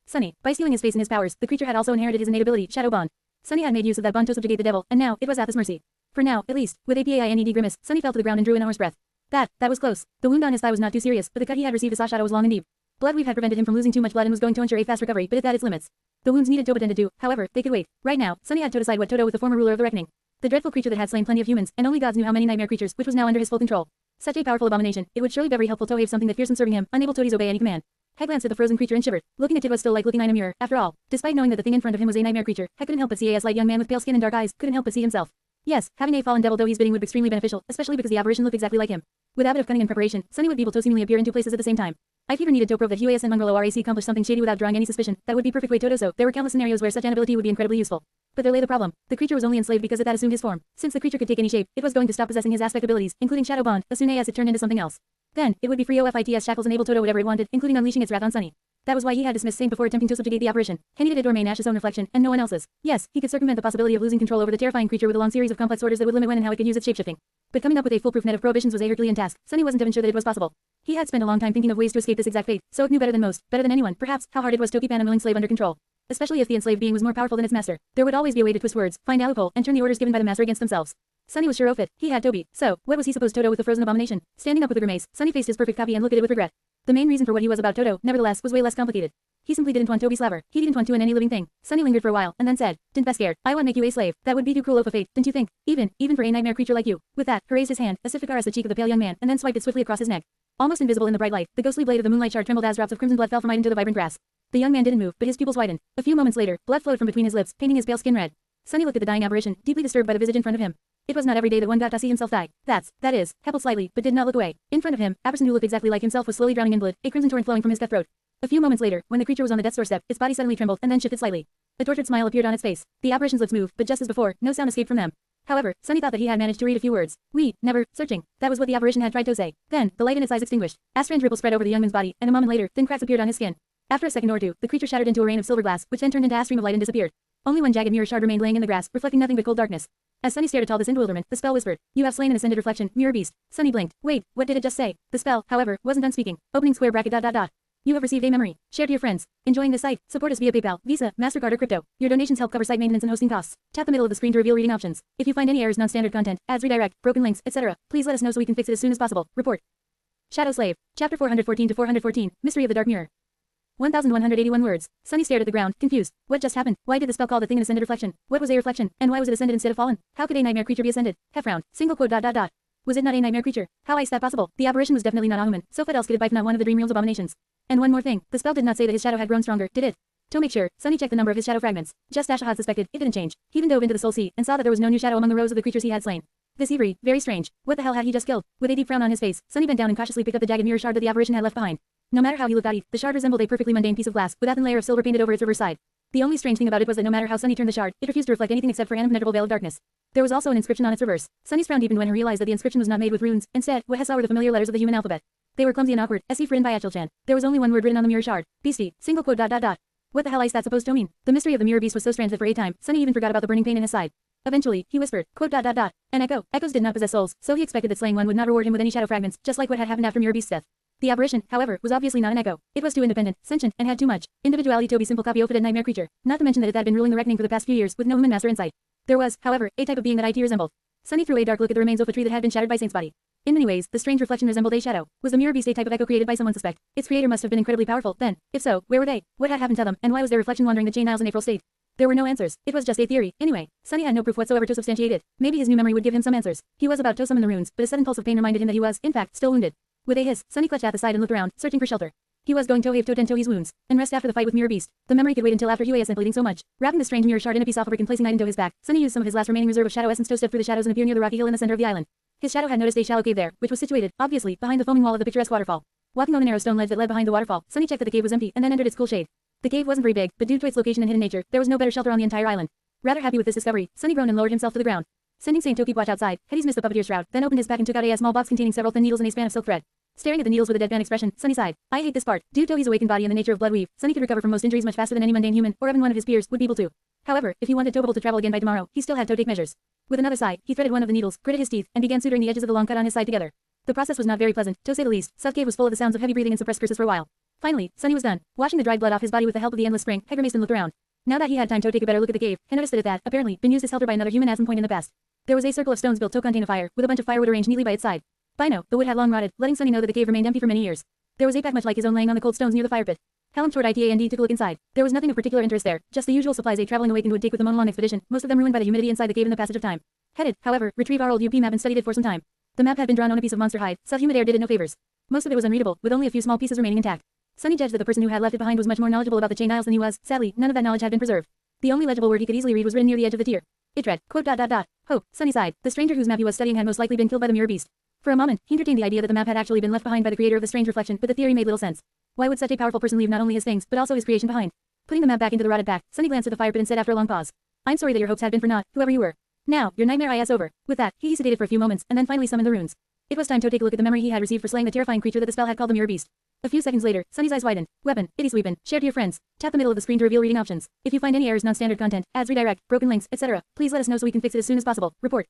Sunny. By stealing his face and his powers, the creature had also inherited his innate ability, Shadow Bond. Sunny had made use of that bond to subjugate the devil, and now, it was at his mercy. For now, at least, with a pained grimace, Sunny fell to the ground and drew in a hoarse breath. That was close. The wound on his thigh was not too serious, but the cut he had received as Shadow was long and deep. Blood weave had prevented him from losing too much blood and was going to ensure a fast recovery, but it had its limits. The wounds needed Toto to tend to, however, they could wait. Right now, Sunny had to decide what Toto with the former ruler of the Reckoning. The dreadful creature that had slain plenty of humans, and only gods knew how many nightmare creatures, which was now under his full control. Such a powerful abomination, it would surely be very helpful to have something that fearsome serving him, unable to disobey any command. Heck glanced at the frozen creature and shivered. Looking at it was still like looking in a mirror, after all. Despite knowing that the thing in front of him was a nightmare creature, Heck couldn't help but see a slight young man with pale skin and dark eyes, couldn't help but see himself. Yes, having a fallen devil Dohi's bidding would be extremely beneficial, especially because the apparition looked exactly like him. With a bit of cunning and preparation, Sunny would be able to seemingly appear in two places at the same time. If even needed to prove that Huayas and Mungalo RAC accomplished something shady without drawing any suspicion, that would be perfect way Toto so. There were countless scenarios where such an ability would be incredibly useful. But there lay the problem. The creature was only enslaved because it had assumed his form. Since the creature could take any shape, it was going to stop possessing his aspect abilities, including Shadow Bond, as soon as it turned into something else. Then, it would be free of its shackles and able Toto whatever it wanted, including unleashing its wrath on Sunny. That was why he had dismissed Saint before attempting to subjugate the apparition. He needed to remain Ash's own reflection, and no one else's. Yes, he could circumvent the possibility of losing control over the terrifying creature with a long series of complex orders that would limit when and how it could use its shapeshifting. But coming up with a foolproof net of prohibitions was a Herculean task. Sunny wasn't even sure that it was possible. He had spent a long time thinking of ways to escape this exact fate, so it knew better than most, better than anyone, perhaps, how hard it was to keep an unwilling slave under control. Especially if the enslaved being was more powerful than its master. There would always be a way to twist words, find a loophole, and turn the orders given by the master against themselves. Sunny was sure of it. He had Toby. So, what was he supposed Toto with the frozen abomination? Standing up with a grimace, Sunny faced his perfect copy and looked at it with regret. The main reason for what he was about Toto, nevertheless, was way less complicated. He simply didn't want Toby slaver. He didn't want to in any living thing. Sunny lingered for a while, and then said, "Didn't be scared. I won't make you a slave. That would be too cruel of a fate, didn't you think? Even for a nightmare creature like you." With that, he raised his hand, as if to caress the cheek of the pale young man, and then swiped it swiftly across his neck. Almost invisible in the bright light, the ghostly blade of the moonlight shard trembled as drops of crimson blood fell from it into the vibrant grass. The young man didn't move, but his pupils widened. A few moments later, blood flowed from between his lips, painting his pale skin red. Sunny looked at the dying apparition, deeply disturbed by the visage in front of him. It was not every day that one got to see himself die. That is, heckled slightly, but did not look away. In front of him, a person who looked exactly like himself was slowly drowning in blood, a crimson torrent flowing from his death throat. A few moments later, when the creature was on the death's doorstep, its body suddenly trembled and then shifted slightly. A tortured smile appeared on its face. The apparition's lips moved, but just as before, no sound escaped from them. However, Sunny thought that he had managed to read a few words. We, never, searching. That was what the apparition had tried to say. Then, the light in its eyes extinguished. A strange ripple spread over the young man's body, and a moment later, thin cracks appeared on his skin. After a second or two, the creature shattered into a rain of silver glass, which then turned into a stream of light and disappeared. Only one jagged mirror shard remained laying in the grass, reflecting nothing but cold darkness. As Sunny stared at all this in bewilderment, the spell whispered, "You have slain an ascended reflection, mirror beast." Sunny blinked. Wait, what did it just say? The spell, however, wasn't done speaking. Opening square bracket ... You have received a memory. Share to your friends. Enjoying this site? Support us via PayPal, Visa, MasterCard or crypto. Your donations help cover site maintenance and hosting costs. Tap the middle of the screen to reveal reading options. If you find any errors, non-standard content, ads, redirect, broken links, etc., please let us know so we can fix it as soon as possible. Report. Shadow Slave. Chapter 414 to 414, Mystery of the Dark Mirror. 1181 words. Sunny stared at the ground, confused. What just happened? Why did the spell call the thing an ascended reflection? What was a reflection? And why was it ascended instead of fallen? How could a nightmare creature be ascended? Hef frowned. Single quote ... Was it not a nightmare creature? How is that possible? The apparition was definitely not a human, so what else could it be if not one of the dream realm's abominations? And one more thing, the spell did not say that his shadow had grown stronger, did it? To make sure, Sunny checked the number of his shadow fragments. Just as had suspected, it didn't change. He even dove into the soul sea, and saw that there was no new shadow among the rows of the creatures he had slain. This Ivry, very strange. What the hell had he just killed? With a deep frown on his face, Sunny bent down and cautiously picked up the jagged mirror shard that the apparition had left behind. No matter how he looked at it, the shard resembled a perfectly mundane piece of glass, with a thin layer of silver painted over its reverse side. The only strange thing about it was that no matter how Sunny turned the shard, it refused to reflect anything except for an impenetrable veil of darkness. There was also an inscription on its reverse. Sunny's frown deepened when he realized that the inscription was not made with runes. Instead, what he saw were the familiar letters of the human alphabet. They were clumsy and awkward, as if written by Achilchan. There was only one word written on the mirror shard. Beastie, single quote dot dot dot. What the hell is that supposed to mean? The mystery of the mirror beast was so strange that for a time, Sunny even forgot about the burning pain in his side. Eventually, he whispered, quote dot dot dot. An echo. Echoes did not possess souls, so he expected that slaying one would not reward him with any shadow fragments, just like what had happened after Mirror Beast's death. The apparition, however, was obviously not an echo. It was too independent, sentient, and had too much individuality to be simple copy of a dead nightmare creature. Not to mention that it had been ruling the reckoning for the past few years with no human master in sight. There was, however, a type of being that it resembled. Sunny threw a dark look at the remains of a tree that had been shattered by Saint's body. In many ways, the strange reflection resembled a shadow. Was the mirror beast a type of echo created by someone suspect? Its creator must have been incredibly powerful, then. If so, where were they? What had happened to them, and why was their reflection wandering the chain aisles in April state? There were no answers. It was just a theory. Anyway, Sunny had no proof whatsoever to substantiate it. Maybe his new memory would give him some answers. He was about to summon the runes, but a sudden pulse of pain reminded him that he was, in fact, still wounded. With a hiss, Sunny clutched at the side and looked around, searching for shelter. He was going to have to attend to his wounds and rest after the fight with Mirror Beast. The memory could wait until after he wasn't bleeding so much. Wrapping the strange mirror shard in a piece of fabric and placing it into his back, Sunny used some of his last remaining reserve of shadow essence to step through the shadows and appear near the rocky hill in the center of the island. His shadow had noticed a shallow cave there, which was situated, obviously, behind the foaming wall of the picturesque waterfall. Walking on a narrow stone ledge that led behind the waterfall, Sunny checked that the cave was empty and then entered its cool shade. The cave wasn't very big, but due to its location and hidden nature, there was no better shelter on the entire island. Rather happy with this discovery, Sunny groaned and lowered himself to the ground. Sending Saint to keep watch outside, he dismissed the puppeteer shroud, then opened his pack and took out a small box containing several thin needles and a span of silk thread. Staring at the needles with a deadpan expression, Sunny sighed. I hate this part. Due to his awakened body and the nature of blood weave, Sunny could recover from most injuries much faster than any mundane human, or even one of his peers, would be able to. However, if he wanted Tobable to travel again by tomorrow, he still had to take measures. With another sigh, he threaded one of the needles, gritted his teeth, and began suturing the edges of the long cut on his side together. The process was not very pleasant, to say the least. South Cave was full of the sounds of heavy breathing and suppressed curses for a while. Finally, Sunny was done. Washing the dried blood off his body with the help of the endless spring, Hegger Mason looked around. Now that he had time to take a better look at the cave, he noticed that it had, apparently, been used as shelter by another human at some point in the past. There was a circle of stones built to contain a fire, with a bunch of firewood arranged neatly by its side. By now, the wood had long rotted, letting Sunny know that the cave remained empty for many years. There was a pack much like his own laying on the cold stones near the fire pit. Helm toward it and took a look inside. There was nothing of particular interest there, just the usual supplies a traveling awakened would take with them on a long expedition, most of them ruined by the humidity inside the cave and the passage of time. Headed, however, retrieve our old UP map and studied it for some time. The map had been drawn on a piece of monster hide, so humid air did it no favors. Most of it was unreadable, with only a few small pieces remaining intact. Sunny judged that the person who had left it behind was much more knowledgeable about the chain isles than he was. Sadly, none of that knowledge had been preserved. The only legible word he could easily read was written near the edge of the tier. It read, quote dot dot dot. Hope, Sunny sighed. The stranger whose map he was studying had most likely been killed by the mirror beast. For a moment, he entertained the idea that the map had actually been left behind by the creator of the strange reflection, but the theory made little sense. Why would such a powerful person leave not only his things, but also his creation behind? Putting the map back into the rotted pack, Sunny glanced at the fire pit and said after a long pause. I'm sorry that your hopes had been for naught, whoever you were. Now, your nightmare is over. With that, he hesitated for a few moments, and then finally summoned the runes. It was time to take a look at the memory he had received for slaying the terrifying creature that the spell had called the mirror beast. A few seconds later, Sunny's eyes widened. Weapon, itty sweepin', share to your friends. Tap the middle of the screen to reveal reading options. If you find any errors, non-standard content, ads, redirect, broken links, etc., please let us know so we can fix it as soon as possible. Report.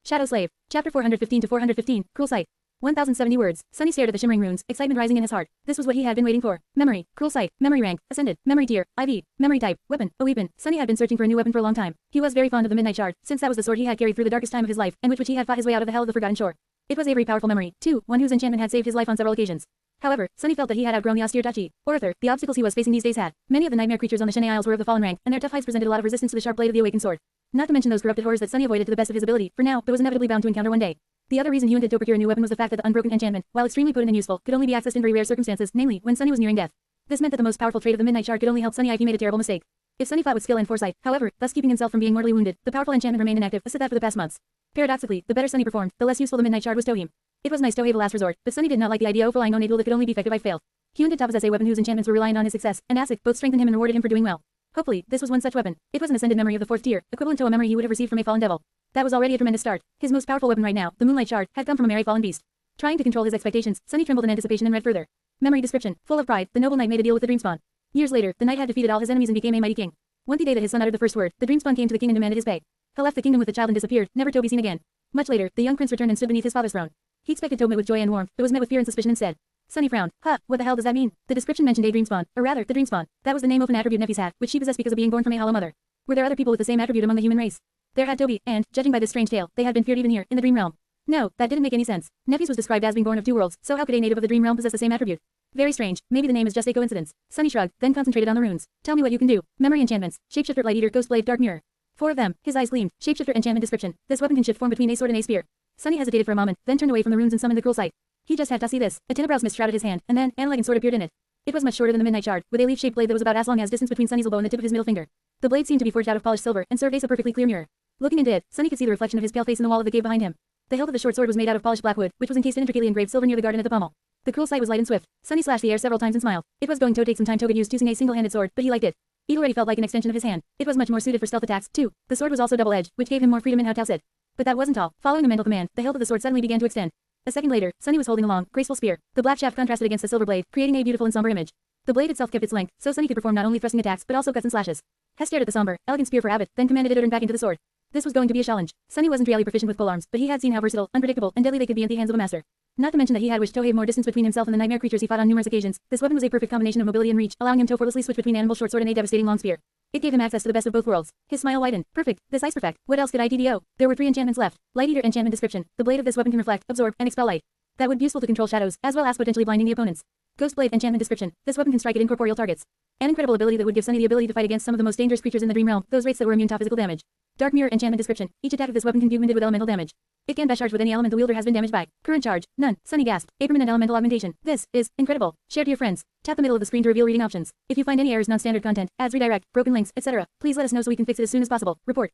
Shadow Slave. Chapter 415 to 415. Cruel Sight. 1070 words. Sunny stared at the shimmering runes, excitement rising in his heart. This was what he had been waiting for. Memory. Cruel Sight. Memory rank. Ascended. Memory tier. IV. Memory type. Weapon. A weapon. Sunny had been searching for a new weapon for a long time. He was very fond of the Midnight Shard, since that was the sword he had carried through the darkest time of his life, and with which he had fought his way out of the hell of the Forgotten Shore. It was a very powerful memory, too, one whose enchantment had saved his life on several occasions. However, Sunny felt that he had outgrown the austere Tachi, or Arthur, the obstacles he was facing these days had. Many of the nightmare creatures on the Shenai Isles were of the fallen rank, and their tough hides presented a lot of resistance to the sharp blade of the awakened sword. Not to mention those corrupted horrors that Sunny avoided to the best of his ability, for now, but was inevitably bound to encounter one day. The other reason he wanted to procure a new weapon was the fact that the unbroken enchantment, while extremely potent and useful, could only be accessed in very rare circumstances, namely, when Sunny was nearing death. This meant that the most powerful trait of the Midnight Shard could only help Sunny if he made a terrible mistake. If Sunny fought with skill and foresight, however, thus keeping himself from being mortally wounded, the powerful enchantment remained inactive, as said that for the past months. Paradoxically, the better Sunny performed, the less useful the Midnight Shard was to him. It was nice to have a last resort, but Sunny did not like the idea of relying on a tool that could only be effective if failed. He wanted to possess a weapon whose enchantments were reliant on his success, and ASIC both strengthened him and rewarded him for doing well. Hopefully, this was one such weapon. It was an ascended memory of the 4th tier, equivalent to a memory he would have received from a fallen devil. That was already a tremendous start. His most powerful weapon right now, the Moonlight Shard, had come from a merry fallen beast. Trying to control his expectations, Sunny trembled in anticipation and read further. Memory description. Full of pride, the noble knight made a deal with the Dreamspawn. Years later, the knight had defeated all his enemies and became a mighty king. One day that his son uttered the first word, the Dreamspawn came to the king and demanded his pay. He left the kingdom with the child and disappeared, never to be seen again. Much later, the young prince returned and stood beneath his father's throne. He expected to admit with joy and warmth, but was met with fear and suspicion instead. Sunny frowned. Huh, what the hell does that mean? The description mentioned a Dreamspawn, or rather, the Dreamspawn. That was the name of an attribute Nephi's had, which she possessed because of being born from a hollow mother. Were there other people with the same attribute among the human race? There had to be, and, judging by this strange tale, they had been feared even here, in the dream realm. No, that didn't make any sense. Nephis was described as being born of 2 worlds, so how could a native of the dream realm possess the same attribute? Very strange. Maybe the name is just a coincidence. Sunny shrugged, then concentrated on the runes. Tell me what you can do. Memory enchantments. Shapeshifter, Light Eater, Ghost Blade, Dark Mirror. 4 of them. His eyes gleamed. Shapeshifter enchantment description. This weapon can shift form between a sword and a spear. Sunny hesitated for a moment, then turned away from the runes and summoned the Cruel Sight. He just had to see this. A Tenebrous mist shrouded his hand, and then an elegant sword appeared in it. It was much shorter than the Midnight Shard, with a leaf-shaped blade that was about as long as distance between Sunny's elbow and the tip of his middle finger. The blade seemed to be forged out of polished silver and served as a perfectly clear mirror. Looking into it, Sunny could see the reflection of his pale face in the wall of the cave behind him. The hilt of the short sword was made out of polished black wood, which was encased in intricately engraved silver near the garden at the pommel. The Cruel Sight was light and swift. Sunny slashed the air several times and smiled. It was going to take some time to get used to using a single-handed sword, but he liked it. It already felt like an extension of his hand. It was much more suited for stealth attacks, too. The sword was also double-edged, which gave him more freedom in how to use it. But that wasn't all. Following a mental command, the hilt of the sword suddenly began to extend. A second later, Sunny was holding a long, graceful spear. The black shaft contrasted against the silver blade, creating a beautiful and somber image. The blade itself kept its length, so Sunny could perform not only thrusting attacks but also cuts and slashes. Hess stared at the somber, elegant spear for Abbott, then commanded it to turn back into the sword. This was going to be a challenge. Sunny wasn't really proficient with polearms, but he had seen how versatile, unpredictable, and deadly they could be in the hands of a master. Not to mention that he had wished to have more distance between himself and the nightmare creatures he fought on numerous occasions. This weapon was a perfect combination of mobility and reach, allowing him to effortlessly switch between animal short sword and a devastating long spear. It gave him access to the best of both worlds. His smile widened. Perfect. This ice perfect. What else could I TDO? There were 3 enchantments left. Light Eater enchantment description. The blade of this weapon can reflect, absorb, and expel light. That would be useful to control shadows, as well as potentially blinding the opponents. Ghost Blade enchantment description. This weapon can strike at incorporeal targets. An incredible ability that would give Sunny the ability to fight against some of the most dangerous creatures in the dream realm, those wraiths that were immune to physical damage. Dark Mirror enchantment description. Each attack of this weapon can be augmented with elemental damage. It can best charge with any element the wielder has been damaged by. Current charge, none. Sunny gasped. A permanent elemental augmentation. This is incredible. Share to your friends. Tap the middle of the screen to reveal reading options. If you find any errors, non-standard content, ads, redirect, broken links, etc., please let us know so we can fix it as soon as possible. Report.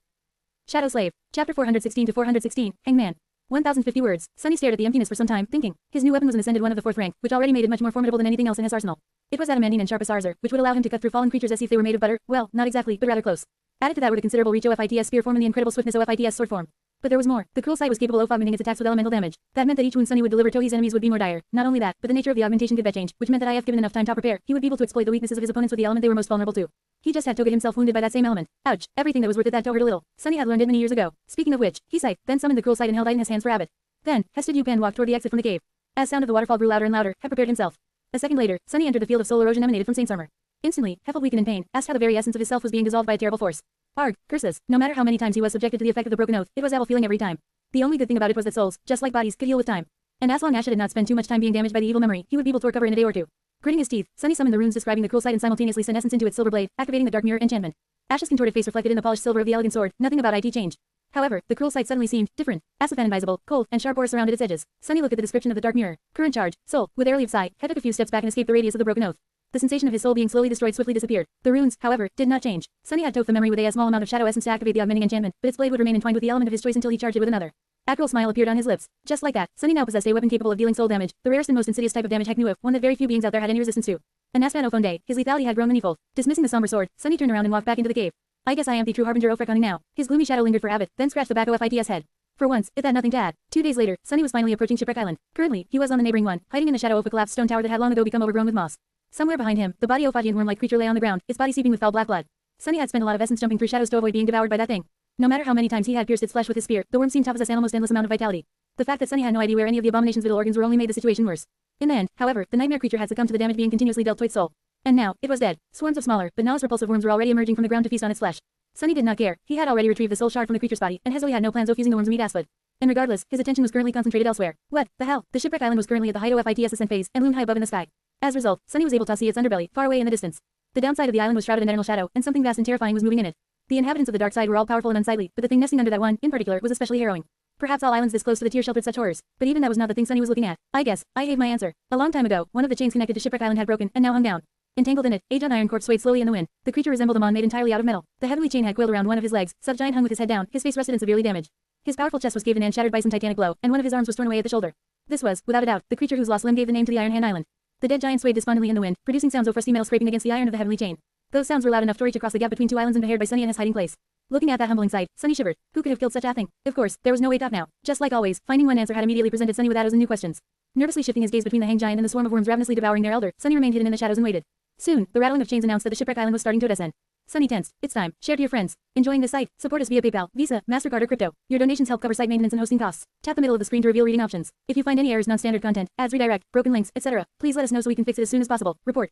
Shadow Slave. Chapter 416 to 416. Hangman. 1050 words. Sunny stared at the emptiness for some time, thinking. His new weapon was an ascended one of the 4th rank, which already made it much more formidable than anything else in his arsenal. It was adamantine and sharp as Sarzer, which would allow him to cut through fallen creatures as if they were made of butter. Well, not exactly, but rather close. Added to that were the considerable reach OFITS spear form and the incredible swiftness OFITS sword form. But there was more. The cruel sight was capable of augmenting its attacks with elemental damage. That meant that each wound Sunny would deliver to his enemies would be more dire. Not only that, but the nature of the augmentation could change, which meant that if given enough time to prepare, he would be able to exploit the weaknesses of his opponents with the element they were most vulnerable to. He just had to get himself wounded by that same element. Ouch! Everything that was worth it that hurt a little. Sunny had learned it many years ago. Speaking of which, he sighed, then summoned the cruel sight and held it in his hands for Abbott. Then, Hested Yupan walked toward the exit from the cave. As sound of the waterfall grew louder and louder, Hef prepared himself. A second later, Sunny entered the field of soul erosion emanated from Saint's armor. Instantly, Hef, weakened in pain, asked how the very essence of his self was being dissolved by a terrible force. Arg, curses. No matter how many times he was subjected to the effect of the broken oath, it was Abel feeling every time. The only good thing about it was that souls, just like bodies, could heal with time. And as long as Asha did not spend too much time being damaged by the evil memory, he would be able to recover in a day or two. Gritting his teeth, Sunny summoned the runes describing the cruel sight and simultaneously sent essence into its silver blade, activating the dark mirror enchantment. Asha's contorted face reflected in the polished silver of the elegant sword. Nothing about it changed. However, the cruel sight suddenly seemed different. Asaphan invisible, cold, and sharp ore surrounded its edges. Sunny looked at the description of the dark mirror. Current charge, soul. With a relieved sigh, Hef took a few steps back and escaped the radius of the broken oath. The sensation of his soul being slowly destroyed swiftly disappeared. The runes, however, did not change. Sunny had took the memory with a small amount of shadow essence to activate the augmenting enchantment, but its blade would remain entwined with the element of his choice until he charged it with another. A cruel smile appeared on his lips. Just like that, Sunny now possessed a weapon capable of dealing soul damage, the rarest and most insidious type of damage Hek knew of, one that very few beings out there had any resistance to. An Asphanophone, his lethality had grown manifold. Dismissing the somber sword, Sunny turned around and walked back into the cave. I guess I am the true harbinger of Frekoning now. His gloomy shadow lingered for Abbott, then scratched the back of FIT's head. For once, it had nothing to add. 2 days later, Sunny was finally approaching Shipwreck Island. Currently, he was on the neighboring one, hiding in the shadow of a collapsed stone tower that had long ago become overgrown with moss. Somewhere behind him, the body of Ophagian worm-like creature lay on the ground, its body seeping with foul black blood. Sunny had spent a lot of essence jumping through shadows to avoid being devoured by that thing. No matter how many times he had pierced its flesh with his spear, the worm seemed to possess an almost endless amount of vitality. The fact that Sunny had no idea where any of the abomination's vital organs were only made the situation worse. In the end, however, the nightmare creature had succumbed to the damage being continuously dealt to its soul. And now, it was dead. Swarms of smaller, but not as repulsive worms were already emerging from the ground to feast on its flesh. Sunny did not care. He had already retrieved the soul shard from the creature's body, and Hezoli had no plans of fusing the worm's meat aspid. And regardless, his attention was currently concentrated elsewhere. What the hell? The Shipwreck Island was currently at the height of FIT's ascent phase, and loomed high above in the sky. As a result, Sunny was able to see its underbelly, far away in the distance. The downside of the island was shrouded in eternal shadow, and something vast and terrifying was moving in it. The inhabitants of the dark side were all powerful and unsightly, but the thing nesting under that one, in particular, was especially harrowing. Perhaps all islands this close to the tier sheltered such horrors, but even that was not the thing Sunny was looking at. I guess, I have my answer. A long time ago, one of the chains connected to Shipwreck Island had broken, and now hung down. Entangled in it, a giant iron corpse swayed slowly in the wind. The creature resembled a mon made entirely out of metal. The heavenly chain had coiled around one of his legs, Subgiant hung with his head down, his face rusted and severely damaged. His powerful chest was caved in and shattered by some titanic blow, and one of his arms was torn away at the shoulder. This was, without a doubt, the creature whose lost limb gave the name to the Iron Hand Island. The dead giant swayed despondently in the wind, producing sounds of rusty metal scraping against the iron of the heavenly chain. Those sounds were loud enough to reach across the gap between 2 islands and be heard by Sunny in his hiding place. Looking at that humbling sight, Sunny shivered. Who could have killed such a thing? Of course, there was no way to now. Just like always, finding one answer had immediately presented Sunny with a dozen new questions. Nervously shifting his gaze between the hanged giant and the swarm of worms ravenously devouring their elder, Sunny remained hidden in the shadows and waited. Soon, the rattling of chains announced that the Shipwreck Island was starting to descend. Sunny tensed. It's time. Share to your friends. Enjoying this site? Support us via PayPal, Visa, MasterCard or crypto. Your donations help cover site maintenance and hosting costs. Tap the middle of the screen to reveal reading options. If you find any errors, non-standard content, ads, redirect, broken links, etc., please let us know so we can fix it as soon as possible. Report.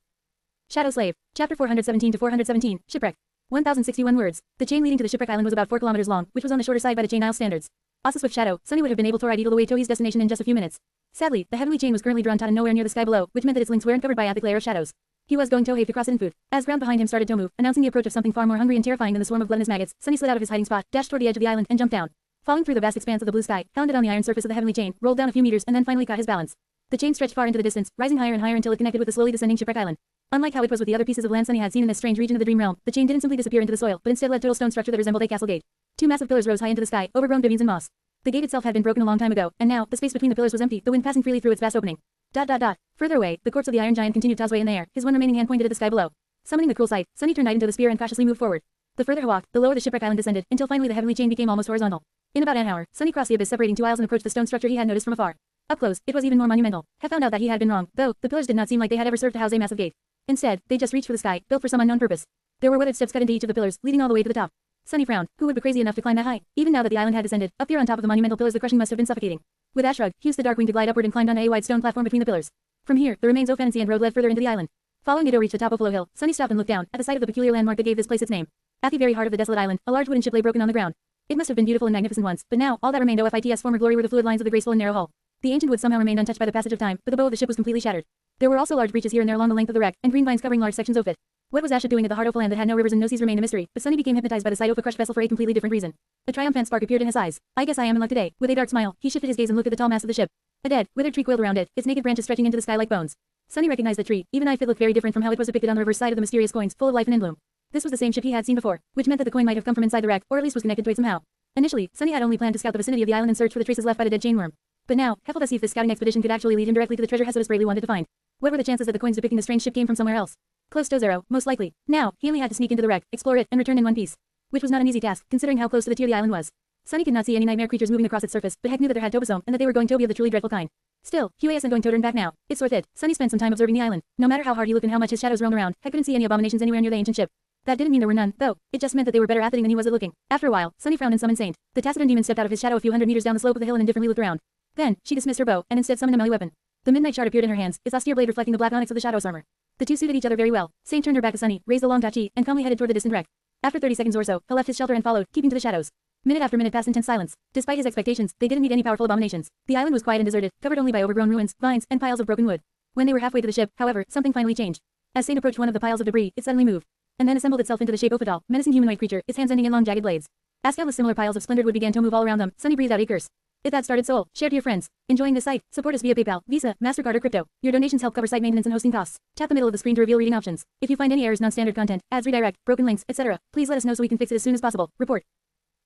Shadow Slave. Chapter 417 to 417. Shipwreck. 1061 words. The chain leading to the Shipwreck Island was about 4 kilometers long, which was on the shorter side by the chain isle standards. Also swift shadow, Sunny would have been able to ride Eagle away to his destination in just a few minutes. Sadly, the heavenly chain was currently drawn taut and nowhere near the sky below, which meant that its links weren't covered by a thick layer of shadows. He was going to have to cross it in food. As ground behind him started to move, announcing the approach of something far more hungry and terrifying than the swarm of gluttonous maggots, Sunny slid out of his hiding spot, dashed toward the edge of the island, and jumped down. Falling through the vast expanse of the blue sky, landed on the iron surface of the heavenly chain, rolled down a few meters, and then finally caught his balance. The chain stretched far into the distance, rising higher and higher until it connected with the slowly descending Shipwreck Island. Unlike how it was with the other pieces of land Sunny had seen in this strange region of the dream realm, the chain didn't simply disappear into the soil, but instead led to a stone structure that resembled a castle gate. 2 massive pillars rose high into the sky, overgrown bivins and moss. The gate itself had been broken a long time ago, and now, the space between the pillars was empty, the wind passing freely through its vast opening. Further away, the corpse of the iron giant continued to sway in the air, his one remaining hand pointed at the sky below. Summoning the cruel sight, Sunny turned Knight into the spear and cautiously moved forward. The further he walked, the lower the shipwreck island descended, until finally the heavenly chain became almost horizontal. In about an hour, Sunny crossed the abyss separating two isles and approached the stone structure he had noticed from afar. Up close, it was even more monumental. He found out that he had been wrong, though the pillars did not seem like they had ever served to house a massive gate. Instead, they just reached for the sky, built for some unknown purpose. There were weathered steps cut into each of the pillars, leading all the way to the top. Sunny frowned. Who would be crazy enough to climb that high? Even now that the island had descended, up here on top of the monumental pillars the crushing must have been suffocating. With a shrug, he used the dark wing to glide upward and climbed onto a wide stone platform between the pillars. From here, the remains of fancy and road led further into the island. Following it, reached the top of Low Hill. Sunny stopped and looked down, at the sight of the peculiar landmark that gave this place its name. At the very heart of the desolate island, a large wooden ship lay broken on the ground. It must have been beautiful and magnificent once, but now, all that remained of its former glory were the fluid lines of the graceful and narrow hull. The ancient wood somehow remained untouched by the passage of time, but the bow of the ship was completely shattered. There were also large breaches here and there along the length of the wreck, and green vines covering large sections of it. What was Asha doing at the heart of a land that had no rivers and no seas remained a mystery, but Sunny became hypnotized by the sight of a crushed vessel for a completely different reason. A triumphant spark appeared in his eyes. I guess I am in luck today. With a dark smile, he shifted his gaze and looked at the tall mass of the ship. A dead, withered tree coiled around it, its naked branches stretching into the sky like bones. Sunny recognized the tree, even if it looked very different from how it was depicted on the reverse side of the mysterious coins, full of life and in bloom. This was the same ship he had seen before, which meant that the coin might have come from inside the wreck, or at least was connected to it somehow. Initially, Sunny had only planned to scout the vicinity of the island and search for the traces left by the dead Jane worm. But now, Hefel to see if this scouting expedition could actually lead him directly to the treasure Hesodus bravely wanted to find. What were the chances that the coins depicting the strange ship came from somewhere else? Close to zero, most likely. Now, he only had to sneak into the wreck, explore it, and return in one piece. Which was not an easy task, considering how close to the tier the island was. Sunny could not see any nightmare creatures moving across its surface, but Heck knew that there had tobosome, and that they were going to be of the truly dreadful kind. Still, Hue isn't going to turn back now. It's worth it. Sunny spent some time observing the island. No matter how hard he looked and how much his shadows roamed around, Heck couldn't see any abominations anywhere near the ancient ship. That didn't mean there were none, though. It just meant that they were better at it than he was at looking. After a while, Sunny frowned and summoned Saint. The taciturn demon stepped out of his shadow a few hundred meters down the slope of the hill and indifferently looked around. Then, she dismissed her bow, and instead summoned a melee weapon. The midnight shard appeared in her hands, its austere blade reflecting the black onyx of the shadow's armor. The two suited each other very well. Saint turned her back to Sunny, raised the long tachi, and calmly headed toward the distant wreck. After 30 seconds or so, he left his shelter and followed, keeping to the shadows. Minute after minute passed in tense silence. Despite his expectations, they didn't meet any powerful abominations. The island was quiet and deserted, covered only by overgrown ruins, vines, and piles of broken wood. When they were halfway to the ship, however, something finally changed. As Saint approached one of the piles of debris, it suddenly moved, and then assembled itself into the shape of a tall, menacing humanoid creature, its hands ending in long jagged blades. As countless similar piles of splintered wood began to move all around them, Sunny breathed out a curse. If that started Soul, share to your friends. Enjoying this site? Support us via PayPal, Visa, MasterCard or crypto. Your donations help cover site maintenance and hosting costs. Tap the middle of the screen to reveal reading options. If you find any errors, non-standard content, ads, redirect, broken links, etc., please let us know so we can fix it as soon as possible. Report.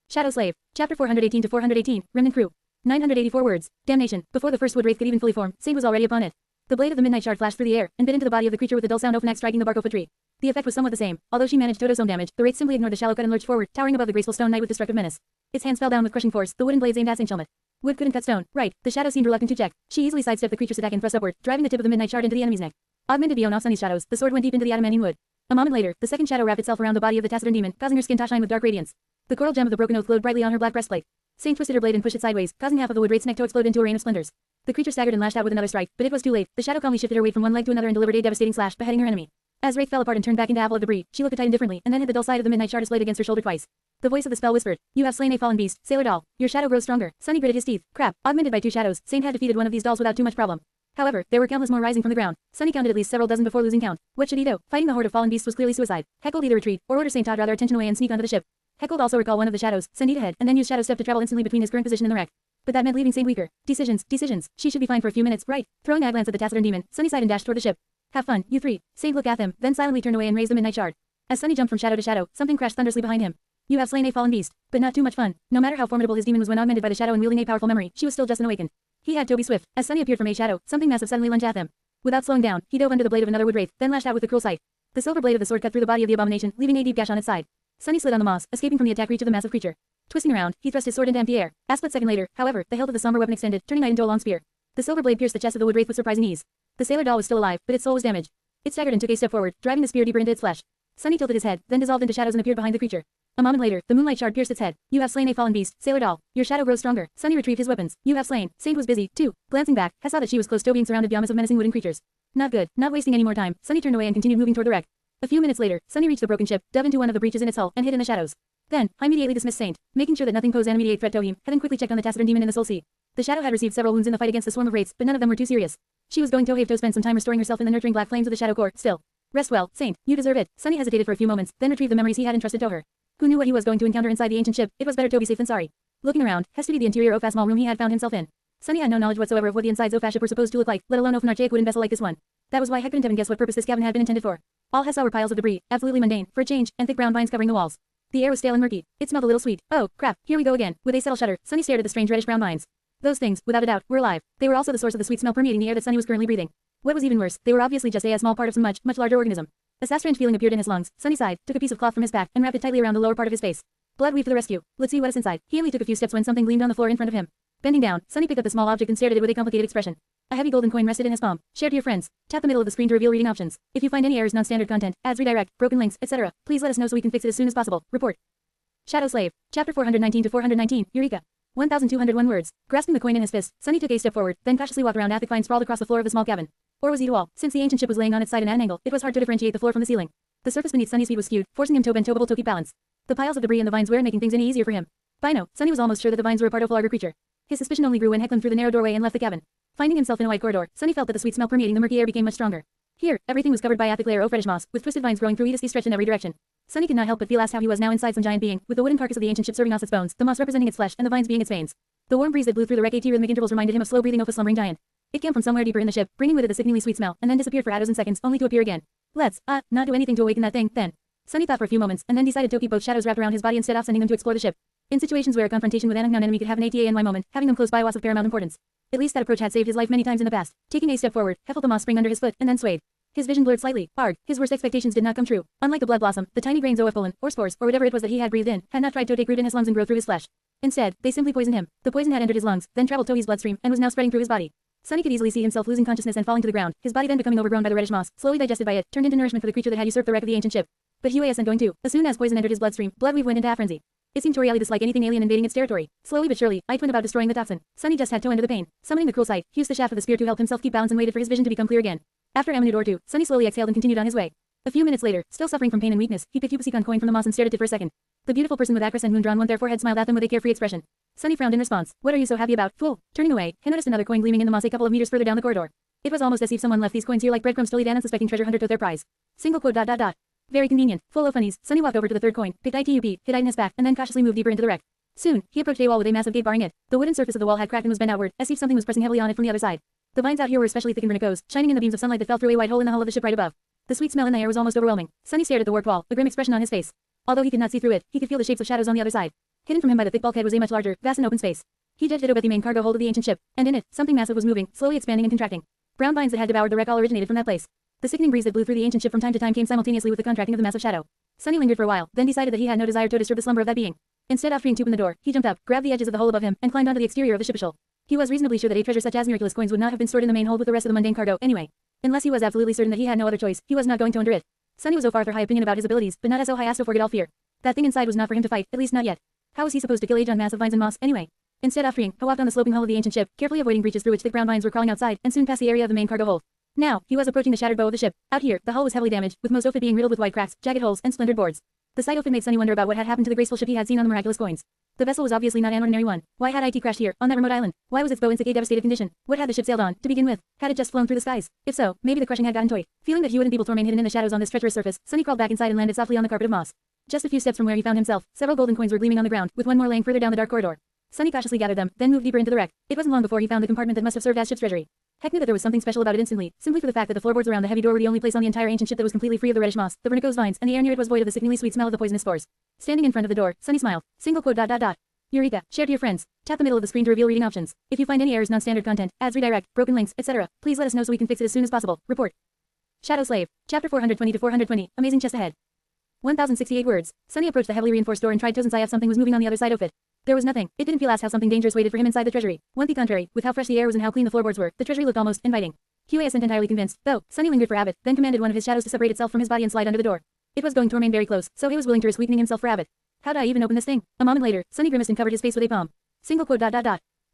Shadow Slave. Chapter 418 to 418. Remnant Crew. 984 words. Damnation. Before the first wood wraith could even fully form, Saint was already upon it. The blade of the midnight shard flashed through the air and bit into the body of the creature with a dull sound of an axe striking the bark of a tree. The effect was somewhat the same. Although she managed Toto's own damage, the wraith simply ignored the shallow cut and lurched forward, towering above the graceful stone knight with destructive menace. Its hands fell down with crushing force, the wooden blades aimed at Saint Shelmet. Wood couldn't cut stone. Right. The shadow seemed reluctant to check. She easily sidestepped the creature's attack and thrust upward, driving the tip of the midnight shard into the enemy's neck. Augmented beyond Sunny's shadows, the sword went deep into the adamantine wood. A moment later, the second shadow wrapped itself around the body of the taciturn demon, causing her skin to shine with dark radiance. The coral gem of the broken oath glowed brightly on her black breastplate. Saint twisted her blade and pushed it sideways, causing half of the wood wraith's neck to explode into a rain of splinters. The creature staggered and lashed out with another strike, but it was too late. The shadow calmly shifted her weight from one leg to another and delivered a devastating slash, beheading her enemy. As Wraith fell apart and turned back into apple of debris, she looked at Titan differently and then hit the dull side of the midnight shard displayed against her shoulder twice. The voice of the spell whispered, "You have slain a fallen beast, Sailor Doll. Your shadow grows stronger." Sunny gritted his teeth. Crap. Augmented by two shadows, Saint had defeated one of these dolls without too much problem. However, there were countless more rising from the ground. Sunny counted at least several dozen before losing count. What should he do? Fighting the horde of fallen beasts was clearly suicide. Heckled either retreat, or order Saint to draw their attention away and sneak onto the ship. Heckled also recall one of the shadows, send it ahead, and then use Shadow Step to travel instantly between his current position and the wreck. But that meant leaving Saint weaker. Decisions. She should be fine for a few minutes, right? Throwing a glance at the taciturn demon, Sunny sighed and dashed toward the ship. Have fun, you three. Saint looked at them, then silently turned away and raised the midnight shard. As Sunny jumped from shadow to shadow, something crashed thunderously behind him. You have slain a fallen beast, but not too much fun. No matter how formidable his demon was when augmented by the shadow and wielding a powerful memory, she was still just an awakened. He had to be swift. As Sunny appeared from a shadow, something massive suddenly lunged at them. Without slowing down, he dove under the blade of another wood wraith, then lashed out with the cruel sight. The silver blade of the sword cut through the body of the abomination, leaving a deep gash on its side. Sunny slid on the moss, escaping from the attack reach of the massive creature. Twisting around, he thrust his sword into empty air. A split second later, however, the hilt of the somber weapon extended, turning it into a long spear. The silver blade pierced the chest of the wood wraith with surprising ease. The sailor doll was still alive, but its soul was damaged. It staggered and took a step forward, driving the spear deeper into its flesh. Sunny tilted his head, then dissolved into shadows and appeared behind the creature. A moment later, the moonlight shard pierced its head. You have slain a fallen beast, Sailor Doll. Your shadow grows stronger. Sunny retrieved his weapons. You have slain. Saint was busy, too. Glancing back, Hess saw that she was close to being surrounded beyond of menacing wooden creatures. Not good. Not wasting any more time, Sunny turned away and continued moving toward the wreck. A few minutes later, Sunny reached the broken ship, dove into one of the breaches in its hull, and hid in the shadows. Then, I immediately dismissed Saint, making sure that nothing posed an immediate threat to him, having quickly checked on the taciturn demon in the Soul Sea. The shadow had received several wounds in the fight against the swarm of wraiths, but none of them were too serious. She was going to spend some time restoring herself in the nurturing black flames of the shadow core. Still, rest well, Saint. You deserve it. Sunny hesitated for a few moments, then retrieved the memories he had entrusted to her. Who knew what he was going to encounter inside the ancient ship? It was better to be safe than sorry. Looking around, Hess studied the interior of a small room he had found himself in. Sunny had no knowledge whatsoever of what the insides of a ship were supposed to look like, let alone of an archaic wooden vessel like this one. That was why Heck couldn't even guess what purpose this cabin had been intended for. All Hess saw were piles of debris, absolutely mundane, for a change, and thick brown vines covering the walls. The air was stale and murky. It smelled a little sweet. Oh, crap, here we go again. With a subtle shudder, Sunny stared at the strange reddish-brown vines. Those things, without a doubt, were alive. They were also the source of the sweet smell permeating the air that Sunny was currently breathing. What was even worse, they were obviously just a small part of some much larger organism. A strange feeling appeared in his lungs. Sunny sighed, took a piece of cloth from his back, and wrapped it tightly around the lower part of his face. Blood weave for the rescue. Let's see what is inside. He only took a few steps when something gleamed on the floor in front of him. Bending down, Sunny picked up the small object and stared at it with a complicated expression. A heavy golden coin rested in his palm. Share to your friends. Tap the middle of the screen to reveal reading options. If you find any errors, non-standard content, ads, redirect, broken links, etc., please let us know so we can fix it as soon as possible. Report. Shadow Slave. Chapter 419 to 419. Eureka. 1,201 words. Grasping the coin in his fist, Sunny took a step forward, then cautiously walked around Athic sprawled across the floor of the small cabin. Or was he to all? Since the ancient ship was laying on its side and at an angle, it was hard to differentiate the floor from the ceiling. The surface beneath Sunny's feet was skewed, forcing him to bend to keep balance. The piles of debris and the vines weren't making things any easier for him. By now, Sunny was almost sure that the vines were a part of a larger creature. His suspicion only grew when Hecklin through the narrow doorway and left the cabin. Finding himself in a wide corridor, Sunny felt that the sweet smell permeating the murky air became much stronger. Here, everything was covered by Athic layer of reddish moss, with twisted vines growing through each stretch in every direction. Sunny could not help but feel as how he was now inside some giant being, with the wooden carcass of the ancient ship serving as its bones, the moss representing its flesh, and the vines being its veins. The warm breeze that blew through the wreck at rhythmic intervals reminded him of slow breathing of a slumbering giant. It came from somewhere deeper in the ship, bringing with it a sickeningly sweet smell, and then disappeared for a dozen seconds, only to appear again. Let's, not do anything to awaken that thing, then. Sunny thought for a few moments, and then decided to keep both shadows wrapped around his body instead of sending them to explore the ship. In situations where a confrontation with an unknown enemy could have an ATANY moment, having them close by was of paramount importance. At least that approach had saved his life many times in the past. Taking a step forward, He felt the moss spring under his foot, and then swayed. His vision blurred slightly. Arg, his worst expectations did not come true. Unlike the blood blossom, the tiny grains of pollen, or spores, or whatever it was that he had breathed in, had not tried to take root in his lungs and grow through his flesh. Instead, they simply poisoned him. The poison had entered his lungs, then traveled to his bloodstream, and was now spreading through his body. Sunny could easily see himself losing consciousness and falling to the ground, his body then becoming overgrown by the reddish moss, slowly digested by it, turned into nourishment for the creature that had usurped the wreck of the ancient ship. But he wasn't going to. As soon as poison entered his bloodstream, blood weave went into a frenzy. It seemed to really dislike anything alien invading its territory. Slowly but surely, it went about destroying the toxin. Sunny just had to endure the pain. Summoning the cruel sight, he used the shaft of the spear to help himself keep balance and waited for his vision to become clear again. After a minute or two, Sunny slowly exhaled and continued on his way. A few minutes later, still suffering from pain and weakness, he picked a Upasicon coin from the moss and stared at it for a second. The beautiful person with acris and moon drawn one therefore had smiled at them with a carefree expression. Sunny frowned in response. What are you so happy about, fool? Turning away, he noticed another coin gleaming in the moss a couple of meters further down the corridor. It was almost as if someone left these coins here like breadcrumbs to lead an unsuspecting treasure hunter to their prize. Single quote ... Very convenient. Full of funnies, Sunny walked over to the third coin, picked ITUP, hid it in his back, and then cautiously moved deeper into the wreck. Soon, he approached a wall with a massive gate barring it. The wooden surface of the wall had cracked and was bent outward, as if something was pressing heavily on it from the other side. The vines out here were especially thick and vernicose, shining in the beams of sunlight that fell through a wide hole in the hull of the ship right above. The sweet smell in the air was almost overwhelming. Sunny stared at the warped wall, a grim expression on his face. Although he could not see through it, he could feel the shapes of shadows on the other side. Hidden from him by the thick bulkhead was a much larger, vast and open space. He judged it over the main cargo hold of the ancient ship, and in it, something massive was moving, slowly expanding and contracting. Brown vines that had devoured the wreck all originated from that place. The sickening breeze that blew through the ancient ship from time to time came simultaneously with the contracting of the massive shadow. Sunny lingered for a while, then decided that he had no desire to disturb the slumber of that being. Instead of freeing to open the door, he jumped up, grabbed the edges of the hole above him, and climbed onto the exterior of the ship. He was reasonably sure that a treasure such as miraculous coins would not have been stored in the main hold with the rest of the mundane cargo anyway. Unless he was absolutely certain that he had no other choice, he was not going to endure it. Sunny was so far high opinion about his abilities, but not as so high as to forget all fear. That thing inside was not for him to fight, at least not yet. How was he supposed to kill a giant mass of vines and moss anyway? Instead of freeing, he walked on the sloping hull of the ancient ship, carefully avoiding breaches through which thick brown vines were crawling outside, and soon passed the area of the main cargo hold. Now, he was approaching the shattered bow of the ship. Out here, the hull was heavily damaged, with most of it being riddled with wide cracks, jagged holes, and splintered boards. The sight of it made Sunny wonder about what had happened to the graceful ship he had seen on the miraculous coins. The vessel was obviously not an ordinary one. Why had it crashed here, on that remote island? Why was its bow in such a devastated condition? What had the ship sailed on, to begin with? Had it just flown through the skies? If so, maybe the crushing had gotten toy. Feeling that he wouldn't be able to remain hidden in the shadows on this treacherous surface, Sunny crawled back inside and landed softly on the carpet of moss. Just a few steps from where he found himself, several golden coins were gleaming on the ground, with one more laying further down the dark corridor. Sunny cautiously gathered them, then moved deeper into the wreck. It wasn't long before he found the compartment that must have served as ship's treasury. Heck knew that there was something special about it instantly, simply for the fact that the floorboards around the heavy door were the only place on the entire ancient ship that was completely free of the reddish moss, the vernicose vines, and the air near it was void of the sickeningly sweet smell of the poisonous spores. Standing in front of the door, Sunny smiled. Single quote ... Eureka. Share to your friends. Tap the middle of the screen to reveal reading options. If you find any errors, non-standard content, ads, redirect, broken links, etc., please let us know so we can fix it as soon as possible. Report. Shadow Slave. Chapter 420 to 420. Amazing chest ahead. 1,068 words. Sunny approached the heavily reinforced door and tried to see if something was moving on the other side of it. There was nothing. It didn't feel as how something dangerous waited for him inside the treasury. On the contrary, with how fresh the air was and how clean the floorboards were, the treasury looked almost inviting. He wasn't entirely convinced, though. Sunny lingered for Abbott, then commanded one of his shadows to separate itself from his body and slide under the door. It was going to remain very close, so he was willing to risk weakening himself for Abbott. How'd I even open this thing? A moment later, Sunny grimaced and covered his face with a palm. Single quote ...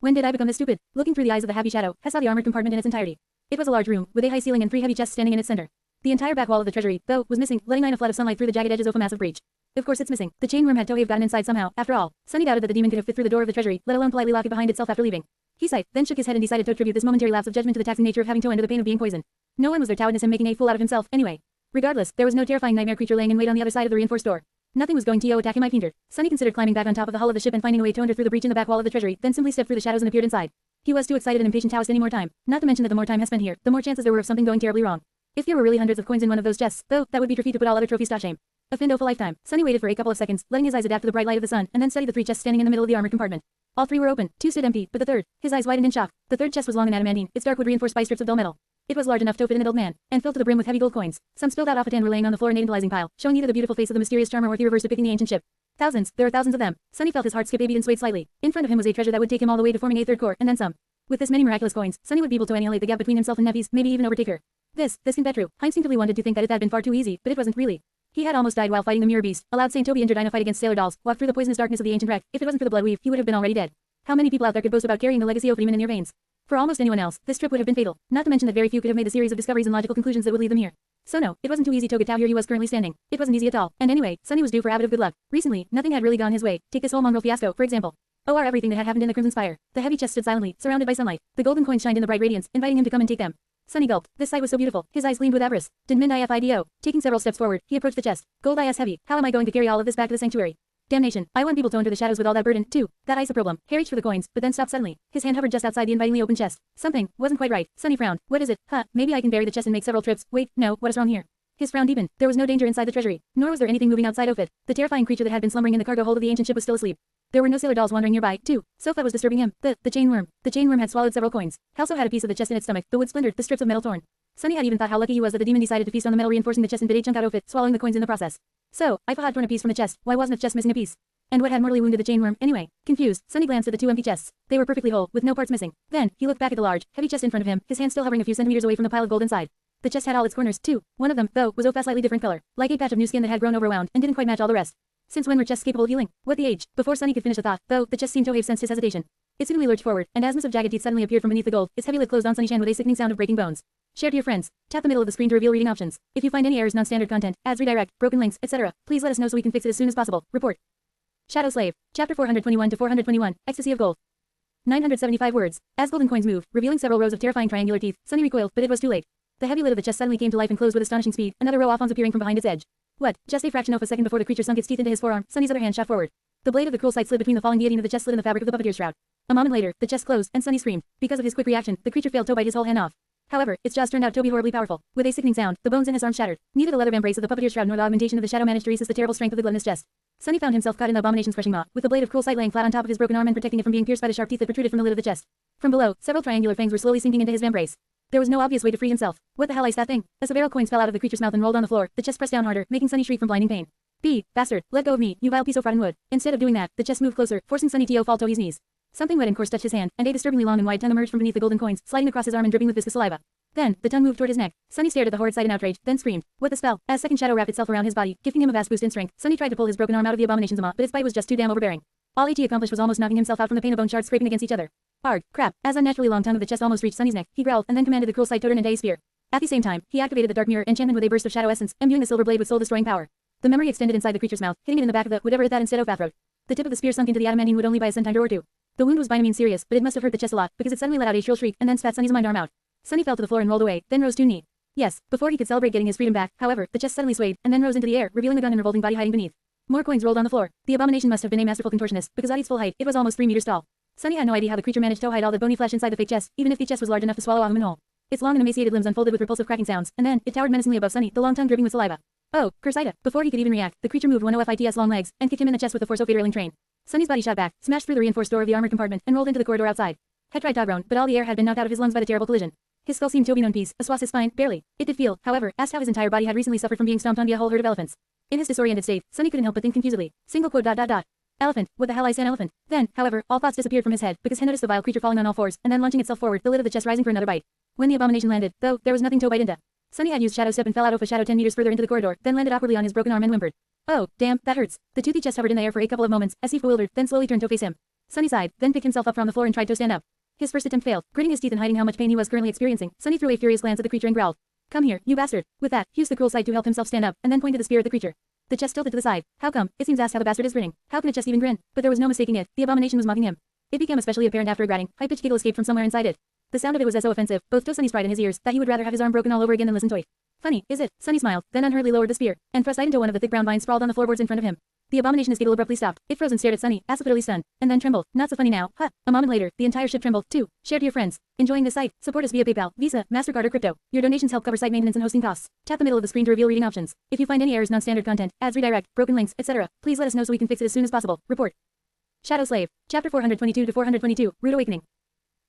When did I become this stupid? Looking through the eyes of the happy shadow, he saw the armored compartment in its entirety. It was a large room, with a high ceiling and 3 heavy chests standing in its center. The entire back wall of the treasury, though, was missing, letting in a flood of sunlight through the jagged edges of a massive breach. Of course it's missing. The chain worm had to have gotten inside somehow, after all. Sunny doubted that the demon could have fit through the door of the treasury, let alone politely lock it behind itself after leaving. He sighed, then shook his head and decided to attribute this momentary lapse of judgment to the taxing nature of having to endure the pain of being poisoned. No one was there to witness him making a fool out of himself, anyway. Regardless, there was no terrifying nightmare creature laying in wait on the other side of the reinforced door. Nothing was going to attack him. Sunny considered climbing back on top of the hull of the ship and finding a way to enter through the breach in the back wall of the treasury, then simply stepped through the shadows and appeared inside. He was too excited and impatient to waste any more time. Not to mention that the more time he spent here, the more chances there were of something going terribly wrong. If there were really hundreds of coins in one of those chests, though, that would be trophy to put all other trophies to shame. A fin of a lifetime. Sunny waited for a couple of seconds, letting his eyes adapt to the bright light of the sun, and then studied the 3 chests standing in the middle of the armored compartment. All 3 were open, 2 stood empty, but the third, his eyes widened in shock. The third chest was long and adamantine, its dark wood reinforced by strips of dull metal. It was large enough to fit an adult man, and filled to the brim with heavy gold coins. Some spilled out offhand were laying on the floor in a tantalizing pile, showing either the beautiful face of the mysterious charmer or the reverse depicting the ancient ship. Thousands, there are thousands of them. Sunny felt his heart skip a beat and swayed slightly. In front of him was a treasure that would take him all the way to forming a third core, and then some. With this many miraculous coins, Sunny would be able to annihilate the gap between himself and Nephis, maybe even overtake her. This can be true. I instinctively wanted to think that it had been far too easy, but it wasn't really. He had almost died while fighting the mirror beast, allowed Saint Toby injured in a fight against Sailor Dolls, walked through the poisonous darkness of the ancient wreck. If it wasn't for the blood weave, he would have been already dead. How many people out there could boast about carrying the legacy of demon in their veins? For almost anyone else, this trip would have been fatal, not to mention that very few could have made the series of discoveries and logical conclusions that would lead them here. So no, it wasn't too easy to get out here he was currently standing. It wasn't easy at all, and anyway, Sunny was due for a bit of good luck. Recently, nothing had really gone his way. Take this whole mongrel fiasco, for example. Everything that had happened in the Crimson Spire. The heavy chest stood silently, surrounded by sunlight. The golden coins shined in the bright radiance, inviting him to come and take them. Sunny gulped. This sight was so beautiful. His eyes gleamed with avarice. Didn't IFIDO. Taking several steps forward, he approached the chest. Gold is heavy. How am I going to carry all of this back to the sanctuary? Damnation. I want people to enter the shadows with all that burden, too. That ice a problem. He reached for the coins, but then stopped suddenly. His hand hovered just outside the invitingly open chest. Something wasn't quite right. Sunny frowned. What is it? Maybe I can bury the chest and make several trips. Wait, no, what is wrong here? His frown deepened. There was no danger inside the treasury, nor was there anything moving outside of it. The terrifying creature that had been slumbering in the cargo hold of the ancient ship was still asleep. There were no sailor dolls wandering nearby, too. Sofa was disturbing him. The chainworm. The chainworm had swallowed several coins. Also had a piece of the chest in its stomach, the wood splintered, the strips of metal torn. Sunny had even thought how lucky he was that the demon decided to feast on the metal, reinforcing the chest and bit a chunk out of it, swallowing the coins in the process. So, if I had torn a piece from the chest, why wasn't the chest missing a piece? And what had mortally wounded the chainworm, anyway? Confused, Sunny glanced at the two empty chests. They were perfectly whole, with no parts missing. Then, he looked back at the large, heavy chest in front of him, his hand still hovering a few centimeters away from the pile of gold inside. The chest had all its corners, too. One of them, though, was of a slightly different color, like a patch of new skin that had grown overwound and didn't quite match all the rest. Since when were chests capable of healing? What the age? Before Sunny could finish the thought, though, the chest seemed to have sensed his hesitation. It suddenly lurched forward, and asmus of jagged teeth suddenly appeared from beneath the gold. Its heavy lid closed on Sunny's hand with a sickening sound of breaking bones. Share to your friends. Tap the middle of the screen to reveal reading options. If you find any errors, non-standard content, ads, redirect, broken links, etc., please let us know so we can fix it as soon as possible. Report. Shadow Slave. Chapter 421 to 421. Ecstasy of Gold. 975 words. As golden coins moved, revealing several rows of terrifying triangular teeth, Sunny recoiled, but it was too late. The heavy lid of the chest suddenly came to life and closed with astonishing speed, another row off appearing from behind its edge. What? Just a fraction of a second before the creature sunk its teeth into his forearm, Sunny's other hand shot forward. The blade of the cruel sight slid between the falling guillotine of the chest slit in the fabric of the puppeteer's shroud. A moment later, the chest closed, and Sunny screamed. Because of his quick reaction, the creature failed to bite his whole hand off. However, its jaws turned out to be horribly powerful. With a sickening sound, the bones in his arms shattered. Neither the leather embrace of the puppeteer's shroud nor the augmentation of the shadow managed to resist the terrible strength of the gluttonous chest. Sunny found himself caught in the abomination's crushing maw, with the blade of cruel sight laying flat on top of his broken arm and protecting it from being pierced by the sharp teeth that protruded from the lid of the chest. From below, several triangular fangs were slowly sinking into his embrace. There was no obvious way to free himself. What the hell is that thing? As several coins fell out of the creature's mouth and rolled on the floor, the chest pressed down harder, making Sunny shriek from blinding pain. Bastard, let go of me, you vile piece of rotten wood. Instead of doing that, the chest moved closer, forcing Sunny to fall to his knees. Something wet and coarse touched his hand, and a disturbingly long and wide tongue emerged from beneath the golden coins, sliding across his arm and dripping with viscous saliva. Then, the tongue moved toward his neck. Sunny stared at the horrid sight in outrage, then screamed. What the spell? As second shadow wrapped itself around his body, giving him a vast boost in strength, Sunny tried to pull his broken arm out of the abomination's maw, but its bite was just too damn overbearing. All he accomplished was almost knocking himself out from the pain of bone shards scraping against each other. Arg, crap. As unnaturally long tongue of the chest almost reached Sunny's neck, he growled and then commanded the cruel sight to turn into a spear. At the same time, he activated the dark mirror enchantment with a burst of shadow essence, imbuing the silver blade with soul-destroying power. The memory extended inside the creature's mouth, hitting it in the back of the whatever that instead of bathrobe. The tip of the spear sunk into the adamantine wood only by a centimeter or two. The wound was by no means serious, but it must have hurt the chest a lot, because it suddenly let out a shrill shriek and then spat Sunny's mind arm out. Sunny fell to the floor and rolled away, then rose to a knee. Yes, before he could celebrate getting his freedom back, however, the chest suddenly swayed, and then rose into the air, revealing the gun and revolting body hiding beneath. More coins rolled on the floor. The abomination must have been a masterful contortionist, because at its full height, it was almost 3 meters tall. Sunny had no idea how the creature managed to hide all the bony flesh inside the fake chest, even if the chest was large enough to swallow a human whole. Its long and emaciated limbs unfolded with repulsive cracking sounds, and then, it towered menacingly above Sunny, the long tongue dripping with saliva. Oh, Cursida. Before he could even react, the creature moved one of its long legs, and kicked him in the chest with the force of a rattling train. Sunny's body shot back, smashed through the reinforced door of the armored compartment, and rolled into the corridor outside. Head tried to groan, but all the air had been knocked out of his lungs by the terrible collision. His skull seemed to be in one piece, aswas his spine, barely. It did feel, however, as how his entire body had recently suffered from being stomped on by a whole herd of elephants. In his disoriented state, Sunny couldn't help but think confusedly. Single quote ... Elephant, what the hell is an elephant? Then, however, all thoughts disappeared from his head, because he noticed the vile creature falling on all fours, and then launching itself forward, the lid of the chest rising for another bite. When the abomination landed, though, there was nothing to bite into. Sunny had used shadow step and fell out of a shadow 10 meters further into the corridor, then landed awkwardly on his broken arm and whimpered. Oh, damn, that hurts. The toothy chest hovered in the air for a couple of moments, as he bewildered, then slowly turned to face him. Sunny sighed, then picked himself up from the floor and tried to stand up. His first attempt failed. Gritting his teeth and hiding how much pain he was currently experiencing, Sunny threw a furious glance at the creature and growled. Come here, you bastard. With that, he used the cruel sight to help himself stand up, and then pointed the spear at the creature. The chest tilted to the side. How come? It seems asked how the bastard is grinning. How can a chest even grin? But there was no mistaking it. The abomination was mocking him. It became especially apparent after a gratting, high-pitched giggle escaped from somewhere inside it. The sound of it was so offensive, both to Sunny's pride in his ears, that he would rather have his arm broken all over again than listen to it. Funny, is it? Sunny smiled, then unhurriedly lowered the spear, and thrust it into one of the thick brown vines sprawled on the floorboards in front of him. The abomination's giggle abruptly stopped. It froze and stared at Sunny, acidly stunned, and then trembled. Not so funny now, huh? A moment later, the entire ship trembled, too. Share to your friends. Enjoying this site? Support us via PayPal, Visa, MasterCard or crypto. Your donations help cover site maintenance and hosting costs. Tap the middle of the screen to reveal reading options. If you find any errors, non-standard content, ads, redirect, broken links, etc., please let us know so we can fix it as soon as possible. Report. Shadow Slave. Chapter 422 to 422, Rude Awakening.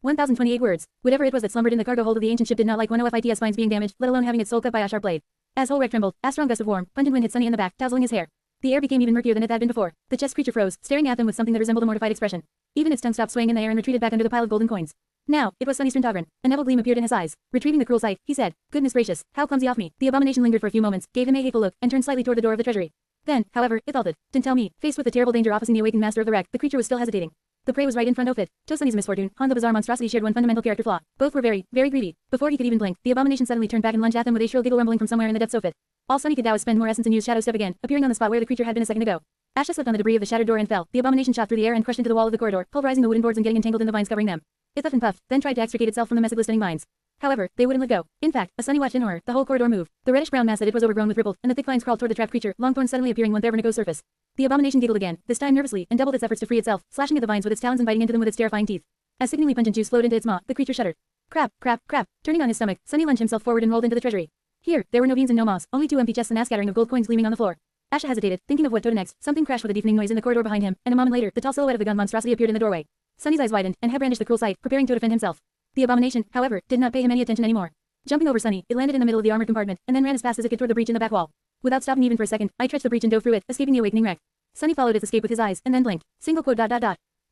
1028 words. Whatever it was that slumbered in the cargo hold of the ancient ship did not like 10 spines being damaged, let alone having its soul cut by a sharp blade. As whole wreck trembled, a strong gust of warm, pungent wind hit Sunny in the back, dazzling his hair. The air became even murkier than it had been before. The chest creature froze, staring at them with something that resembled a mortified expression. Even its tongue stopped swaying in the air and retreated back under the pile of golden coins. Now, it was Sunny's Tavern. A nevil gleam appeared in his eyes. Retrieving the cruel sight, he said, "Goodness gracious, how clumsy of me." The abomination lingered for a few moments, gave him a hateful look, and turned slightly toward the door of the treasury. Then, however, it faltered. "Don't tell me." Faced with the terrible danger opposing the awakened master of the wreck, the creature was still hesitating. The prey was right in front of it. To Sunny's misfortune, Han the bizarre monstrosity shared one fundamental character flaw. Both were very, very greedy. Before he could even blink, the abomination suddenly turned back and lunged at them with a shrill giggle rumbling from somewhere in the depths of it. All Sunny could do was spend more essence and use Shadow Step again, appearing on the spot where the creature had been a second ago. Asha slipped on the debris of the shattered door and fell. The abomination shot through the air and crushed into the wall of the corridor, pulverizing the wooden boards and getting entangled in the vines covering them. It puffed and puffed, then tried to extricate itself from the mess of glistening vines. However, they wouldn't let go. In fact, as Sunny watched in horror, the whole corridor moved. The reddish-brown mass that it was overgrown with rippled, and the thick vines crawled toward the trapped creature, long thorns suddenly appearing one Thavernico's surface. The abomination giggled again, this time nervously, and doubled its efforts to free itself, slashing at the vines with its talons and biting into them with its terrifying teeth. As sickeningly pungent juice flowed into its maw, the creature shuddered. Crap, crap, crap. Turning on his stomach, Sunny lunged himself forward and rolled into the treasury. Here, there were no beans and no moss, only two empty chests and a scattering of gold coins gleaming on the floor. Asha hesitated, thinking of what to do next. Something crashed with a deafening noise in the corridor behind him, and a moment later, the tall silhouette of the gun monstrosity appeared in the doorway. Sunny's eyes widened, and Heb brandished the cruel sight, preparing to defend himself. The abomination, however, did not pay him any attention anymore. Jumping over Sunny, it landed in the middle of the armored compartment, and then ran as fast as it could toward the breach in the back wall. Without stopping even for a second, I trenched the breach and dove through it, escaping the awakening wreck. Sunny followed its escape with his eyes, and then blinked. Single quote ...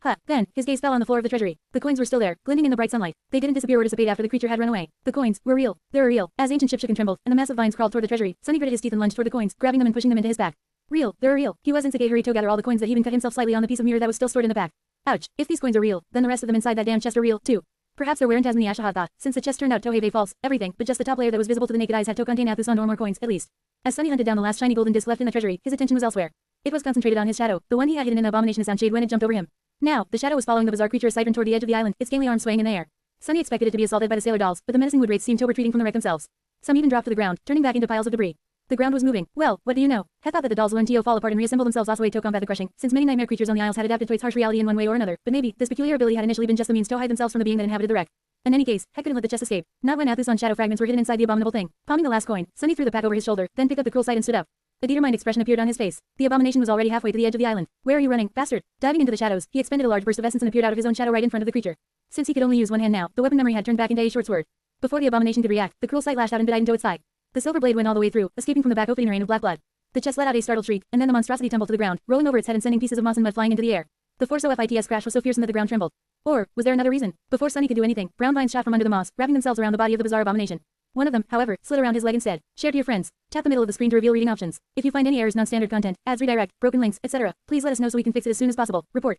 Huh. Then, his gaze fell on the floor of the treasury. The coins were still there, glinting in the bright sunlight. They didn't disappear or dissipate after the creature had run away. The coins were real. They were real. As ancient ship shook and trembled, and the massive vines crawled toward the treasury, Sunny gritted his teeth and lunged toward the coins, grabbing them and pushing them into his back. Real. They're real. He was in such a hurry to gather all the coins that he even cut himself slightly on the piece of mirror that was still stored in the back. Ouch. If these coins are real, then the rest of them inside that damn chest are real, too. Perhaps there weren't as many Asha had thought, since the chest turned out to have a false everything, but just the top layer that was visible to the naked eyes had to contain Athus or more coins, at least. As Sunny hunted down the last shiny golden disc left in the treasury, his attention was elsewhere. It was concentrated on his shadow, the one he had hidden in the abomination sound shade when it jumped over him. Now, the shadow was following the bizarre creature as sight toward the edge of the island, its scaly arms swaying in the air. Sunny expected it to be assaulted by the sailor dolls, but the menacing wood wraiths seemed to retreating from the wreck themselves. Some even dropped to the ground, turning back into piles of debris. The ground was moving. Well, what do you know? Had thought that the dolls learned to fall apart and reassemble themselves also to combat the crushing, since many nightmare creatures on the isles had adapted to its harsh reality in one way or another, but maybe this peculiar ability had initially been just the means to hide themselves from the being that inhabited the wreck. In any case, Heck couldn't let the chest escape. Not when Athus shadow fragments were hidden inside the abominable thing. Palming the last coin, Sunny threw the pack over his shoulder, then picked up the cruel sight and stood up. A determined expression appeared on his face. The abomination was already halfway to the edge of the island. Where are you running, bastard? Diving into the shadows, he expended a large burst of essence and appeared out of his own shadow right in front of the creature. Since he could only use one hand now, the weapon memory had turned back into a short sword. Before the abomination could react, the cruel sight lashed out and bit into its thigh. The silver blade went all the way through, escaping from the back opening a rain of black blood. The chest let out a startled shriek, and then the monstrosity tumbled to the ground, rolling over its head and sending pieces of moss and mud flying into the air. The force of its crash was so fearsome that the ground trembled. Or was there another reason? Before Sunny could do anything, brown vines shot from under the moss, wrapping themselves around the body of the bizarre abomination. One of them, however, slid around his leg instead. Share to your friends. Tap the middle of the screen to reveal reading options. If you find any errors, non-standard content, ads, redirect, broken links, etc., please let us know so we can fix it as soon as possible. Report.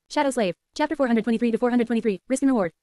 Shadow Slave. Chapter 423 to 423. Risk and reward.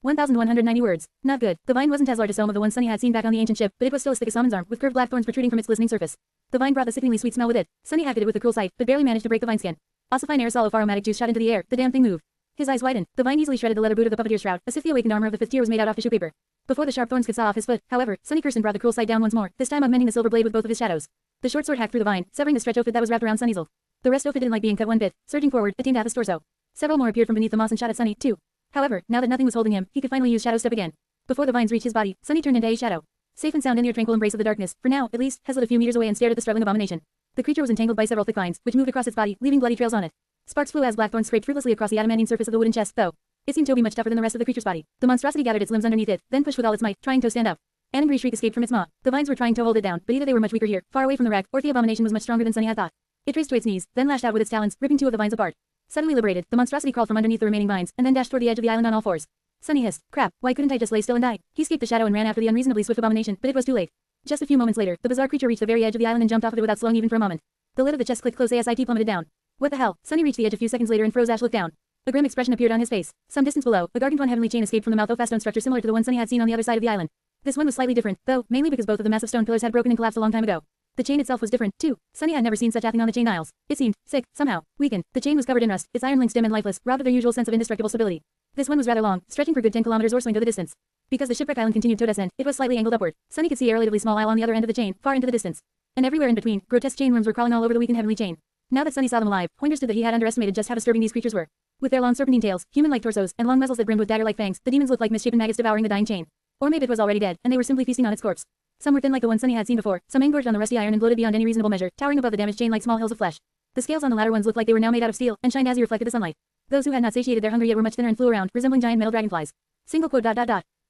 1,190 words. Not good. The vine wasn't as large as some of the ones Sunny had seen back on the ancient ship, but it was still as thick as Samen's arm, with curved black thorns protruding from its glistening surface. The vine brought the sickeningly sweet smell with it. Sunny hacked at it with the cruel sight, but barely managed to break the vine skin. Ossifying aerosol of aromatic juice shot into the air. The damn thing moved. His eyes widened. The vine easily shredded the leather boot of the puppeteer's shroud, as if the awakened armor of the fifth tier was made out of tissue paper. Before the sharp thorns could saw off his foot, however, Sunny cursed and brought the cruel sight down once more, this time augmenting the silver blade with both of his shadows. The short sword hacked through the vine, severing the stretch outfit that was wrapped around Sunny's leg. The rest outfit didn't like being cut one bit. Surging forward, attained Athos' torso. Several more appeared from beneath the moss and shot at Sunny, too. However, now that nothing was holding him, he could finally use Shadow Step again. Before the vines reached his body, Sunny turned into a shadow. Safe and sound in the tranquil embrace of the darkness, for now, at least, hesitated a few meters away and stared at the struggling abomination. The creature was entangled by several thick vines, which moved across its body, leaving bloody trails on it. Sparks flew as black thorns scraped fruitlessly across the adamantine surface of the wooden chest, though. It seemed to be much tougher than the rest of the creature's body. The monstrosity gathered its limbs underneath it, then pushed with all its might, trying to stand up. An angry shriek escaped from its maw. The vines were trying to hold it down, but either they were much weaker here, far away from the wreck, or the abomination was much stronger than Sunny had thought. It raced to its knees, then lashed out with its talons, ripping two of the vines apart. Suddenly liberated, the monstrosity crawled from underneath the remaining vines, and then dashed toward the edge of the island on all fours. Sunny hissed, "Crap, why couldn't I just lay still and die?" He escaped the shadow and ran after the unreasonably swift abomination, but it was too late. Just a few moments later, the bizarre creature reached the very edge of the island and jumped off of it without slowing even for a moment. The lid of the chest clicked close as it plummeted down. What the hell? Sunny reached the edge a few seconds later and froze. Ash looked down. A grim expression appeared on his face. Some distance below, a gargantuan heavenly chain escaped from the mouth of a stone structure similar to the one Sunny had seen on the other side of the island. This one was slightly different, though, mainly because both of the massive stone pillars had broken and collapsed a long time ago. The chain itself was different, too. Sunny had never seen such a thing on the chain aisles. It seemed sick, somehow, weakened. The chain was covered in rust, its iron links dim and lifeless, robbed of their usual sense of indestructible stability. This one was rather long, stretching for good 10 kilometers or so into the distance. Because the shipwreck island continued to descend, it was slightly angled upward. Sunny could see a relatively small isle on the other end of the chain, far into the distance. And everywhere in between, grotesque chain worms were crawling all over the weakened heavenly chain. Now that Sunny saw them alive, he understood that he had underestimated just how disturbing these creatures were. With their long serpentine tails, human-like torsos, and long muzzles that brimmed with dagger-like fangs, the demons looked like misshapen maggots devouring the dying chain. Or maybe it was already dead, and they were simply feasting on its corpse. Some were thin like the one Sunny had seen before, some engorged on the rusty iron and bloated beyond any reasonable measure, towering above the damaged chain like small hills of flesh. The scales on the latter ones looked like they were now made out of steel, and shined as he reflected the sunlight. Those who had not satiated their hunger yet were much thinner and flew around, resembling giant metal dragonflies. Single quote.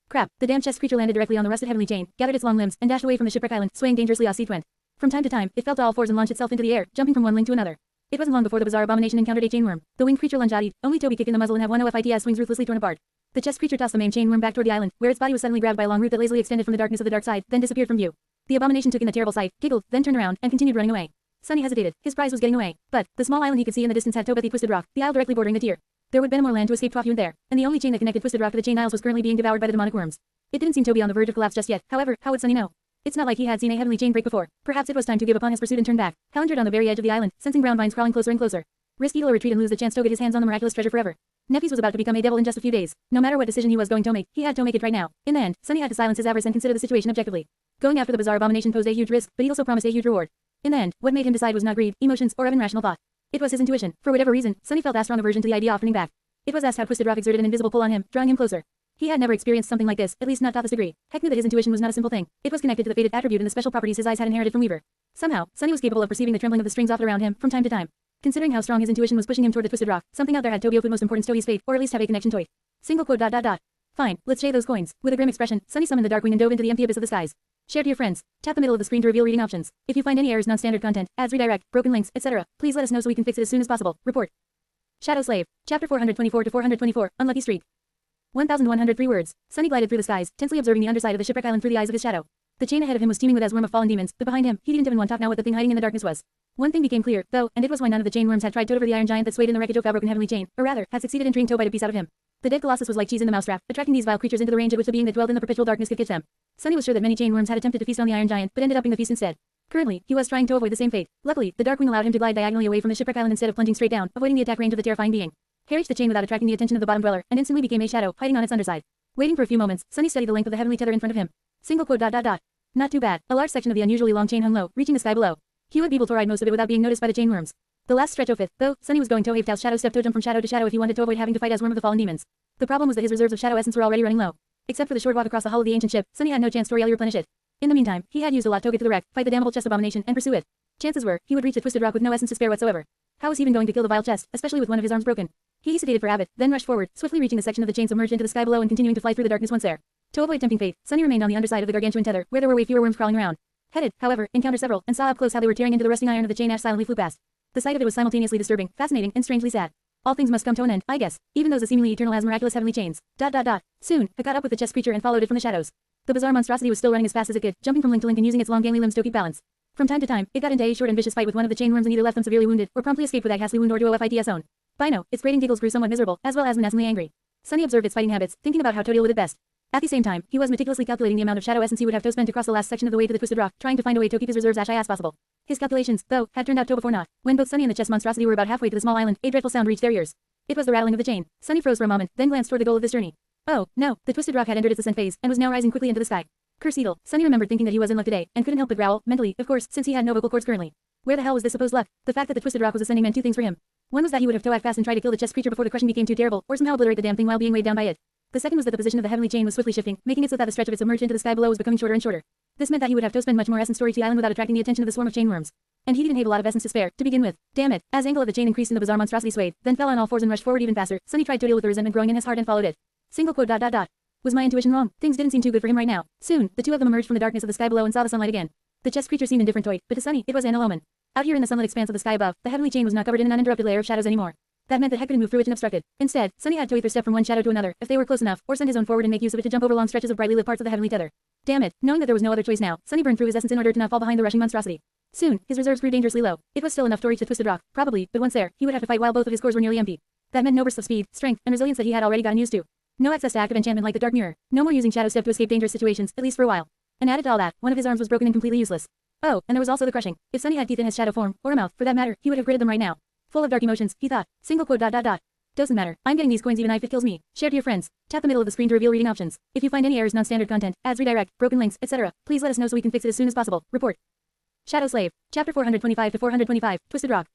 Crap. The damn chest creature landed directly on the rusted heavenly chain, gathered its long limbs, and dashed away from the shipwreck island, swaying dangerously as it went. From time to time, it fell to all fours and launched itself into the air, jumping from one link to another. It wasn't long before the bizarre abomination encountered a chainworm. The winged creature lunged out, only Toby kick in the muzzle and have one OFIT's wings ruthlessly torn apart. The chest creature tossed the main chainworm back toward the island, where its body was suddenly grabbed by a long root that lazily extended from the darkness of the dark side, then disappeared from view. The abomination took in the terrible sight, giggled, then turned around, and continued running away. Sunny hesitated. His prize was getting away. But the small island he could see in the distance had Toby the twisted rock, the isle directly bordering the tier. There would be more land to escape here and there, and the only chain that connected Twisted Rock to the chain isles was currently being devoured by the demonic worms. It didn't seem to be on the verge of collapse just yet. However, how would Sunny know? It's not like he had seen a heavenly chain break before. Perhaps it was time to give up on his pursuit and turn back. Calendared on the very edge of the island, sensing brown vines crawling closer and closer. Risk he'll retreat and lose the chance to get his hands on the miraculous treasure forever. Nephews was about to become a devil in just a few days. No matter what decision he was going to make, he had to make it right now. In the end, Sunny had to silence his avarice and consider the situation objectively. Going after the bizarre abomination posed a huge risk, but he also promised a huge reward. In the end, what made him decide was not greed, emotions, or even rational thought. It was his intuition. For whatever reason, Sunny felt a strong aversion to the idea of turning back. It was asked how Twisted Rock exerted an invisible pull on him, drawing him closer. He had never experienced something like this, at least not to this degree. Heck knew that his intuition was not a simple thing. It was connected to the fated attribute and the special properties his eyes had inherited from Weaver. Somehow, Sunny was capable of perceiving the trembling of the strings offered around him from time to time. Considering how strong his intuition was pushing him toward the Twisted Rock, something out there had Tobio put most importance to his fate, or at least have a connection to it. Single quote. Fine, let's share those coins. With a grim expression, Sunny summoned the Darkwing and dove into the empty abyss of the skies. Share to your friends. Tap the middle of the screen to reveal reading options. If you find any errors, non-standard content, ads, redirect, broken links, etc., please let us know so we can fix it as soon as possible. Report. Shadow Slave. Chapter 424 to 424. Unlucky Streak. 1,103 words. Sunny glided through the skies, tensely observing the underside of the shipwreck island through the eyes of his shadow. The chain ahead of him was teeming with a swarm of fallen demons, but behind him, he didn't even want to know what the thing hiding in the darkness was. One thing became clear, though, and it was why none of the chain worms had tried to over the iron giant that swayed in the wreckage of the broken heavenly chain, or rather, had succeeded in treeing Toby a piece out of him. The dead colossus was like cheese in the mousetrap, attracting these vile creatures into the range at which the being that dwelled in the perpetual darkness could catch them. Sunny was sure that many chain worms had attempted to feast on the iron giant, but ended up being the feast instead. Currently, he was trying to avoid the same fate. Luckily, the Darkwing allowed him to glide diagonally away from the shipwreck island instead of plunging straight down, avoiding the attack range of the terrifying being. He reached the chain without attracting the attention of the bottom dweller, and instantly became a shadow, hiding on its underside. Waiting for a few moments, Sunny studied the length of the heavenly tether in front of him. Single quote. Not too bad. A large section of the unusually long chain hung low, reaching the sky below. He would be able to ride most of it without being noticed by the chain worms. The last stretch of it, though, Sunny was going to have to shadow step to jump from shadow to shadow if he wanted to avoid having to fight as worm of the fallen demons. The problem was that his reserves of shadow essence were already running low. Except for the short walk across the hull of the ancient ship, Sunny had no chance to really replenish it. In the meantime, he had used a lot to get to the wreck, fight the damnable chest abomination, and pursue it. Chances were, he would reach the Twisted Rock with no essence to spare whatsoever. How was he even going to kill the vile chest, especially with one of his arms broken? He hesitated for habit, then rushed forward, swiftly reaching the section of the chain submerged into the sky below and continuing to fly through the darkness once there. To avoid tempting fate, Sunny remained on the underside of the gargantuan tether, where there were way fewer worms crawling around. Headed, however, encountered several, and saw up close how they were tearing into the rusting iron of the chain as silently flew past. The sight of it was simultaneously disturbing, fascinating, and strangely sad. All things must come to an end, I guess, even those as seemingly eternal as miraculous heavenly chains. Soon, it caught up with the chest creature and followed it from the shadows. The bizarre monstrosity was still running as fast as it could, jumping from link to link and using its long gangly limbs to keep balance. From time to time, it got into a short and vicious fight with one of the chain worms and either left them severely wounded, or promptly escaped with a ghastly wound or to OFIT's own. By now, its grating giggles grew somewhat miserable, as well as menacingly angry. Sunny observed its fighting habits, thinking about how to deal with it best. At the same time, he was meticulously calculating the amount of shadow essence he would have to spend to cross the last section of the way to the Twisted Rock, trying to find a way to keep his reserves as high as possible. His calculations, though, had turned out to before naught. When both Sunny and the chest monstrosity were about halfway to the small island, a dreadful sound reached their ears. It was the rattling of the chain. Sunny froze for a moment, then glanced toward the goal of this journey. Oh, no, the Twisted Rock had entered its ascent phase, and was now rising quickly into the sky. Curse Eagle. Sunny remembered thinking that he was in luck today, and couldn't help but growl, mentally, of course, since he had no vocal cords currently. Where the hell was this supposed luck? The fact that the Twisted Rock was ascending meant two things for him. One was that he would have to act fast and try to kill the chest creature before the crushing became too terrible, or somehow obliterate the damn thing while being weighed down by it. The second was that the position of the heavenly chain was swiftly shifting, making it so that the stretch of it submerged into the sky below was becoming shorter and shorter. This meant that he would have to spend much more essence to reach the island without attracting the attention of the swarm of chain worms. And he didn't have a lot of essence to spare, to begin with. Damn it. As angle of the chain increased and the bizarre monstrosity swayed, then fell on all fours and rushed forward even faster, Sunny tried to deal with the resentment growing in his heart and followed it. Single quote. Was my intuition wrong? Things didn't seem too good for him right now. Soon, the two of them emerged from the darkness of the sky below and saw the sunlight again. The chest creature seemed indifferent to it, but to Sunny, it was an omen. Out here in the sunlit expanse of the sky above, the heavenly chain was not covered in an uninterrupted layer of shadows anymore. That meant that Heck couldn't move through it unobstructed. Instead, Sunny had to either step from one shadow to another, if they were close enough, or send his own forward and make use of it to jump over long stretches of brightly lit parts of the heavenly tether. Damn it, knowing that there was no other choice now, Sunny burned through his essence in order to not fall behind the rushing monstrosity. Soon, his reserves grew dangerously low. It was still enough to reach the Twisted Rock, probably, but once there, he would have to fight while both of his cores were nearly empty. That meant no bursts of speed, strength, and resilience that he had already gotten used to. No access to active enchantment like the Dark Mirror. No more using Shadow Step to escape dangerous situations, at least for a while. And added to all that, one of his arms was broken and completely useless. Oh, and there was also the crushing. If Sunny had teeth in his shadow form, or a mouth, for that matter, he would have gritted them right now. Full of dark emotions, he thought. Single quote. Doesn't matter. I'm getting these coins even if it kills me. Share to your friends. Tap the middle of the screen to reveal reading options. If you find any errors, non-standard content, ads, redirect, broken links, etc., please let us know so we can fix it as soon as possible. Report. Shadow Slave. Chapter 425 to 425. Twisted Rock.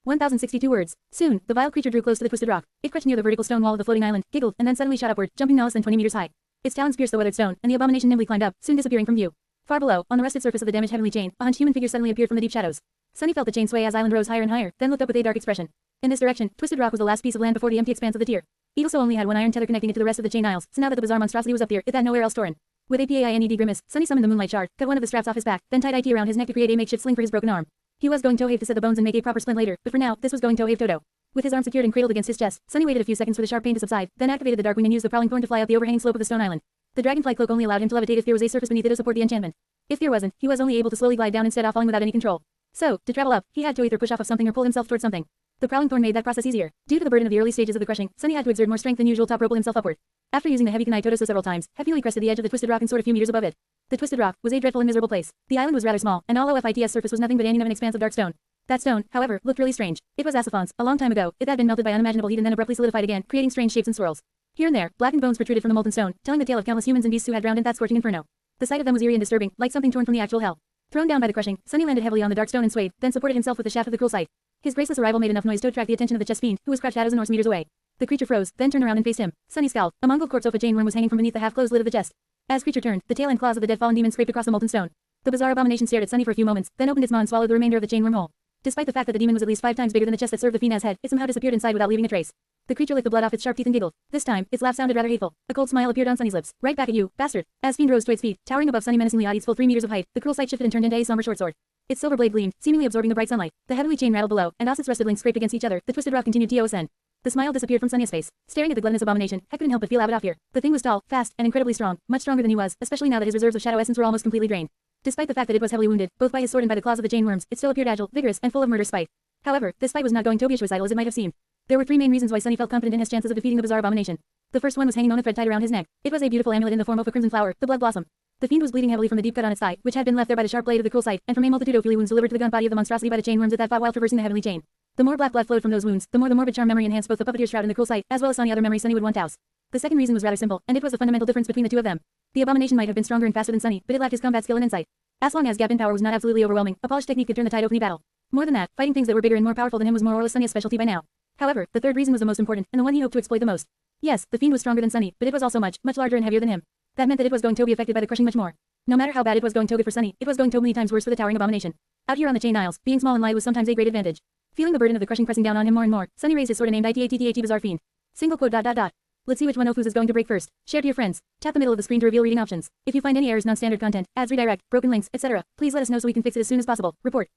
1,062 words. Soon, the vile creature drew close to the Twisted Rock. It crouched near the vertical stone wall of the floating island, giggled, and then suddenly shot upward, jumping no less than 20 meters high. Its talons pierced the weathered stone, and the abomination nimbly climbed up, soon disappearing from view. Far below, on the rusted surface of the damaged heavenly chain, a hunched human figure suddenly appeared from the deep shadows. Sunny felt the chain sway as island rose higher and higher, then looked up with a dark expression. In this direction, Twisted Rock was the last piece of land before the empty expanse of the tier. It also only had one iron tether connecting it to the rest of the chain aisles, so now that the bizarre monstrosity was up there, it had nowhere else to run. With a PAINED grimace, Sunny summoned the moonlight shard, cut one of the straps off his back, then tied IT around his neck to create a makeshift sling for his broken arm. He was going to have to set the bones and make a proper splint later, but for now, this was going to have Toto. With his arm secured and cradled against his chest, Sunny waited a few seconds for the sharp pain to subside, then activated the dark wing and used the prowling thorn to fly up the overhanging slope of the stone island. The dragonfly cloak only allowed him to levitate if there was a surface beneath it to support the enchantment. If there wasn't, he was only able to slowly glide down instead of falling without any control. So, to travel up, he had to either push off of something or pull himself towards something. The prowling thorn made that process easier. Due to the burden of the early stages of the crushing, Sunny had to exert more strength than usual to propel himself upward. After using the heavy kunai Totoso several times, Hefuli crested the edge of the Twisted Rock and soared a few meters above it. The Twisted Rock was a dreadful and miserable place. The island was rather small, and all OFIT's surface was nothing but an expanse of dark stone. That stone, however, looked really strange. It was Asiphon's. A long time ago, it had been melted by unimaginable heat and then abruptly solidified again, creating strange shapes and swirls. Here and there, blackened bones protruded from the molten stone, telling the tale of countless humans and beasts who had drowned in that scorching inferno. The sight of them was eerie and disturbing, like something torn from the actual hell. Thrown down by the crushing, Sunny landed heavily on the dark stone and swayed, then supported himself with the shaft of the cruel sight. His graceless arrival made enough noise to attract the attention of the chest fiend, who was crouched shadows and Norse meters away. The creature froze, then turned around and faced him. Sunny scowled. A mongrel corpse of a chain worm was hanging from beneath the half-closed lid of the chest. As creature turned, the tail and claws of the dead fallen demon scraped across the molten stone. The bizarre abomination stared at Sunny for a few moments, then opened its maw and swallowed the remainder of the chain worm whole. Despite the fact that the demon was at least 5 times bigger than the chest that served the fiend as head, it somehow disappeared inside without leaving a trace. The creature licked the blood off its sharp teeth and giggled. This time, its laugh sounded rather hateful. A cold smile appeared on Sunny's lips. Right back at you, bastard. As fiend rose to its feet, towering above Sunny menacingly at its full 3 meters of height, the cruel sight shifted and turned into a somber short sword. Its silver blade gleamed, seemingly absorbing the bright sunlight. The heavily chain rattled below, and as its rusted links scraped against each other, the Twisted Rock continued to ascend. The smile disappeared from Sunny's face. Staring at the gluttonous abomination, Heck couldn't help but feel out of here. The thing was tall, fast, and incredibly strong, much stronger than he was, especially now that his reserves of shadow essence were almost completely drained. Despite the fact that it was heavily wounded, both by his sword and by the claws of the chain worms, it still appeared agile, vigorous, and full of murderous spite. However, this fight was not going to be as suicidal as it might have seemed. There were 3 main reasons why Sunny felt confident in his chances of defeating the bizarre abomination. The first one was hanging on a thread tied around his neck. It was a beautiful amulet in the form of a crimson flower, the blood blossom. The fiend was bleeding heavily from the deep cut on its thigh, which had been left there by the sharp blade of the cruel sight, and from a multitude of wounds delivered to the gun body of the monstrosity by the chain worms that fought while traversing the heavenly chain. The more black blood flowed from those wounds, the more the morbid charm memory enhanced both the puppeteer's shroud and the cruel sight, as well as any other memory Sunny would want to house. The second reason was rather simple, and it was the fundamental difference between the two of them. The abomination might have been stronger and faster than Sunny, but it lacked his combat skill and insight. As long as gap in power was not absolutely overwhelming, a polished technique could turn the tide of any battle. More than that, fighting things that were bigger and more powerful than him was more or less Sunny's specialty by now. However, the third reason was the most important, and the one he hoped to exploit the most. Yes, the fiend was stronger than Sunny, but it was also much larger and heavier than him. That meant that it was going to be affected by the crushing much more. No matter how bad it was going to get for Sunny, it was going to be many times worse for the towering abomination. Out here on the chain aisles, being small and light was sometimes a great advantage. Feeling the burden of the crushing pressing down on him more and more, Sunny raised his sword and aimed ITATTAT bizarre fiend. Single quote ... Let's see which one Ofus is going to break first. Share to your friends. Tap the middle of the screen to reveal reading options. If you find any errors, non-standard content, ads, redirect, broken links, etc., please let us know so we can fix it as soon as possible. Report.